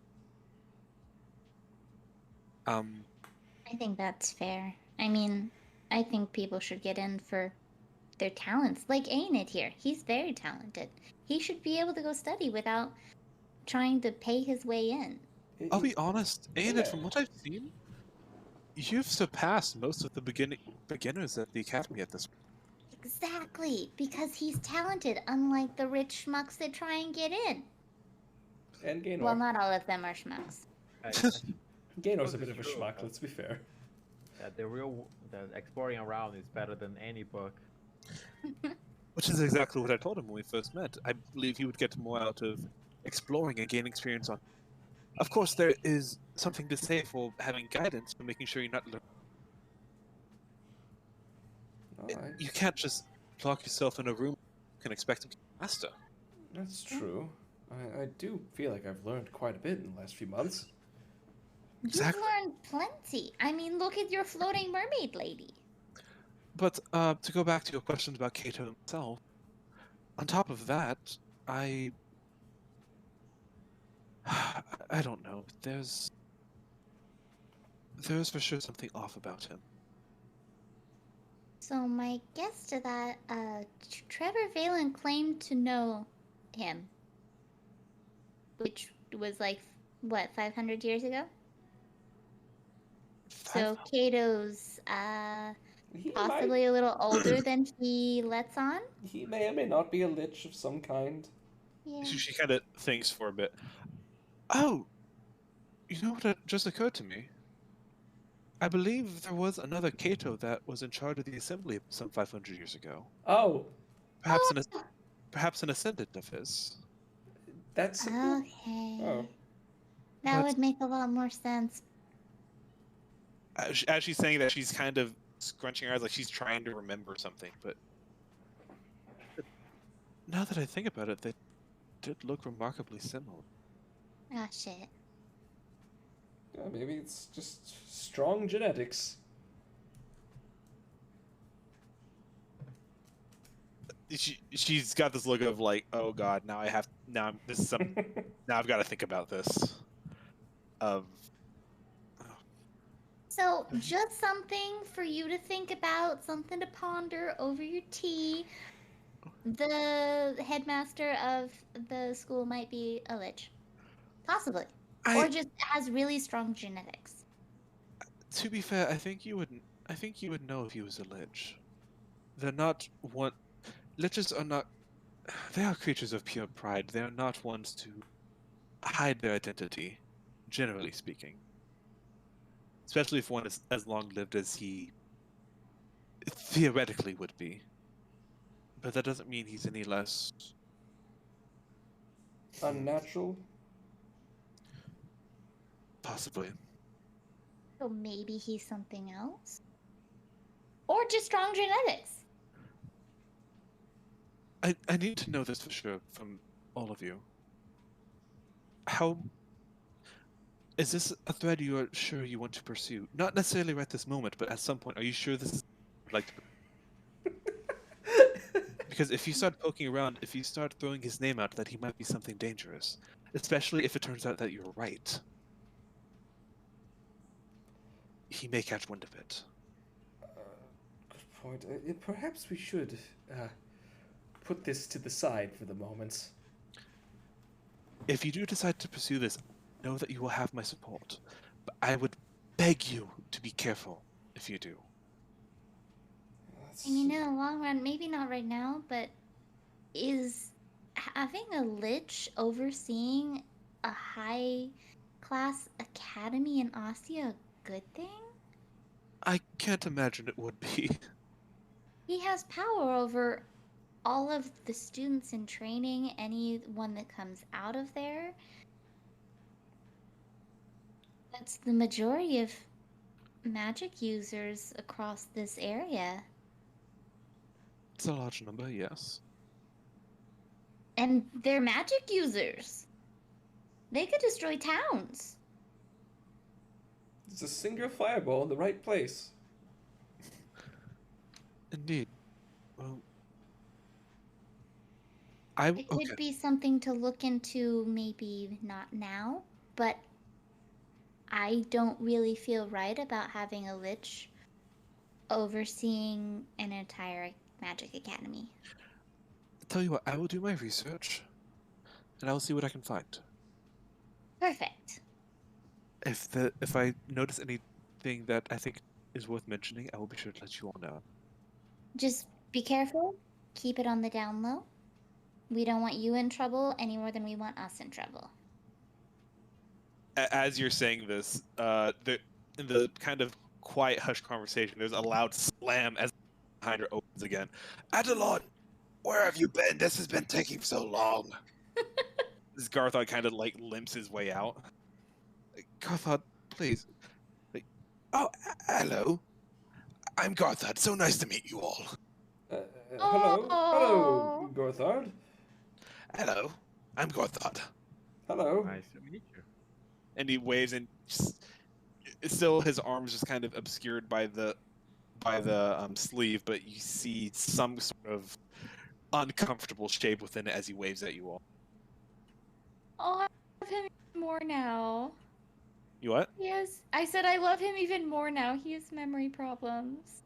I think that's fair. I mean, I think people should get in for their talents. Like Aenid here. He's very talented. He should be able to go study without trying to pay his way in. I'll be honest, Aenid, Yeah. from what I've seen, you've surpassed most of the beginners at the academy at this point. Exactly, because he's talented, unlike the rich schmucks that try and get in. And Gaynor. Well, not all of them are schmucks. Gaynor's a bit This of a is true, schmuck, but- let's be fair. The exploring around is better than any book. Which is exactly what I told him when we first met. I believe he would get more out of exploring and gain experience on. Of course, there is something to say for having guidance, for making sure you're not. Alright. You can't just lock yourself in a room and expect him to master. That's true. I do feel like I've learned quite a bit in the last few months. Exactly. You've learned plenty. I mean, look at your floating mermaid lady. But to go back to your questions about Kato himself, on top of that, I don't know. There's for sure something off about him. So my guess to that, Trevor Valen claimed to know him, which was like what 500 years ago. So Cato's He possibly a little older than he lets on. He may or may not be a lich of some kind. Yeah. She kind of thinks for a bit. Oh, you know what just occurred to me? I believe there was another Kato that was in charge of the assembly some 500 years ago. Oh, Perhaps an ascendant of his. that's Okay. Oh. That But- would make a lot more sense. As she's saying that, she's kind of scrunching her eyes like she's trying to remember something. But now that I think about it, they did look remarkably similar. Ah, shit. maybe it's just strong genetics. She's got this look of like, oh god, now this is some now I've got to think about this. So, just something for you to think about, something to ponder over your tea. The headmaster of the school might be a lich. Possibly. Or just has really strong genetics. To be fair, I think you would know if he was a lich. They're not one. Liches are not. They are creatures of pure pride. They are not ones to hide their identity, generally speaking. Especially if one is as long-lived as he theoretically would be. But that doesn't mean he's any less Unnatural. possibly. So maybe he's something else? Or just strong genetics. I need to know this for sure from all of you. How is this a thread you are sure you want to pursue? Not necessarily right this moment, but at some point, are you sure this is like? Because if you start poking around, if you start throwing his name out, that he might be something dangerous, especially if it turns out that you're right. He may catch wind of it. Good point. Perhaps we should put this to the side for the moment. if you do decide to pursue this, know that you will have my support. But I would beg you to be careful if you do. I mean, in the long run, maybe not right now, but is having a lich overseeing a high-class academy in Ostia a good thing? I can't imagine it would be. He has power over all of the students in training, anyone that comes out of there. That's the majority of magic users across this area. It's a large number, yes. And they're magic users. They could destroy towns. It's a single fireball in the right place. Indeed. Well, It could be something to look into, maybe not now, but I don't really feel right about having a lich overseeing an entire magic academy. Tell you what, I will do my research, and I will see what I can find. Perfect. If I notice anything that I think is worth mentioning, I will be sure to let you all know. Just be careful. Keep it on the down low. We don't want you in trouble any more than we want us in trouble. As you're saying this, in the kind of quiet, hushed conversation, there's a loud slam as behind her opens again. Adelon, where have you been? This has been taking so long. This Garthod kind of like limps his way out. Garthod, please. Oh, hello. I'm Garthod. So nice to meet you all. Hello, Gorthard. Hello, I'm Garthod. Hello. Nice to meet you. And he waves, and still his arms just kind of obscured by the sleeve, but you see some sort of uncomfortable shape within it as he waves at you all. Oh, I love him even more now. You what? Yes, I said I love him even more now. He has memory problems.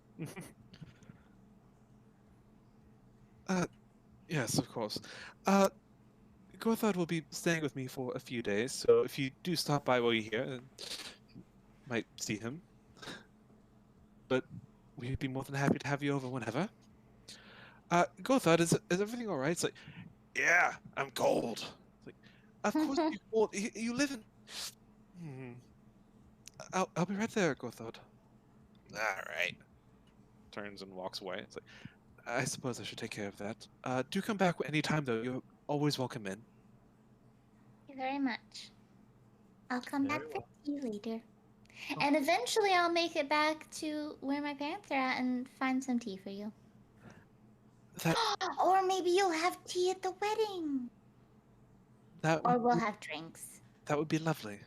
Yes, of course. Gorthard will be staying with me for a few days, so if you do stop by while you're here, you might see him. But we'd be more than happy to have you over whenever. Gorthard, is everything alright? It's like, yeah, I'm cold. It's like, of course you're cold. You live in... I'll be right there, Gorthard. Alright. Turns and walks away. It's like, I suppose I should take care of that. Do come back any time, though. You're always welcome in. Thank you very much. I'll come back Very for tea later. And eventually I'll make it back to where my parents are at and find some tea for you. That Or maybe you'll have tea at the wedding. that Or would, we'll have drinks. that would be lovely.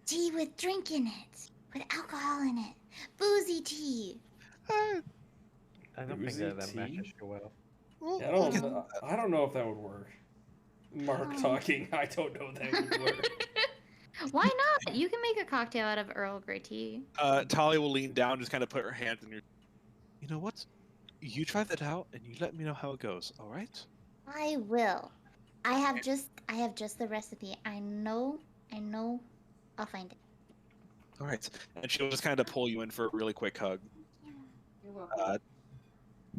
Tea with drink in it. With alcohol in it. Boozy tea. I don't think Boozy that tea? matches you well. Well, Yeah, I don't know if that would work. Mark talking, I don't know if that would work. Why not? You can make a cocktail out of Earl Grey tea. Talia will lean down, just kind of put her hands in your... You know what? You try that out, and you let me know how it goes, alright? I will. I have just the recipe. I know I'll find it. Alright. And she'll just kind of pull you in for a really quick hug. You're welcome.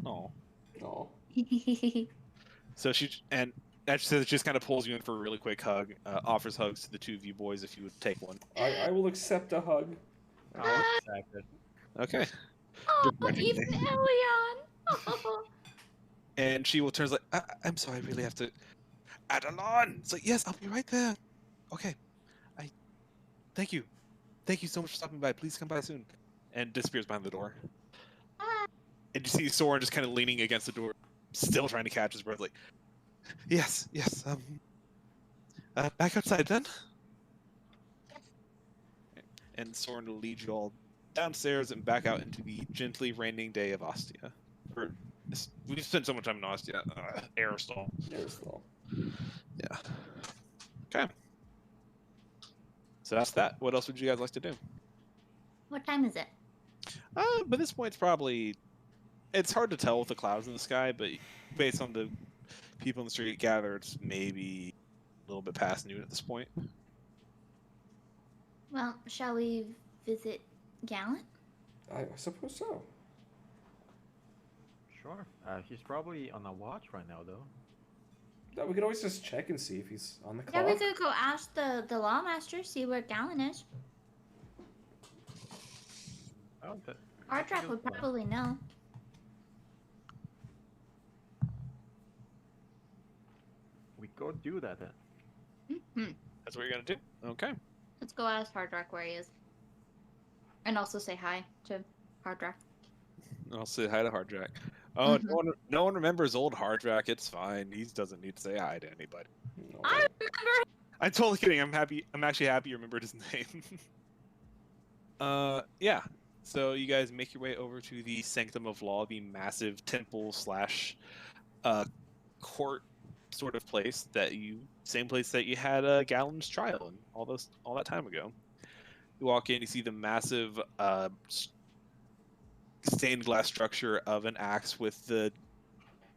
Oh. No. So she... And as she says, she just kind of pulls you in for a really quick hug, offers hugs to the two of you boys if you would take one. I will accept a hug. Oh, exactly. Okay. Oh, Begrudgingly. even Elion. Oh. And she will turn like, I'm sorry, I really have to... Adelon! It's like, yes, I'll be right there. Okay. Thank you. Thank you so much for stopping by. Please come by soon. And disappears behind the door. And you see Soren just kind of leaning against the door, still trying to catch his breath, like, yes, back outside then. And Soren will lead you all downstairs and back out into the gently raining day of Ostia. We've spent so much time in Ostia. Aerosol. Aerosol. Yeah. Okay. So that's that. What else would you guys like to do? What time is it? By this point, it's hard to tell with the clouds in the sky, but based on the people in the street gathered. Maybe a little bit past noon at this point. Well, shall we visit Gallant? I suppose so. Sure. He's probably on a watch right now, though. Yeah, we could always just check and see if he's on the Yeah, clock. we could go ask the lawmaster, see where Gallant is. Oh, Hardtrack would probably know. We go do that then. Hmm. That's what you're gonna do. Okay. Let's go ask Hardtrack where he is. And also say hi to Hardtrack. I'll say hi to Hardjack. Oh, Mhm. no one remembers old Hardjack. It's fine. He doesn't need to say hi to anybody. No. I remember. I'm totally kidding. I'm happy. I'm actually happy you remembered his name. Yeah. So you guys make your way over to the Sanctum of Law, the massive temple slash court sort of place same place that you had Galen's trial in all that time ago. You walk in, you see the massive stained glass structure of an axe with the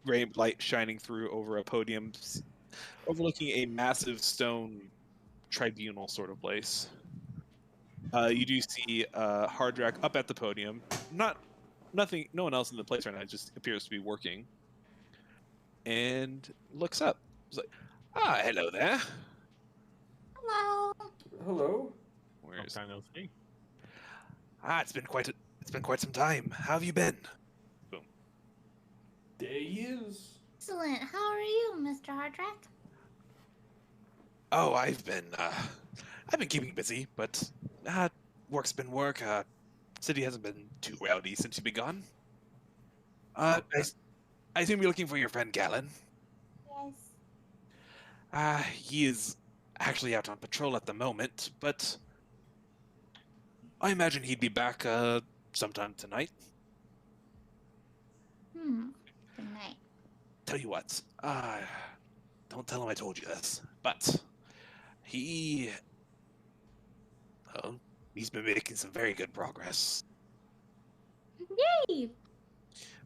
gray light shining through over a podium overlooking a massive stone tribunal sort of place. You do see Hardrak up at the podium. No one else in the place right now. It just appears to be working. And looks up. He's like, hello there. Hello. Hello. Where is? Long time no see. It's been quite some time. How have you been? Boom. There he is. Excellent. How are you, Mr. Hardtrack? Oh, I've been keeping busy, but work's been work. City hasn't been too rowdy since you've been gone. I assume you're looking for your friend Galen. Yes. He is actually out on patrol at the moment, but I imagine he'd be back sometime tonight. Good night. Tell you what, don't tell him I told you this, but he's been making some very good progress. Yay!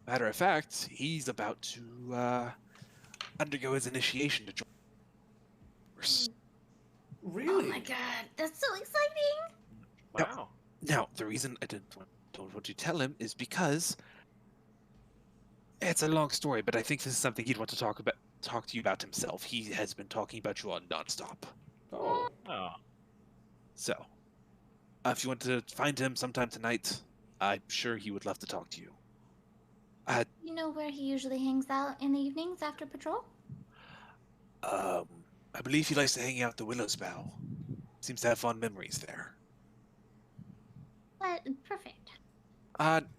Matter of fact, he's about to undergo his initiation to join the force. Really? Oh my god, that's so exciting! Wow. Now, the reason I don't want you to tell him is because it's a long story, but I think this is something he'd want to talk to you about himself. He has been talking about you on nonstop. Oh. Oh. So, if you want to find him sometime tonight, I'm sure he would love to talk to you. You know where he usually hangs out in the evenings after patrol? I believe he likes to hang out at the Willow's Bough. Seems to have fond memories there. Perfect.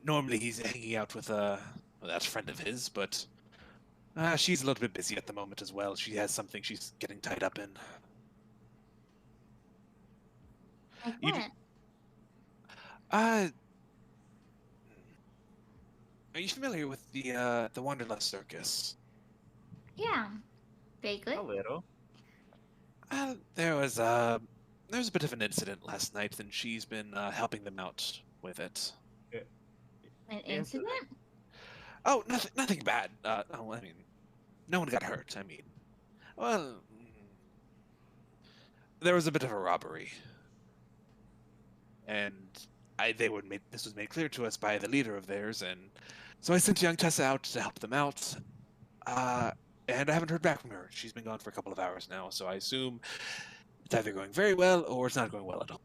Normally he's hanging out with that friend of his, but she's a little bit busy at the moment as well. She has something she's getting tied up in. Like You what? Are you familiar with the Wanderlust Circus? Yeah. Vaguely. A little. There was a bit of an incident last night, and she's been helping them out with it. An incident? Oh, nothing bad. No, I mean, no one got hurt. I mean, well, there was a bit of a robbery, and this was made clear to us by the leader of theirs, and so I sent young Tessa out to help them out. And I haven't heard back from her. She's been gone for a couple of hours now, so I assume it's either going very well or it's not going well at all.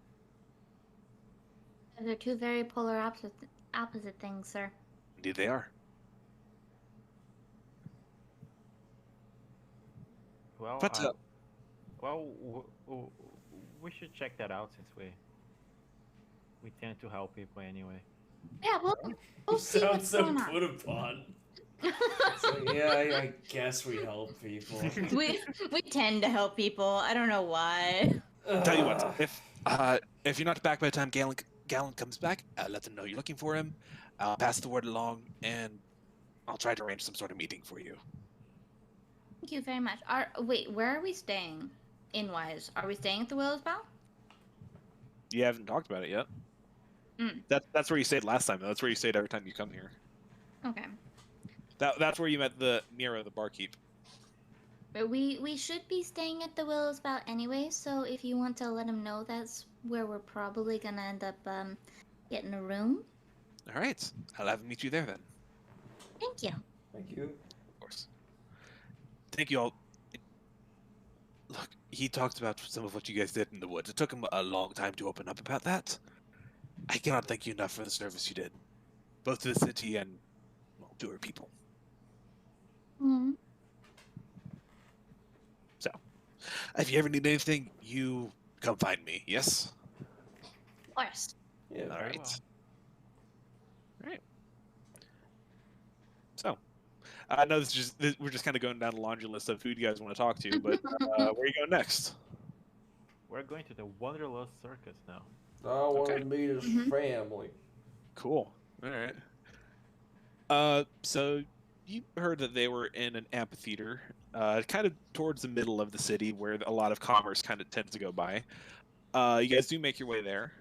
They're two very polar opposite things, sir. Indeed, they are. Well, But we should check that out since we tend to help people anyway. Yeah, we'll You see sound what's so going on. put upon. So, yeah, I guess we help people. we tend to help people. I don't know why. tell you what, if you're not back by the time Galen comes back, let them know you're looking for him. I'll pass the word along, and I'll try to arrange some sort of meeting for you. Thank you very much. Wait, where are we staying? In-wise, are we staying at the Willow's Bough? You haven't talked about it yet. That's where you stayed last time, though. That's where you stayed every time you come here. Okay. That's where you met the Mira, the barkeep. But we should be staying at the Willow Spout anyway, so if you want to let him know, that's where we're probably gonna end up getting a room. All right, I'll have him meet you there then. Thank you. Thank you. Of course. Thank you all. Look, he talked about some of what you guys did in the woods. It took him a long time to open up about that. I cannot thank you enough for the service you did, both to the city and, well, to her people. Mm-hmm. So, if you ever need anything, you come find me, yes? Of course. Yeah. All Very right. well. All right. So, I know we're just kind of going down the laundry list of who you guys want to talk to, but where are you going next? We're going to the Wanderlust Circus now. I want Okay. to meet his Mhm. family. Cool. All right. So you heard that they were in an amphitheater, kind of towards the middle of the city, where a lot of commerce kind of tends to go by. You guys do make your way there.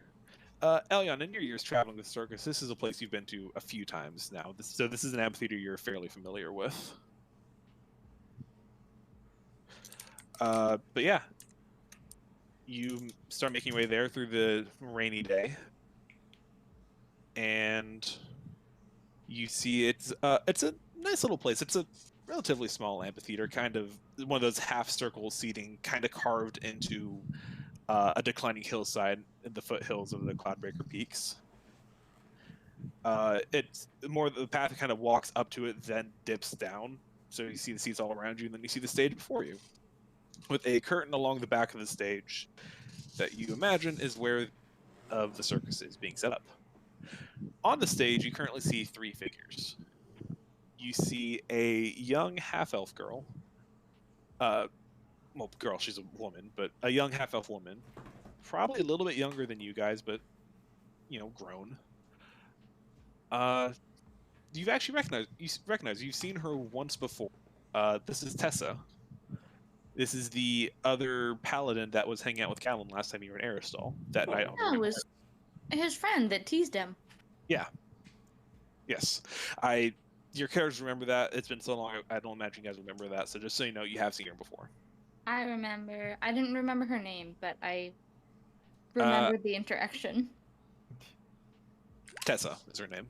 Elyon, in your years traveling with circus, this is a place you've been to a few times now. So this is an amphitheater you're fairly familiar with. But yeah, you start making your way there through the rainy day, and you see it's a nice little place. It's a relatively small amphitheater, kind of one of those half circle seating, kind of carved into a declining hillside in the foothills of the Cloudbreaker Peaks. It's more the path kind of walks up to it, then dips down. So you see the seats all around you, and then you see the stage before you, with a curtain along the back of the stage that you imagine is where of the circus is being set up. On the stage, you currently see three figures. You see a young half-elf girl. Well, girl, she's a woman, but a young half-elf woman. Probably a little bit younger than you guys, but, grown. You've actually recognized, you've seen her once before. This is Tessa. This is the other paladin that was hanging out with Callum last time you were in Aristal. That night on the That Ring. was his friend that teased him. Yeah. Yes. Your characters remember that. It's been so long, I don't imagine you guys remember that. So just so you know, you have seen her before. I remember. I didn't remember her name, but I remembered the interaction. Tessa is her name.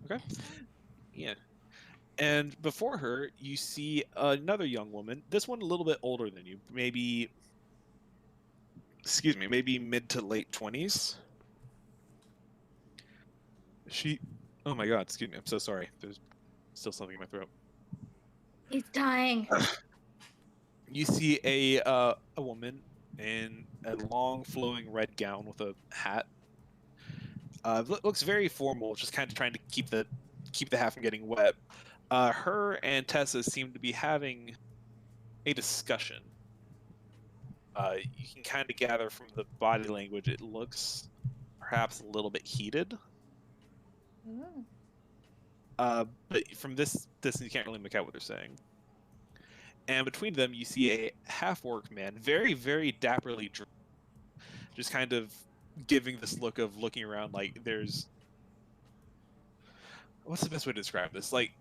Okay. Yeah. And before her, you see another young woman. This one a little bit older than you. Maybe mid to late 20s. Oh my god, excuse me, I'm so sorry. There's still something in my throat. He's dying. You see a woman in a long flowing red gown with a hat. Looks very formal, just kind of trying to keep the hat from getting wet. Her and Tessa seem to be having a discussion. You can kind of gather from the body language it looks perhaps a little bit heated. Ooh. But from this you can't really make out what they're saying. And between them, you see a half-orc man, very, very dapperly dressed, just kind of giving this look of looking around like there's... What's the best way to describe this? Like,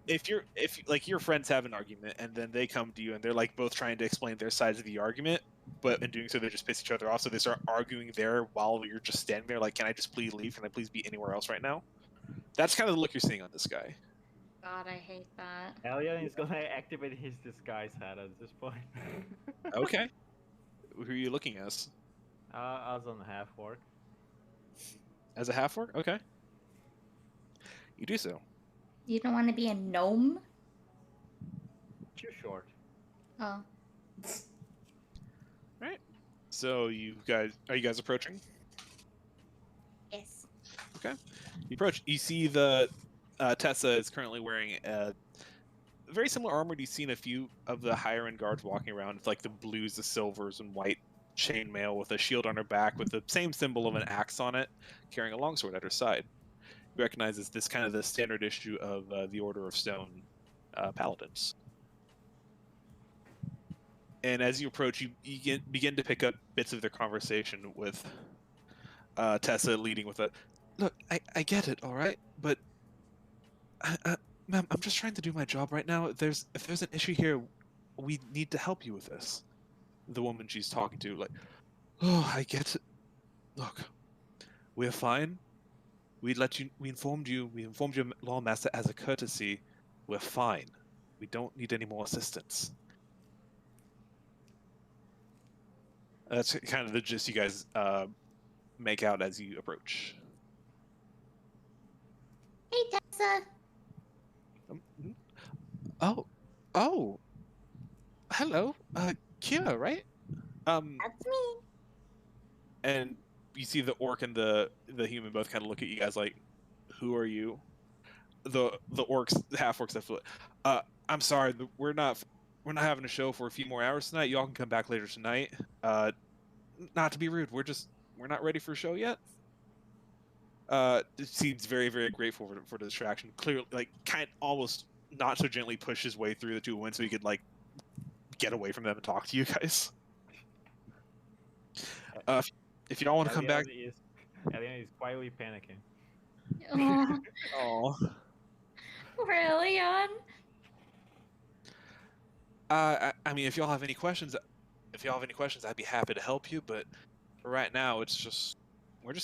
if your friends have an argument and then they come to you and they're like both trying to explain their sides of the argument, but in doing so they just piss each other off, so they start arguing there while you're just standing there like, can I just please leave? Can I please be anywhere else right now? That's kind of the look you're seeing on this guy. God, I hate that. Elian is gonna activate his disguise hat at this point. Okay. Who are you looking as? As on half orc. As a half-orc? Okay. You do so. You don't want to be a gnome? Too short. Oh. Right. So are you guys approaching? Yes. Okay. You approach. You see the Tessa is currently wearing a very similar armor you've seen a few of the higher end guards walking around. It's like the blues, the silvers, and white chainmail with a shield on her back with the same symbol of an axe on it, carrying a longsword at her side. You recognize this kind of the standard issue of the Order of Stone paladins. And as you approach, you begin to pick up bits of their conversation with Tessa leading with a, look, I get it, all right, but Ma'am, I'm just trying to do my job right now. If there's an issue here, we need to help you with this. The woman she's talking to, like, oh, I get it. Look, we're fine. We informed your lawmaster as a courtesy. We're fine. We don't need any more assistance. That's kind of the gist you guys make out as you approach. Hey, Tessa. Mhm. Oh, hello, Kira, right? That's me. And you see the orc and the human both kind of look at you guys like, "Who are you?" The orcs, the half orcs, definitely. I'm sorry, we're not having a show for a few more hours tonight. Y'all can come back later tonight. Not to be rude, we're not ready for a show yet. It seems very, very grateful for the distraction. Clearly, like, kind almost not so gently push his way through the two women so he could like get away from them and talk to you guys. If y'all want to come back, Eliana is quietly panicking. Oh, oh, really, on? I mean, if y'all have any questions, I'd be happy to help you. But for right now, we're just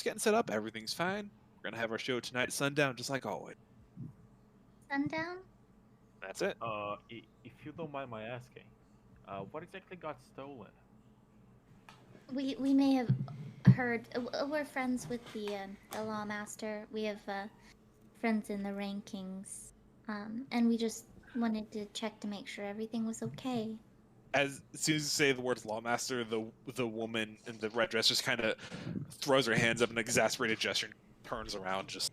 getting set up. Everything's fine. We're gonna have our show tonight at sundown, just like always. Sundown? That's it. If you don't mind my asking, what exactly got stolen? We may have heard. We're friends with the lawmaster. We have friends in the rankings, and we just wanted to check to make sure everything was okay. As soon as you say the words lawmaster, the woman in the red dress just kind of throws her hands up in an exasperated gesture and turns around. Just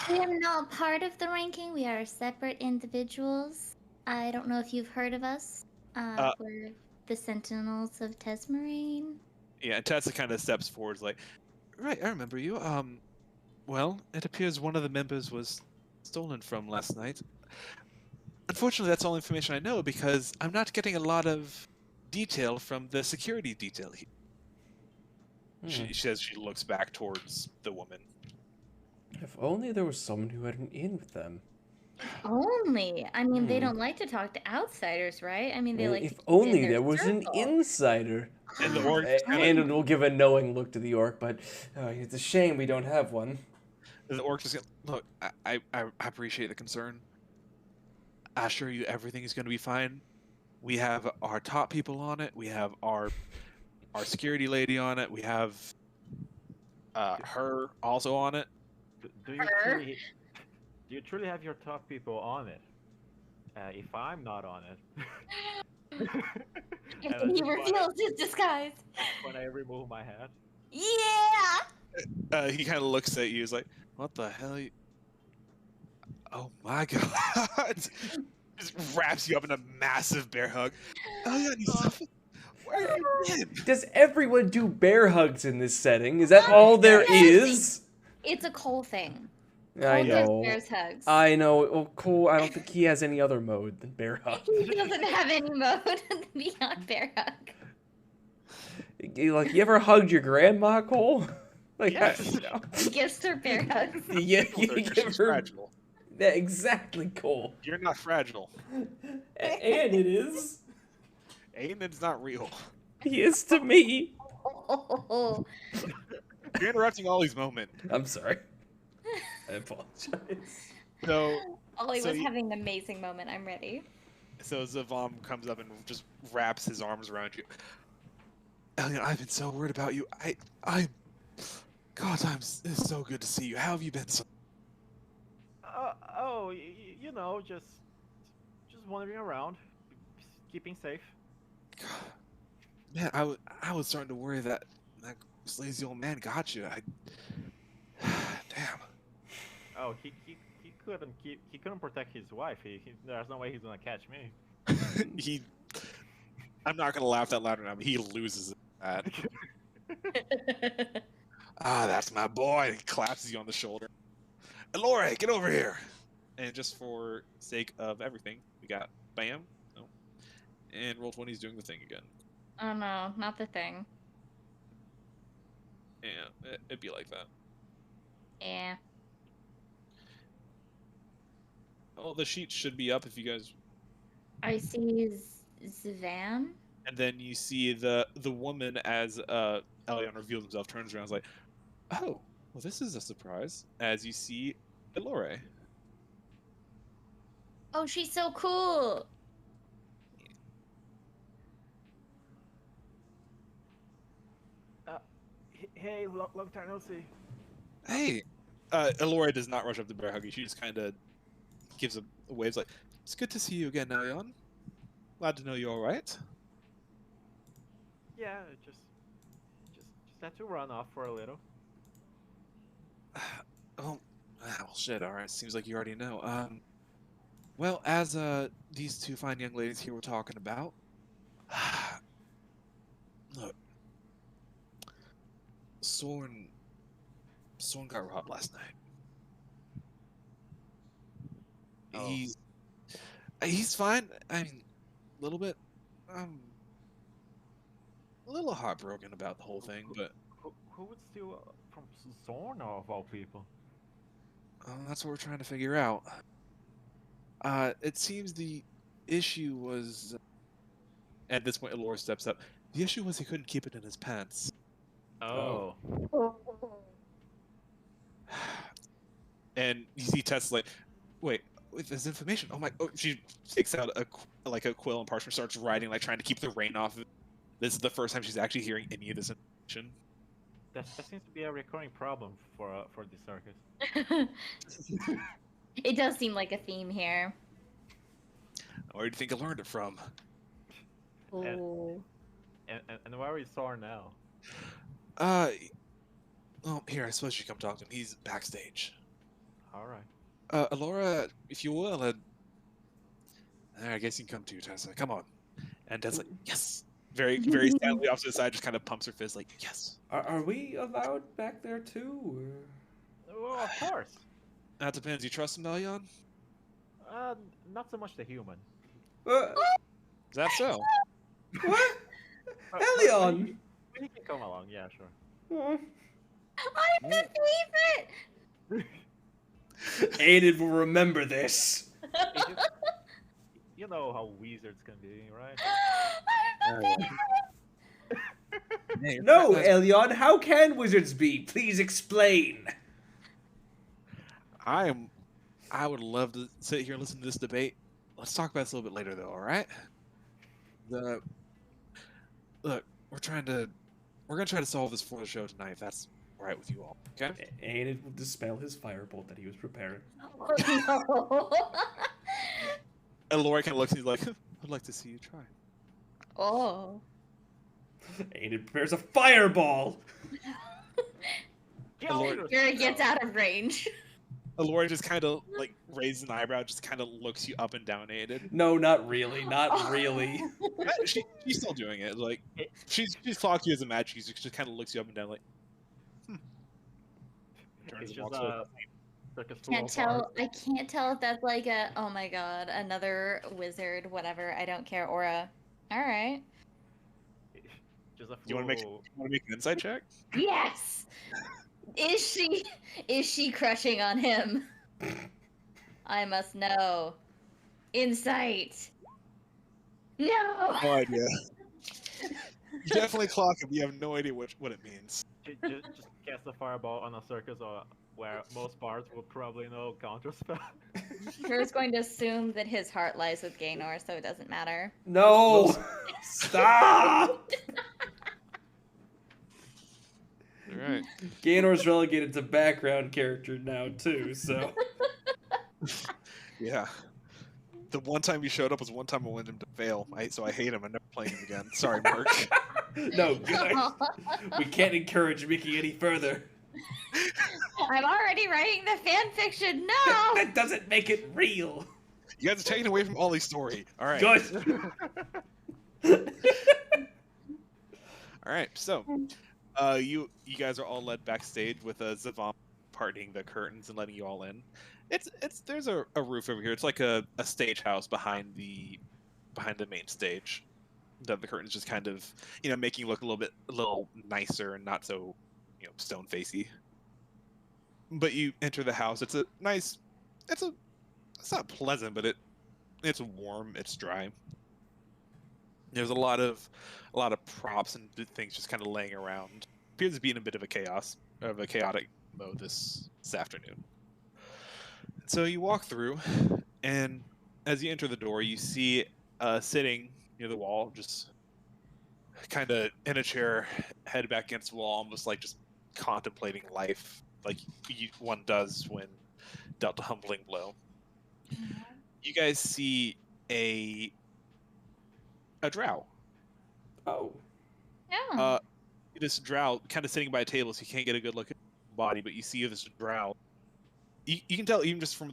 We are not part of the ranking. We are separate individuals. I don't know if you've heard of us. We're the Sentinels of Tesmarine. yeah. And Tessa kind of steps forward, like, right, I remember you. Well, it appears one of the members was stolen from last night. Unfortunately, that's all information I know because I'm not getting a lot of detail from the security detail. She says she looks back towards the woman. If only there was someone who had an in with them. Only. I mean, they don't like to talk to outsiders, right? I mean, they like to If keep it in only their there was an circle. insider. And the orc, And we'll give a knowing look to the orc, but it's a shame we don't have one. the orc just look. I appreciate the concern. I assure you, everything is going to be fine. We have our top people on it. We have our security lady on it. We have her also on it. Do you truly have your top people on it? If I'm not on it. And he reveals his disguise. When I remove my hat. Yeah! He kind of looks at you. He's like, "What the hell? Oh my god!" Just wraps you up in a massive bear hug. Oh yeah, where have you been? Does everyone do bear hugs in this setting? Is that all there is? It's a Cole thing. I Cole gives know. bears hugs. I know. Well, Cole, I don't think he has any other mode than bear hug. He doesn't have any mode beyond bear hug. Like, you ever hugged your grandma, Cole? Like, Yes. He gives her bear hugs. you She's give her... fragile. Yeah, exactly, Cole. You're not fragile. And it is. Aemon's not real. He is to me. Oh, You're interrupting Ollie's moment. I'm sorry. I apologize. So Ollie So was you- having an amazing moment. I'm ready. Zavam comes up and just wraps his arms around you. Elliot, I've been so worried about you. God, it's so good to see you. How have you been? You know, just wandering around, keeping safe. Man, I was starting to worry that lazy old man got you. Damn. Oh, he couldn't protect his wife. There's no way he's gonna catch me. I'm not gonna laugh that loud enough. He loses that. That's my boy. He claps you on the shoulder. Elore, get over here. And just for sake of everything, we got Bam. Oh. And Roll20's doing the thing again. Oh no, not the thing. Yeah, it'd be like that. Yeah. Oh, the sheet should be up if you guys. I see Zvan. And then you see the woman as Elion reveals himself, turns around, and is like, "Oh, well, this is a surprise." As you see Elore. Oh, she's so cool. Hey, long time no see. Hey, Elore does not rush up to bear hug you. She just kind of gives a wave, like, "It's good to see you again, Elion. Glad to know you're all right." Yeah, just had to run off for a little. Oh, well, shit. All right. Seems like you already know. Well, as these two fine young ladies here were talking about, look, Sorn got robbed last night. Oh. He's fine. I mean, a little bit. A little heartbroken about the whole thing, but Who would steal from Zorn of all people? that's what we're trying to figure out. It seems the issue was. At this point, Elora steps up. The issue was he couldn't keep it in his pants. Oh. And you see Tess like, wait, with this information. Oh my! Oh, she takes out a quill and parchment, starts writing, like trying to keep the rain off. This is the first time she's actually hearing any of this information. That seems to be a recurring problem for the circus. It does seem like a theme here. Where do you think I learned it from? Oh. And where is Zorn now? Well, here, I suppose you come talk to him. He's backstage. All right. Alora, if you will, I guess you can come too, Tessa. Come on. And Tessa's like, yes. Very, very sadly off to the side, just kind of pumps her fist, like, yes. Are we allowed back there too? Well, of course. That depends. You trust him, Elion? Not so much the human. Or... Is that so? What? But Elion! he can come along, yeah, sure. I'm the favorite! Aiden will remember this. You know how wizards can be, right? I'm the favorite! Hey, No, that's- Elion, how can wizards be? Please explain. I would love to sit here and listen to this debate. Let's talk about this a little bit later, though. All right? Look, we're gonna try to solve this for the show tonight. If that's all right with you all, okay? Aiden will dispel his firebolt that he was preparing. Oh, no. And Lori kind of looks and he's like, I'd like to see you try. Oh. Aiden prepares a fireball. Gary gets out of range. Lori just kind of like raises an eyebrow, just kind of looks you up and down, Aiden. No, not really. Not really. She's still doing it. Like she's clocked you as a magic user. She just kind of looks you up and down, like. It's Turns and just walks away. Can't tell. I can't tell if that's like a. Oh my god, another wizard, whatever. I don't care. Or a. All right. Just a You want to make an insight check? Yes. Is she crushing on him? I must know. Insight. No. No idea. You definitely clock it, but you have no idea what it means. just cast a fireball on a circus or where most bards would probably know counterspell. Kur's going to assume that his heart lies with Gaynor, so it doesn't matter. No. Stop. All right. Gaynor's relegated to background character now too, so. Yeah. The one time he showed up was one time I wanted him to fail. So I hate him. I'm never playing him again. Sorry, Mark. No, good. We can't encourage Mickey any further. I'm already writing the fan fiction. No. That doesn't make it real. You guys are taking away from Ollie's story. All right. Good. All right. So, you guys are all led backstage with Zavam parting the curtains and letting you all in. There's a roof over here. It's like a stage house behind the main stage. That the curtains just kind of making you look a little nicer and not so stone facey. But you enter the house. It's a it's not pleasant, but it's warm, it's dry. There's a lot of props and things just kind of laying around. Appears to be in a bit of a chaotic mode this afternoon. So you walk through, and as you enter the door, you see sitting near the wall, just kind of in a chair, head back against the wall, almost like just contemplating life, like one does when dealt a humbling blow. You guys see a drow. Oh. Yeah. This drow kind of sitting by a table, so you can't get a good look at his body, but you see this drow. You can tell even just from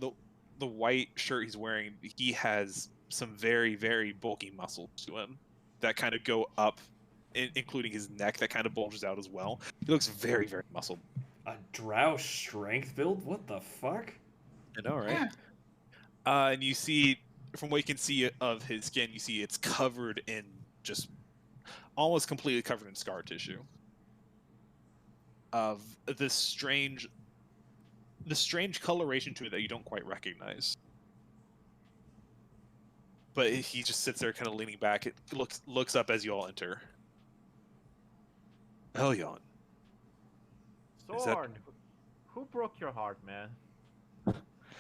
the white shirt he's wearing, he has some very, very bulky muscles to him that kind of go up, including his neck that kind of bulges out as well. He looks very, very muscled. A drow strength build? What the fuck? I know, right? And you see, from what you can see of his skin, you see it's covered in just almost completely covered in scar tissue of this strange coloration to it that you don't quite recognize. But he just sits there kind of leaning back. It looks up as you all enter. Elyon. Zorn, who broke your heart, man?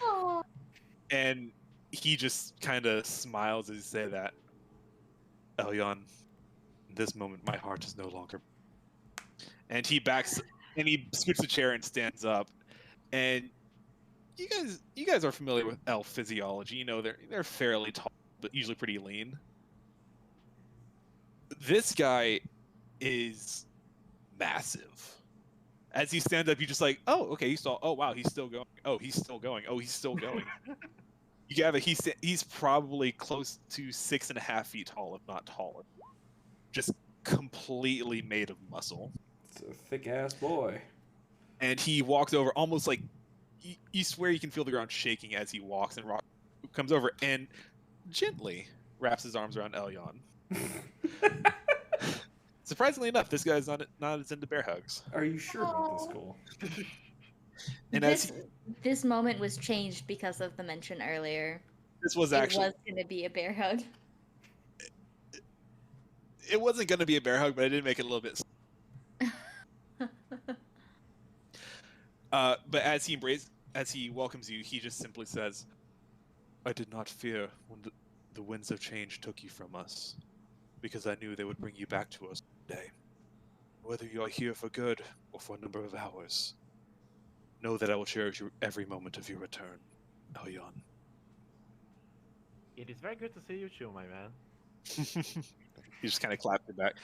Oh. And he just kind of smiles as you say that. Elyon, in this moment, my heart is no longer. And he backs, and he scoots the chair and stands up. And you guys are familiar with elf physiology. You know they're fairly tall, but usually pretty lean. This guy is massive. As he stands up, you're just like, oh, okay, oh wow, he's still going. Oh, he's still going. Oh, he's still going. You have he's probably close to 6.5 feet tall, if not taller. Just completely made of muscle. It's a thick ass boy. And he walks over almost like you swear you can feel the ground shaking as he walks, and comes over and gently wraps his arms around Elyon. Surprisingly enough, this guy's not as into bear hugs. Are you sure about this, Cole? And this moment was changed because of the mention earlier. This was It actually was going to be a bear hug. It wasn't going to be a bear hug, but I did make it a little bit. But as he welcomes you, he just simply says, "I did not fear when the winds of change took you from us, because I knew they would bring you back to us one day. Whether you are here for good or for a number of hours, know that I will cherish every moment of your return, Elyon." It is very good to see you too, my man. He just kind of clapped it back.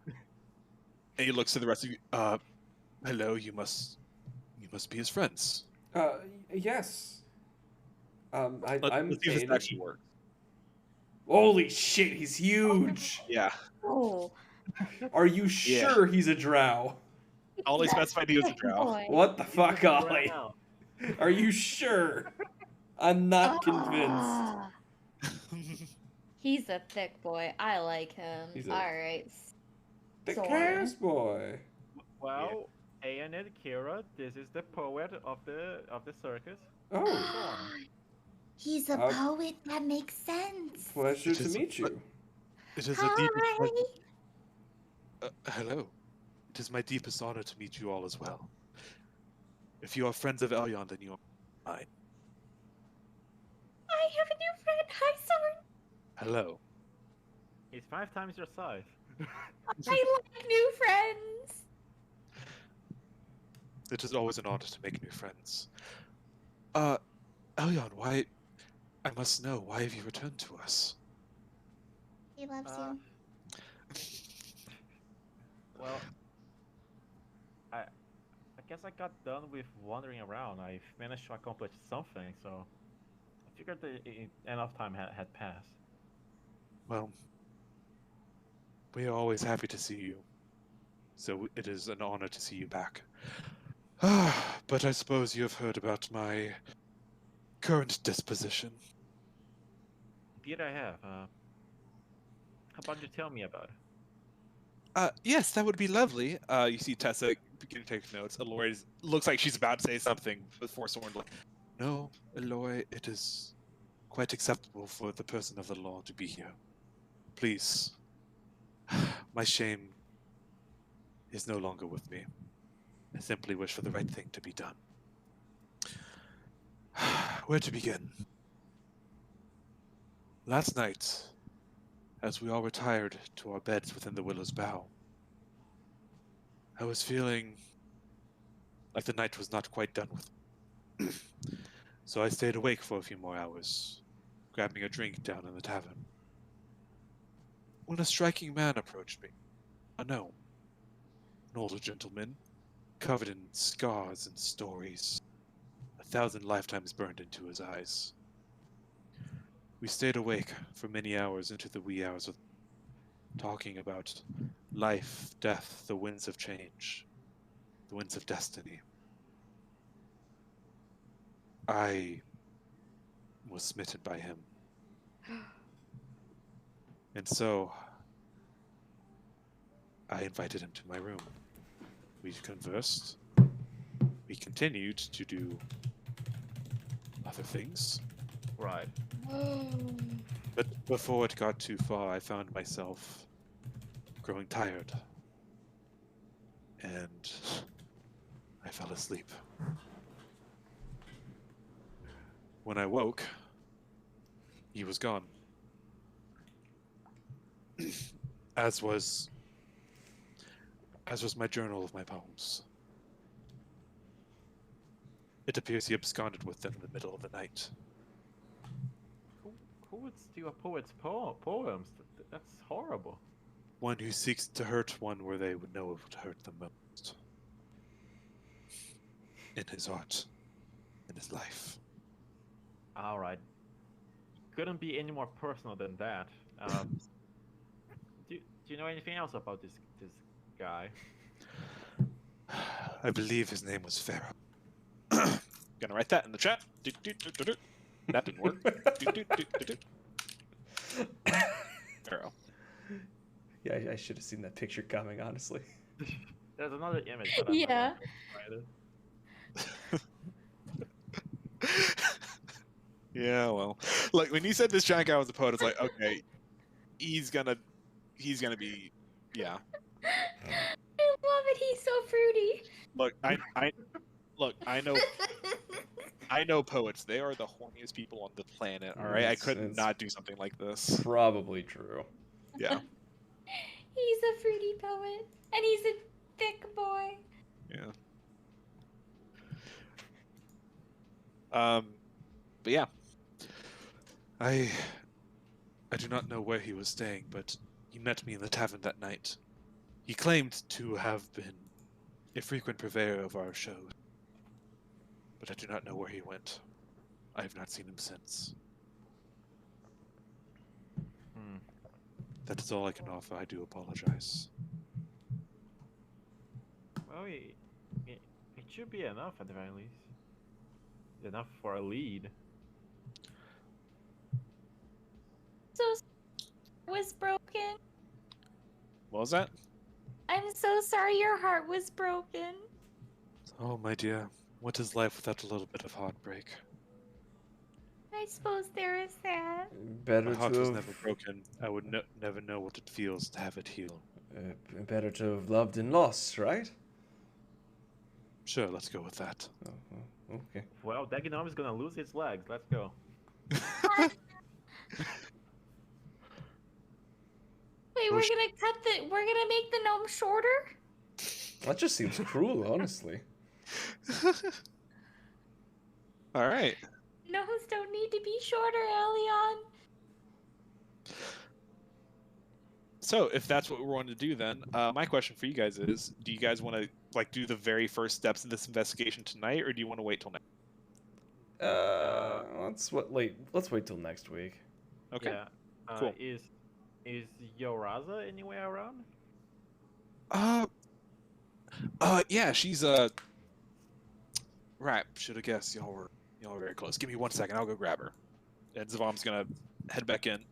And he looks to the rest of you. Hello, you must be his friends. Yes. I'm Let's see if this actually works. Holy shit, he's huge. Yeah. Oh. Are you sure he's a drow? Ollie specified he was a drow. Boy. What the fuck, Right Ollie? now. Are you sure? I'm not convinced. Ah. He's a thick boy. I like him. He's a- Alright. The Sorry. cast boy. Well, Ayan and Kira, this is the poet of the circus. Oh, Zorn. He's a Uh, poet. That makes sense. pleasure to Just- meet you. It is a deepest Hi. pleasure. Hello. It is my deepest honor to meet you all as well. If you are friends of Elyon, then you are mine. I have a new friend. Hi, Zorn. Hello. He's 5 times your size. I like new friends. It is always an honor to make new friends. Elyon, why? I must know, why have you returned to us? He loves Uh, Well, I guess I got done with wandering around. I managed to accomplish something, so I figured enough time had passed. Well, we are always happy to see you. So it is an honor to see you back. But I suppose you have heard about my current disposition. Indeed, I have. How about you tell me about it? Yes, that would be lovely. You see Tessa beginning to take notes. Aloy looks like she's about to say something before Zorn like, "No, Aloy, it is quite acceptable for the person of the law to be here. Please, my shame is no longer with me. I simply wish for the right thing to be done. Where to begin? Last night, as we all retired to our beds within the Willow's Bough, I was feeling like the night was not quite done with me. So I stayed awake for a few more hours, grabbing a drink down in the tavern. When a striking man approached me, a gnome, an older gentleman, covered in scars and stories, 1,000 lifetimes burned into his eyes. We stayed awake for many hours into the wee hours, talking about life, death, the winds of change, the winds of destiny. I was smitten by him. And so I invited him to my room. We conversed. We continued to do other things. Right. But before it got too far, I found myself growing tired. And I fell asleep. When I woke, he was gone. As was my journal of my poems. It appears he absconded with them in the middle of the night. Who would steal a poet's poems? That's horrible. One who seeks to hurt one where they would know it would hurt them most. In his art, in his life. All right. Couldn't be any more personal than that. Do you know anything else about this guy? I believe his name was Pharaoh. Gonna write that in the chat. That didn't work. Pharaoh. Yeah, I should have seen that picture coming, honestly. There's another image. But I'm not Yeah. gonna find it. Yeah, well, like when you said this giant guy was a poet, it's like, okay, he's gonna be, yeah. I love it. He's so fruity. Look, I know poets. They are the horniest people on the planet. All right, I could It's not do something like this. Probably true. Yeah, He's a fruity poet, and he's a thick boy. yeah. But yeah, I do not know where he was staying, but he met me in the tavern that night. He claimed to have been a frequent purveyor of our shows, but I do not know where he went. I have not seen him since. That is all I can offer. I do apologize. Well, it should be enough at the very least. Enough for a lead. So was broken. What was that? I'm so sorry your heart was broken. Oh, my dear. What is life without a little bit of heartbreak? I suppose there is that. Better My heart to was have, never broken. I would never know what it feels to have it heal. better to have loved and lost, right? Sure, let's go with that. Oh, okay. Well, that gnome is gonna lose its legs. Let's go. Wait, we're gonna make the gnome shorter? That just seems cruel, honestly. All right. Gnomes don't need to be shorter, Elion. So, if that's what we want to do, then my question for you guys is: do you guys want to do the very first steps of this investigation tonight, or do you want to wait till next? Let's wait till next week. Okay. Yeah. Cool. Is Yoraza anywhere around? Yeah, she's right. Should have guessed. Y'all were very close. Give me 1 second. I'll go grab her. And Zavam's gonna head back in.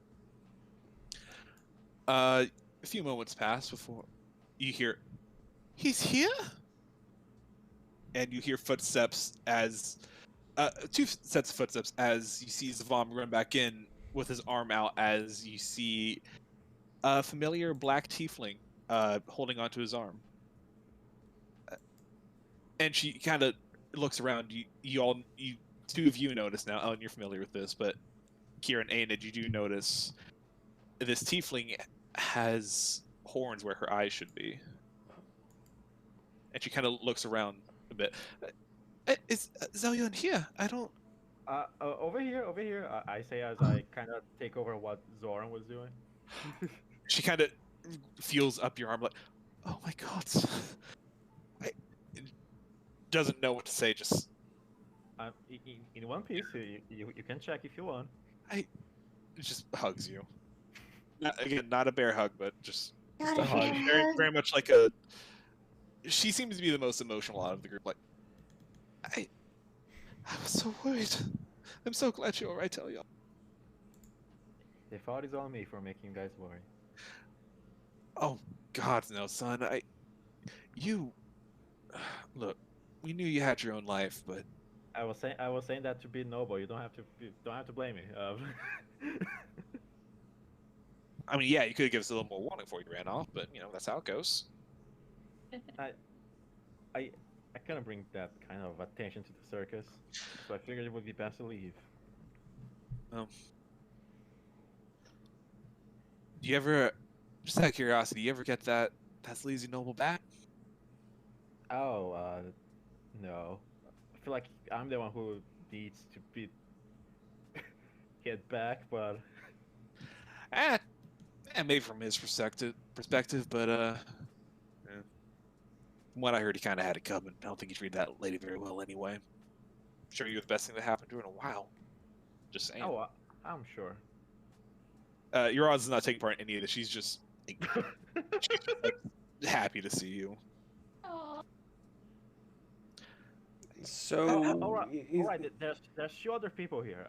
A few moments pass before you hear, "He's here," and you hear footsteps as two sets of footsteps as you see Zavam run back in with his arm out as you see a familiar black tiefling holding onto his arm. And she kind of looks around. You two of you notice now. Ellen, you're familiar with this, but Kira and Aenid, you do notice this tiefling has horns where her eyes should be. And she kind of looks around a bit. Is Zelion here? I don't... Over here. I say as I kind of take over what Zoran was doing. She kind of feels up your arm like, oh my god. Doesn't know what to say, just... In one piece, you can check if you want. It just hugs you. Not a bear hug, but just Not a a hug. bear Very, hug. very much like a... She seems to be the most emotional out of the group. Like, I was so worried. I'm so glad you're alright, Elion. The fault is on me for making you guys worry. Oh, God, no, son. Look, we knew you had your own life, but I was saying that to be noble. You don't have to blame me. I mean, yeah, you could have given us a little more warning before you ran off, but that's how it goes. I couldn't bring that kind of attention to the circus, so I figured it would be best to leave. Do you ever, just out of curiosity, you ever get that sleazy noble back? Oh, no. I feel like I'm the one who needs to be get back, but And maybe from his perspective, but yeah. From what I heard, he kind of had it coming. I don't think he treated that lady very well anyway. I'm sure you're the best thing that happened to her in a while. Just saying. oh, I'm sure. Your odds is not taking part in any of this. She's just happy to see you. Aw. So, all right. There's two other people here.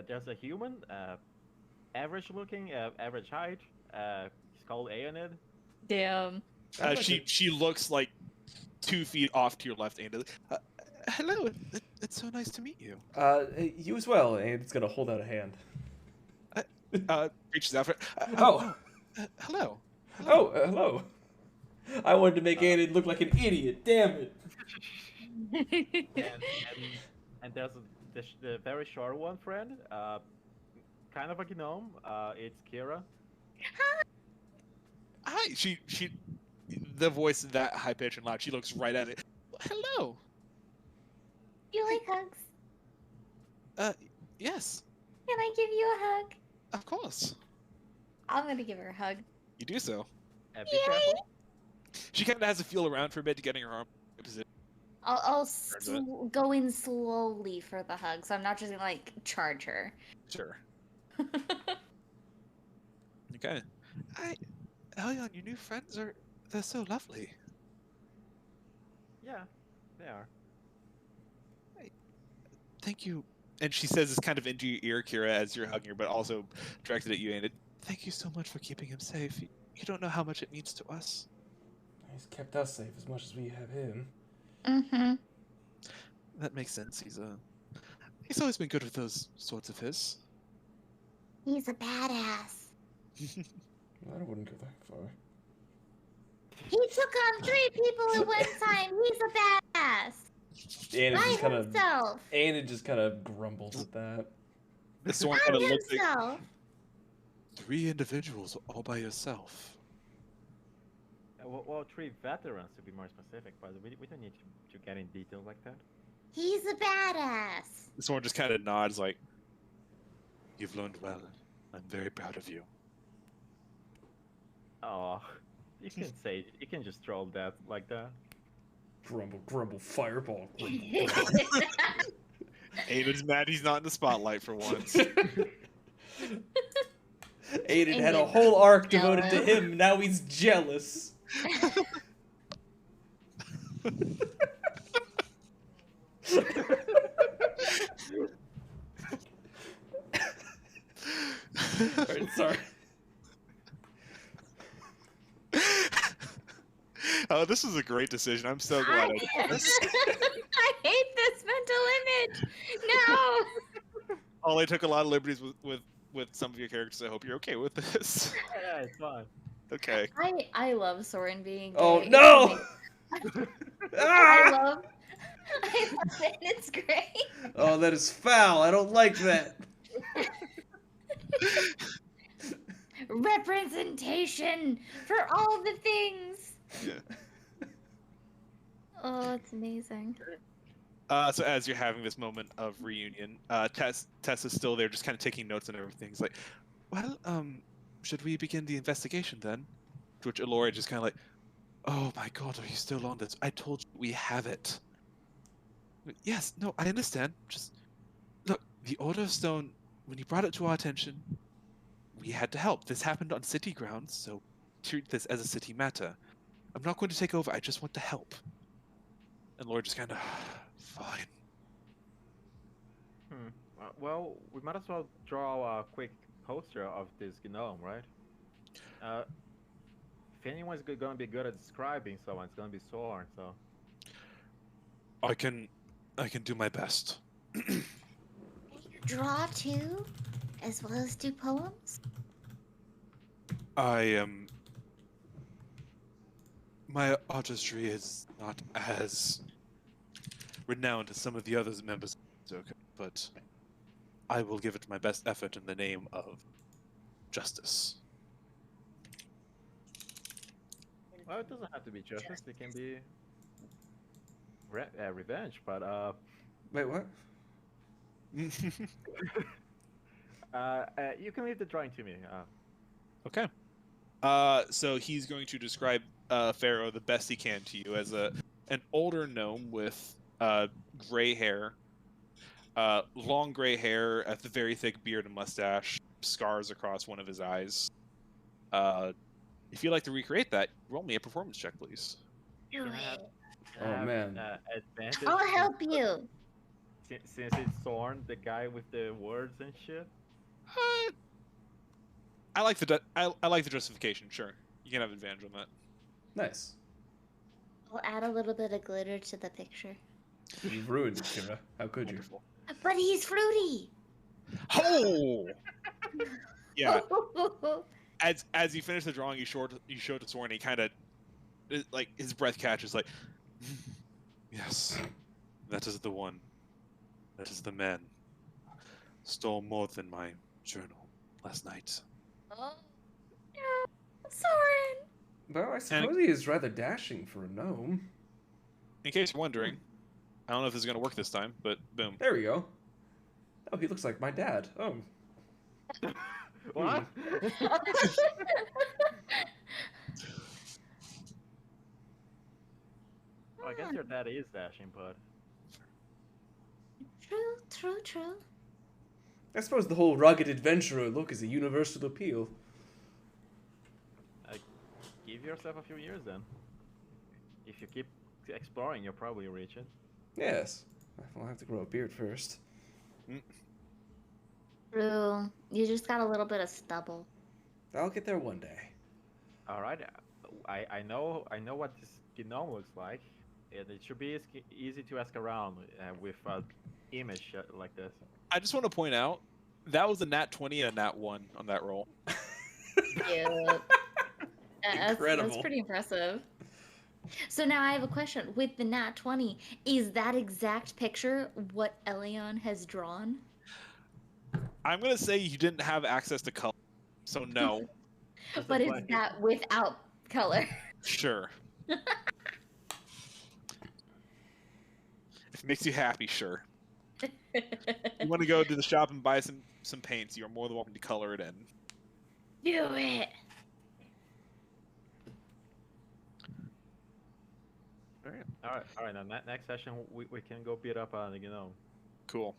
There's a human, average looking, average height. He's called Aenid. Damn. She looks like 2 feet off to your left, Andy. Hello, it's so nice to meet you. you as well, and it's gonna hold out a hand. Reaches out for Oh. Hello. Oh, hello. I wanted to make Aiden look like an idiot. Damn it. And there's the very short one, friend. Kind of a gnome. It's Kira. Hi. She the voice is that high pitched and loud. She looks right at it. Hello. You like hugs? Yes, Can I give you a hug? of course. I'm gonna give her a hug. You do so. Be Yay! careful. She kind of has to feel around for a bit to getting her arm in position. I'll Turns go in slowly for the hug, so I'm not just gonna like charge her. Sure. Okay. Elion, your new friends they're so lovely. Yeah, they are. Thank you. And she says this kind of into your ear, Kira, as you're hugging her, but also directed at you, and thank you so much for keeping him safe. You don't know how much it means to us. He's kept us safe as much as we have him. Mm-hmm. That makes sense. He's always been good with those sorts of his. He's a badass. I wouldn't go that far. He took on 3 people at one time. He's a badass. Aiden just kind of grumbles at that. This one By kind of looks like himself. 3 individuals all by yourself. Well, 3 veterans to be more specific, but we don't need to get in details like that. He's a badass. This one just kind of nods like, you've learned well. I'm very proud of you. Oh, you can just troll that like that. Grumble, grumble, fireball. Grumble, Aiden's mad he's not in the spotlight for once. Aiden had a whole arc devoted to him, now he's jealous. Alright, sorry. Oh, this is a great decision. I'm so glad I did this. I hate this mental image. No. Oh, I took a lot of liberties with some of your characters. I hope you're okay with this. Yeah, it's fine. Okay. I love Soren being gay. Oh It's no! amazing. I Ah! love it. It's great. Oh, that is foul. I don't like that. Representation for all the things. Yeah. Oh, it's amazing. So as you're having this moment of reunion, Tess is still there, just kind of taking notes and everything. He's like, "Well, should we begin the investigation then?" To which Elora just kind of like, "Oh my God, are you still on this? I told you we have it." Yes, no, I understand. Just look, the Order of Stone. When you brought it to our attention, we had to help. This happened on city grounds, so treat this as a city matter. I'm not going to take over. I just want to help. And Lord just kind of, fine. Well, we might as well draw a quick poster of this gnome, right? If anyone's going to be good at describing someone, it's going to be Soren. So I can do my best. Can you draw too, as well as do poems? I am. My artistry is not as renowned as some of the other members of the circuit, but I will give it my best effort in the name of justice. well, it doesn't have to be justice. It can be revenge. But Wait, what? you can leave the drawing to me. Okay. So he's going to describe Pharaoh the best he can to you as an older gnome with gray hair, long gray hair, a very thick beard and mustache, scars across one of his eyes. If you'd like to recreate that, roll me a performance check, please. Do Can I have- it. can I Oh, have, man. Advantage I'll help you. Since it's Soren, the guy with the words and shit. I like the justification. Sure, you can have advantage on that. Nice. I'll add a little bit of glitter to the picture. You've ruined it, Kira. How could you? Wonderful. But he's fruity. Oh, yeah. As you finish the drawing, you show it to Soren. He kind of like his breath catches. Like, yes, that is the one. That is the man. Stole more than my journal last night. Oh, no, Soren. Well, I suppose he is rather dashing for a gnome. In case you're wondering, I don't know if this is gonna work this time, but boom. There we go. Oh, he looks like my dad. Oh. What? Well, I guess your dad is dashing, but True. I suppose the whole rugged adventurer look is a universal appeal. give yourself a few years then. If you keep exploring, you'll probably reach it. Yes. I'll have to grow a beard first. True. You just got a little bit of stubble. I'll get there one day. All right, I know what this gnome looks like. It should be easy to ask around with an image like this. I just want to point out that was a nat 20 and a nat 1 on that roll. Cute. That's Incredible. pretty impressive. So now I have a question. With the nat 20, is that exact picture what Elion has drawn? I'm gonna say you didn't have access to color, so no. But is that without color? Sure. If it makes you happy, sure. You want to go to the shop and buy some paints, you're more than welcome to color it in. Do it. All right. Now next session we can go beat up on the gnome. Cool.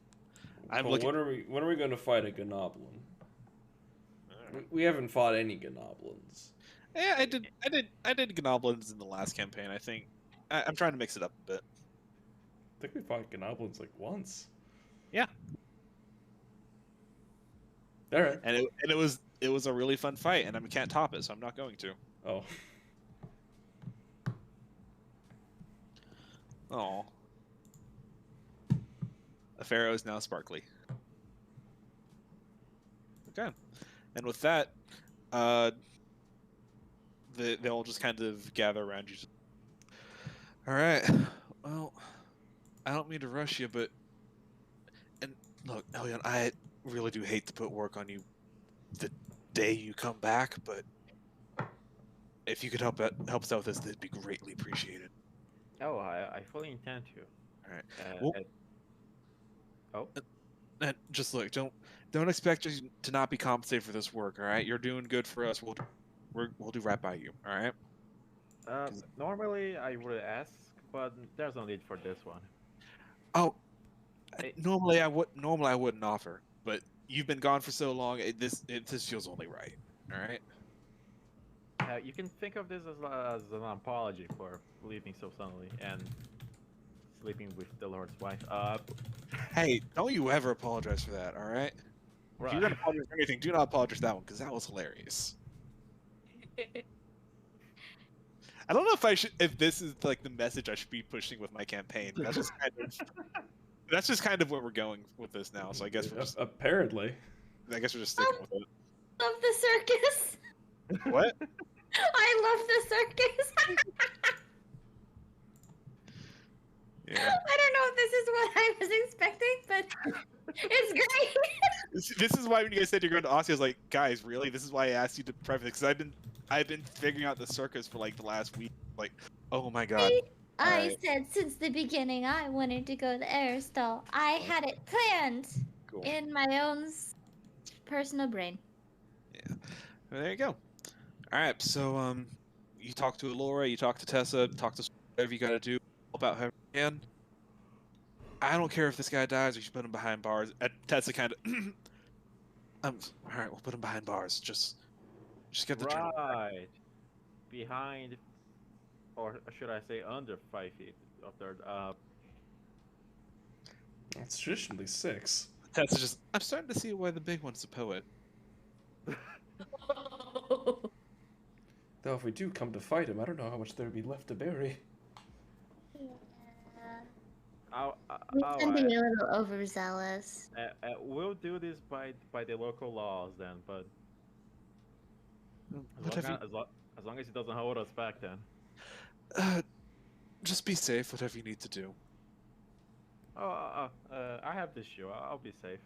I'm Well, looking. when are we going to fight a Gnoblin? We haven't fought any Gnoblins. Yeah, I did Gnoblins in the last campaign. I think I'm trying to mix it up a bit. I think we fought Gnoblins like once. Yeah. All right. And it was a really fun fight, and I can't top it, so I'm not going to. Oh. Oh. The Pharaoh is now sparkly. Okay. And with that, they'll just kind of gather around you. All right. Well, I don't mean to rush you, but look, Elion, I really do hate to put work on you the day you come back, but if you could help us out with this, that'd be greatly appreciated. Oh, I fully intend to. All right. Well, oh. And just look, don't expect you to not be compensated for this work. All right, you're doing good for us. We'll do right by you. All right. Normally I would ask, but there's no need for this one. Oh, normally I wouldn't offer, but you've been gone for so long. This feels only right. All right. You can think of this as an apology for leaving so suddenly and sleeping with the Lord's wife. Hey, don't you ever apologize for that. All right. If you're gonna apologize for anything, do not apologize for that one because that was hilarious. I don't know if this is like the message I should be pushing with my campaign. That's just kind of where we're going with this now. So I guess we're just apparently. I guess we're just sticking with it. Love the circus. What? I love the circus. Yeah. I don't know if this is what I was expecting, but it's great. This is why when you guys said you're going to Aussie, I was like, guys, really? This is why I asked you to preface because I've been figuring out the circus for like the last week. Like, oh my god. I said since the beginning I wanted to go to Aristotle. I had it planned in my own personal brain. Yeah. Well, there you go. All right. So you talk to Laura, you talk to Tessa, talk to whatever you got to do about her. And I don't care if this guy dies, we should put him behind bars. Tessa kind of, all right, we'll put him behind bars. Just get the general. Right. Behind, or should I say under 5 feet of their. It's traditionally 6. Tessa just, I'm starting to see why the big one's a poet. Though if we do come to fight him, I don't know how much there would be left to bury. We can be a little overzealous. We'll do this by the local laws then, but as long as it doesn't hold us back, then. Just be safe, whatever you need to do. I have this shoe. I'll be safe.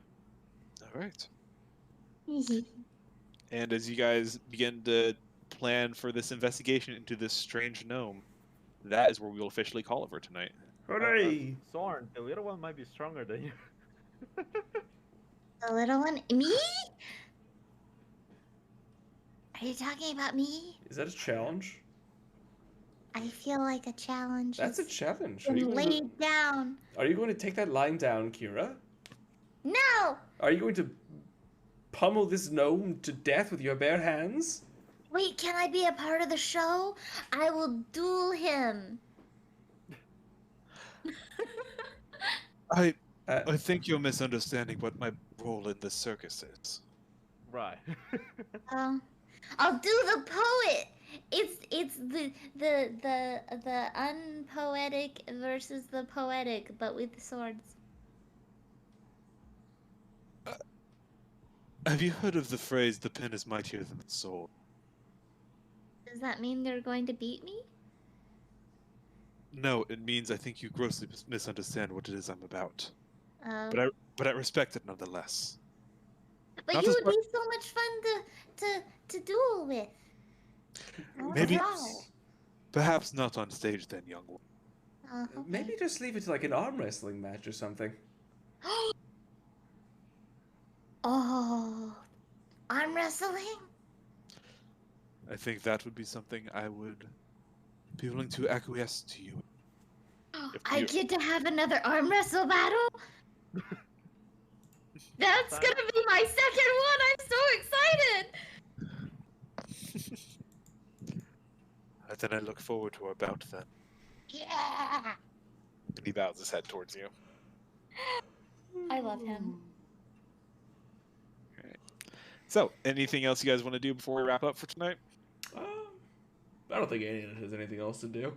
All right. And as you guys begin to plan for this investigation into this strange gnome, that is where we will officially call over tonight. Hooray! Soren, the little one might be stronger than you. The little one? Me? Are you talking about me? Is that a challenge? I feel like a challenge. That's a challenge. Laid down. Are you going to take that line down, Kira? No! Are you going to pummel this gnome to death with your bare hands? Wait, can I be a part of the show? I will duel him. I think you're misunderstanding what my role in this circus is. Right. I'll do the poet. It's the unpoetic versus the poetic, but with swords. Have you heard of the phrase, the pen is mightier than the sword? Does that mean they're going to beat me? No, it means I think you grossly misunderstand what it is I'm about. Oh. But I respect it nonetheless. But Not you as would be so much fun to duel with. Maybe, Wow. perhaps not on stage then, young one. Okay. Maybe just leave it to like an arm wrestling match or something. Oh, arm wrestling? I think that would be something I would be willing to acquiesce to you. I get to have another arm wrestle battle? That's gonna be my second one! I'm so excited! Then I look forward to our bout then. Yeah! And he bows his head towards you. I love him. Alright. So, anything else you guys want to do before we wrap up for tonight? I don't think any of us has anything else to do.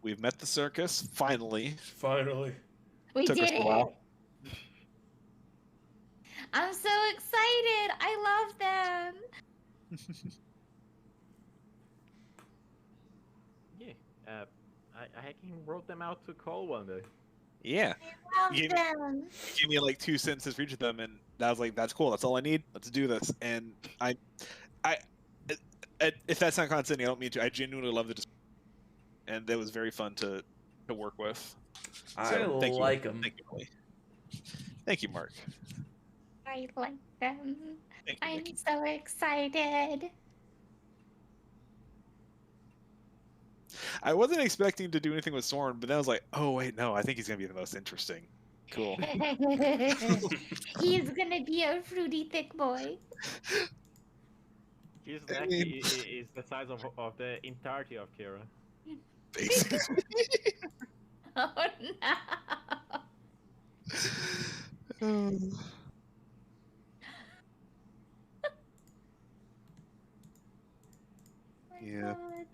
we've met the circus finally. Finally. We Took us did a while. it. I'm so excited. I love them. Yeah. I wrote them out to call one day. Yeah, I love You- them. you gave me like 2 sentences for each of them, and I was like, "That's cool. That's all I need. Let's do this." And I, if that's not condescending, I don't mean to. I genuinely love the, and it was very fun to work with. I So, thank you. like them. Thank you, Molly. Thank you, Mark. I like them. Thank you, I'm Nikki. so excited. I wasn't expecting to do anything with Soren, but then I was like, "Oh wait, no. I think he's gonna be the most interesting." Cool. He's gonna be a fruity thick boy. His I neck mean- is the size of the entirety of Kira. Basically. Oh no. My Yeah. God.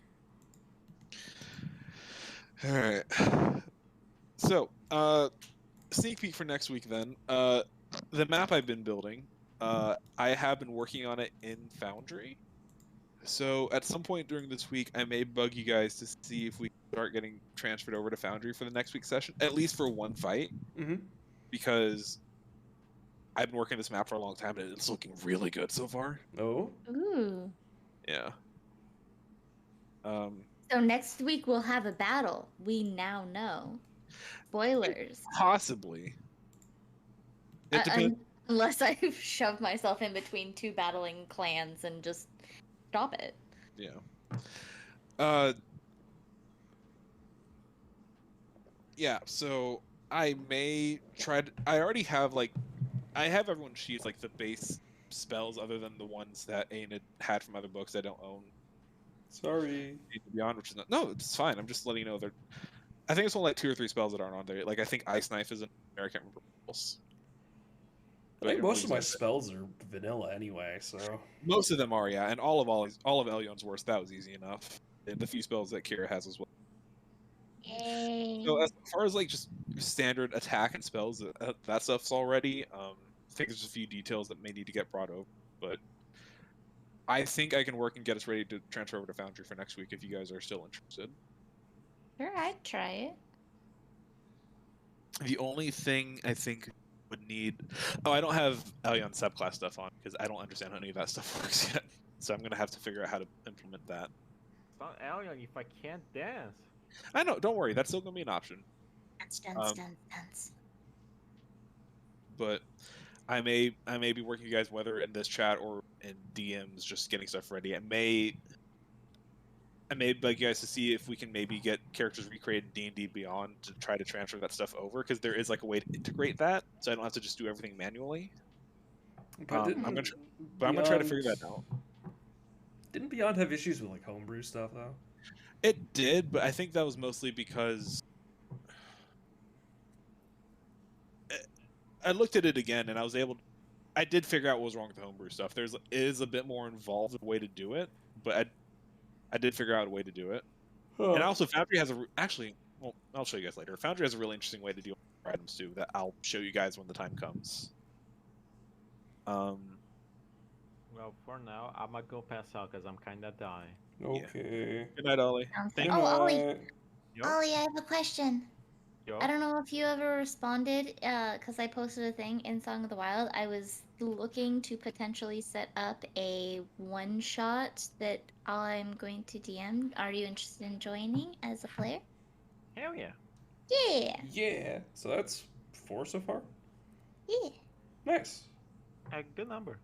All right. So, sneak peek for next week then. The map I've been building, I have been working on it in Foundry. So at some point during this week, I may bug you guys to see if we can start getting transferred over to Foundry for the next week's session, at least for one fight, Mm-hmm. because I've been working this map for a long time and it's looking really good so far. Oh. Ooh. Yeah. So next week we'll have a battle. We now know. Spoilers. Possibly. It depends. Unless I've shoved myself in between two battling clans and just stop it. Yeah. Yeah, so I may try to. I already have, like. I have everyone's sheets, like, the base spells, other than the ones that Aina had from other books I don't own. Sorry. Beyond, which is not. No, it's fine. I'm just letting you know they're. I think it's only like 2 or 3 spells that aren't on there. Like, I think Ice Knife is an. I can't remember what else. I think most of my everyone's- spells are vanilla anyway, so. Most of them are, yeah, and all of Elyon's worst, that was easy enough. And the few spells that Kira has as well. Yay. So as far as like just standard attack and spells, that stuff's already. I think there's a few details that may need to get brought over, but I think I can work and get us ready to transfer over to Foundry for next week if you guys are still interested. Sure, I'd try it. The only thing I think would need. Oh, I don't have Elyon subclass stuff on because I don't understand how any of that stuff works yet. So I'm gonna have to figure out how to implement that. It's not Alien if I can't dance. I know. Don't worry. That's still gonna be an option. Dance. But I may be working you guys whether in this chat or in DMs, just getting stuff ready. I may bug you guys to see if we can maybe get characters recreated in D&D Beyond to try to transfer that stuff over, because there is like a way to integrate that, so I don't have to just do everything manually. But I'm gonna try to figure that out. Didn't Beyond have issues with like homebrew stuff though? It did, but I think that was mostly because I looked at it again and I did figure out what was wrong with the homebrew stuff. It is a bit more involved way to do it, but I did figure out a way to do it. Huh. And also Foundry has well, I'll show you guys later. Foundry has a really interesting way to deal with items too that I'll show you guys when the time comes. Well, for now, I'm gonna go pass out because I'm kinda dying. Okay. Good night, Ollie. Thank Oh, you. Ollie. Yo, Ollie, I have a question. yo. I don't know if you ever responded, because I posted a thing in Song of the Wild. I was looking to potentially set up a one-shot that I'm going to DM. Are you interested in joining as a player? Hell yeah. Yeah, Yeah. So that's 4 so far. yeah, Nice. A good number.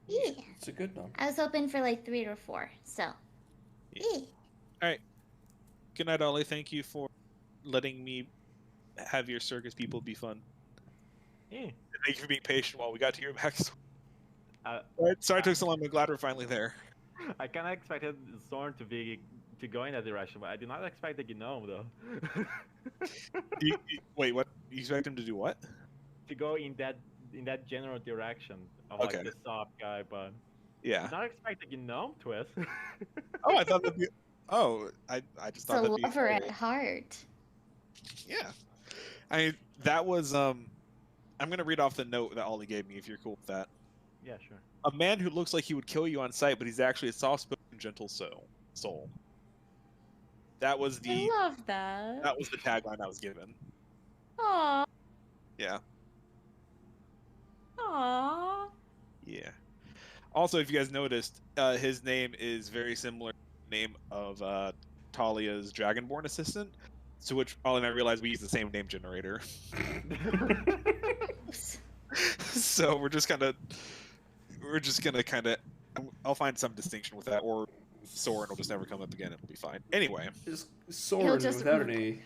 yeah. It's a good number. I was hoping for like 3 or 4, so. Yeah. Good night, Ollie. Thank you for letting me have your circus people be fun. Yeah. And thank you for being patient while we got to your backstory. Uh, Sorry it took so long, but glad we're finally there. I kind of expected Zorn to go in that direction, but I did not expect the gnome though. Wait, what? You expect him to do what? To go in that general direction of Okay. like the soft guy, but Yeah. did not expect the gnome twist. Oh, I thought that'd be. Oh, I just It's thought a that'd be lover at cool. heart. Yeah. I mean, that was I'm gonna read off the note that Ollie gave me if you're cool with that. Yeah, sure. A man who looks like he would kill you on sight, but he's actually a soft-spoken, gentle soul. That was I the love that. tagline I was given. Aww. Yeah. Aww. Yeah. Also, if you guys noticed, his name is very similar to the name of Talia's Dragonborn assistant. To which Ollie and I realized we use the same name generator. Oops. So we're just gonna kind of. I'll find some distinction with that, or Soren will just never come up again. It'll be fine. Anyway. Just Soren just without an E.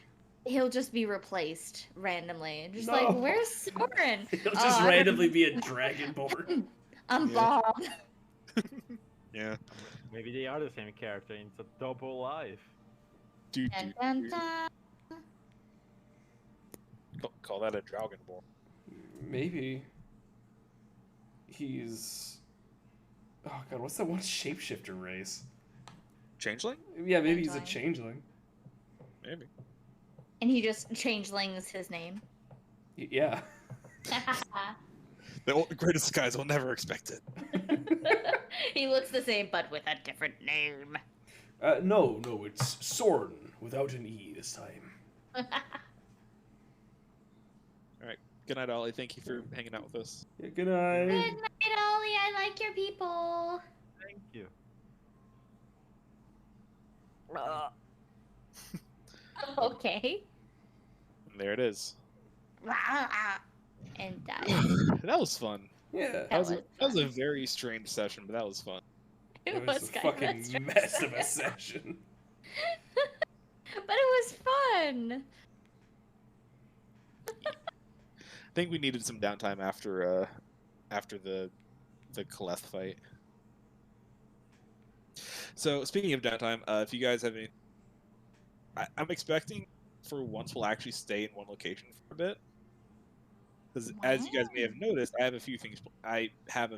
He'll just be replaced randomly. Just No. like, where's Soren? He'll Oh, just I randomly be a dragonborn. I'm Yeah. Bob. Yeah. Maybe they are the same character. It's a double life. Dude, Dun, dun, dun. call that a Dragonborn. Maybe he's. Oh god, what's that one shapeshifter race? Changeling? Yeah, maybe he's a Changeling. changeling. Maybe. And he just changelings his name. Yeah. The greatest guys will never expect it. He looks the same, but with a different name. No, it's Soren without an E this time. Good night, Ollie. Thank you for hanging out with us. Yeah, good Good night. night, Ollie. I like your people. Thank you. Okay. There it is. And die. That was fun. Yeah. That was a fun. very strange session, but that was fun. It was a kind of fucking strange mess of a session. session. But it was fun. I think we needed some downtime after the Kaleth fight. So speaking of downtime, if you guys have any, I'm expecting for once we'll actually stay in one location for a bit. Because as you guys may have noticed, I have a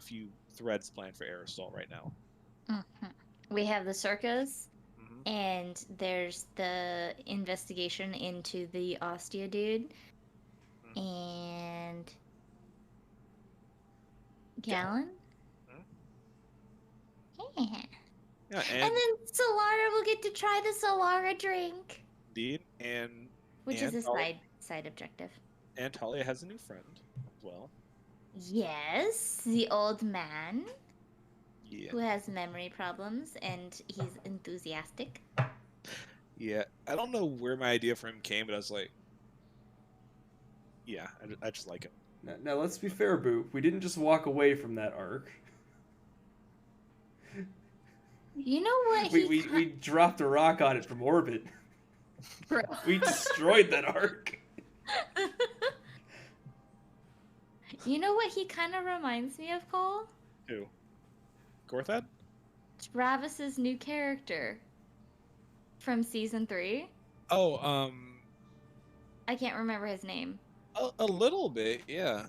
few threads planned for Aerosol right now. Mhm. We have the circus, Mhm. and there's the investigation into the Ostia dude, and Gallon. Yeah. Yeah, And and then Solara will get to try the Solara drink, indeed, and which is a Talia- side objective. and Talia has a new friend as well. Yes, the old man Yeah, who has memory problems, and he's enthusiastic. yeah. I don't know where my idea for him came, but I was like, yeah, I just like him. Now let's be fair, Boo. We didn't just walk away from that arc. You know what? We dropped a rock on it from orbit. We destroyed that arc. You know what he kind of reminds me of, Cole? Who? Gorthad? Travis's new character from season 3. Oh, I can't remember his name. a little bit, yeah.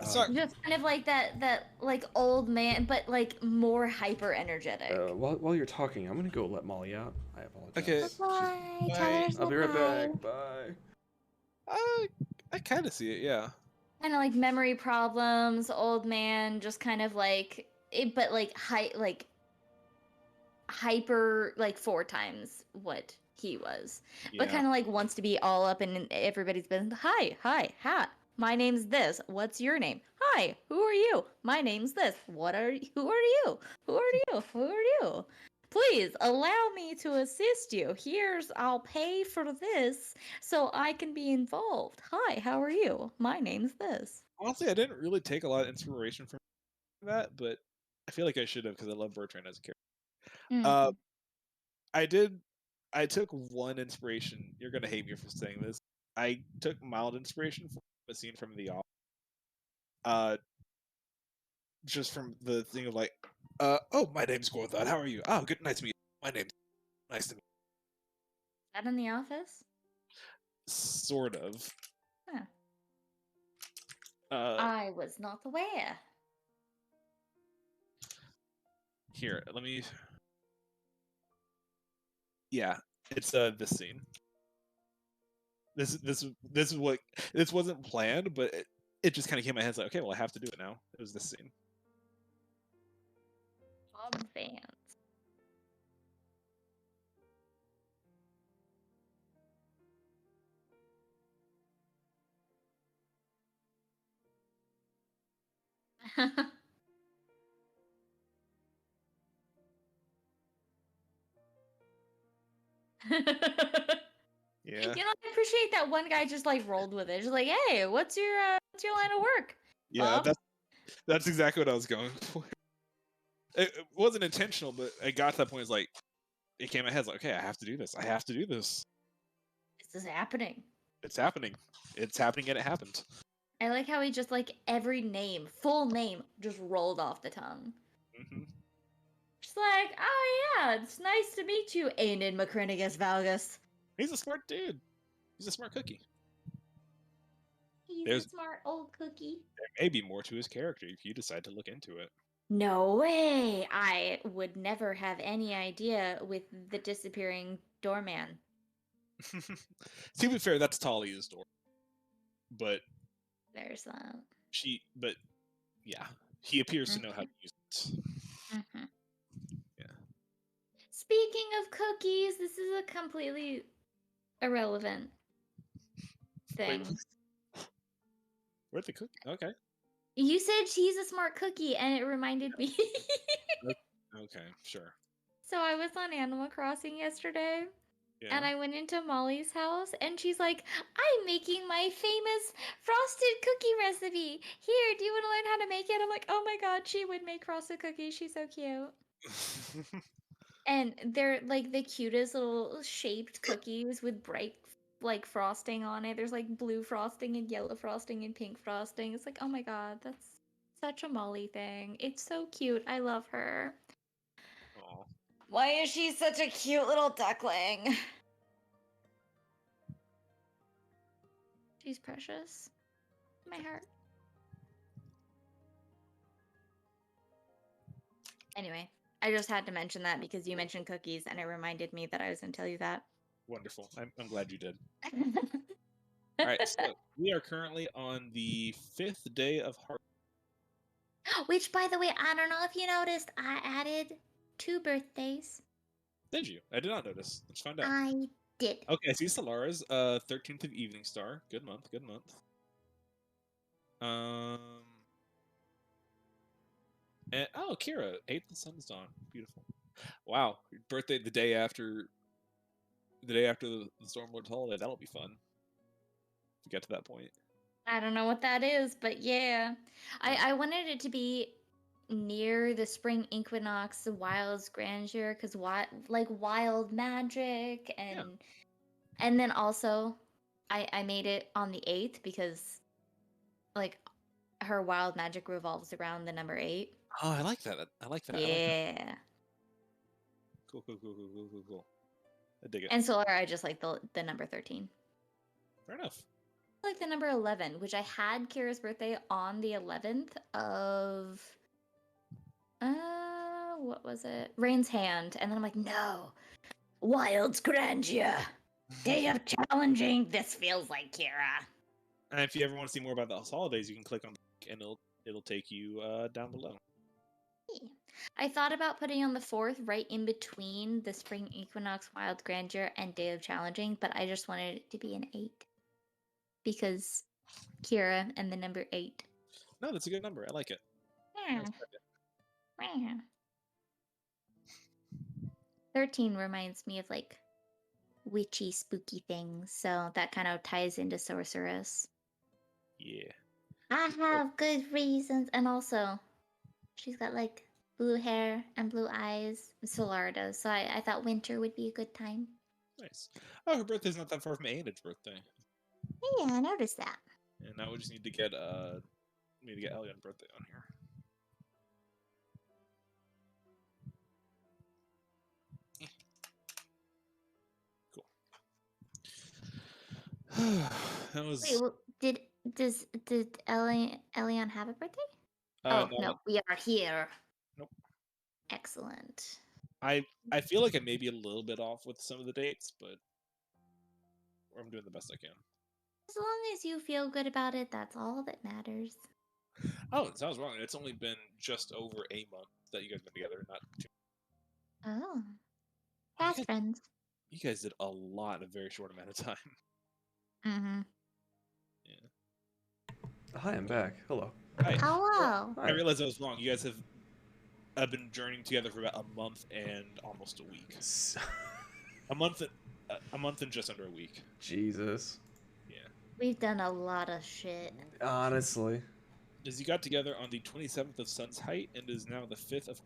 Sorry. Just kind of like that like old man, but like more hyper energetic. While you're talking, I'm gonna go let Molly out. I apologize. Okay. Bye. Bye. Tell her I'll be right bye. back. Bye. I kind of see it, yeah. Kind of like memory problems, old man, just kind of like but like hyper like 4 times what he was. But Yeah. kind of like wants to be all up in everybody's business. Hi. My name's this. What's your name? Hi. Who are you? My name's this. Who are you? Who are you? Please allow me to assist you. I'll pay for this so I can be involved. Hi, how are you? My name's this. Honestly, I didn't really take a lot of inspiration from that, but I feel like I should have because I love Bertrand as a character. I took one inspiration. You're gonna hate me for saying this. I took mild inspiration from a scene from The Office. Just from the thing of like, oh, my name's Gorthad. How are you? Oh, good, nice to meet you. My name's nice to meet Is that in the office? you. Sort of. Huh. I I was not aware. Here, let me. Yeah, it's this scene. This wasn't planned, but it just kind of came in my head. It's like, okay, well, I have to do it now. It was this scene. Fans. Yeah. You know, I appreciate that one guy just like rolled with it. Just like, hey, what's your line of work? Yeah, Bob? that's exactly what I was going for. It wasn't intentional, but I got to that point. It's like it came in my head. It's like, okay, I have to do this. I have to do this. This is happening. It's happening. It's happening, and it happened. I like how he just like every name, full name, just rolled off the tongue. Hmm. Just like, oh yeah, it's nice to meet you, Aenon Macrinigus Valgus. He's a smart dude. He's a smart cookie. He's There's- a smart old cookie. There may be more to his character if you decide to look into it. No way! I would never have any idea with the disappearing doorman. To be fair, that's Talia's door. But There's that. but yeah, he appears to know how to use it. Mm-hmm. Yeah. Speaking of cookies, this is a completely irrelevant thing. Where'd the cookie? Okay. You said she's a smart cookie, and it reminded me. Okay, sure. So I was on Animal Crossing yesterday, Yeah. and I went into Molly's house, and she's like, I'm making my famous frosted cookie recipe. Here, do you want to learn how to make it? I'm like, oh my god, she would make frosted cookies. She's so cute. And they're like the cutest little shaped cookies with bright like frosting on it. There's like blue frosting and yellow frosting and pink frosting. It's like, oh my god, that's such a Molly thing. It's so cute. I love her. Aw. Why is she such a cute little duckling? She's precious. My heart. Anyway, I just had to mention that because you mentioned cookies and it reminded me that I was going to tell you that. Wonderful. I'm glad you did. All right, so we are currently on the 5th day of Heart. Which, by the way, I don't know if you noticed, I added 2 birthdays. Did you? I did not notice. Let's find out. I did. Okay, I see Solara's 13th of Evening Star. Good month, good month. And, oh, Kira, 8th of Sun's Dawn. Beautiful. Wow, your birthday the day after the Stormlord's holiday. That'll be fun. To get to that point. I don't know what that is, but yeah. I wanted it to be near the spring equinox, Wild's grandeur, because wild magic and then also I made it on the 8th because like her wild magic revolves around the number 8. Oh, I like that. I like that. I like that. Yeah. Cool. I dig it. And Solar, I just like the number 13. Fair enough. I like the number 11, which I had Kira's birthday on the 11th of what was it? Rain's Hand. And then I'm like, no. Wild's grandeur. Day of challenging. This feels like Kira. And if you ever want to see more about those holidays, you can click on the link and it'll take you down below. I thought about putting on the 4th right in between the spring equinox, wild grandeur, and day of challenging, but I just wanted it to be an 8 because Kira and the number 8. No, that's a good number. I like it. I Yeah. respect it. Yeah. 13 reminds me of like witchy, spooky things, so that kind of ties into sorceress. Yeah. I have good reasons, and also she's got like blue hair and blue eyes. Solar does, so I thought winter would be a good time. Nice. Oh, her birthday's not that far from Aenid's birthday. Yeah, I noticed that. And now we just need to get Elion's birthday on here. That was. Wait, well, did Elion have a birthday? No, no, we are here. Nope. Excellent. I feel like I may be a little bit off with some of the dates, but I'm doing the best I can. As long as you feel good about it, that's all that matters. Oh, it sounds wrong. It's only been just over a month that you guys have been together, not 2. Oh. Wow, Fast friends. you guys did a lot in a very short amount of time. Mm-hmm. Yeah. Hi, I'm back. Hello. Hi. Hello. I realized I was wrong. You guys have been journeying together for about a month and almost a week. A month and just under a week. Jesus. Yeah. We've done a lot of shit. Honestly. As you got together on the 27th of Sun's Height and is now the 5th of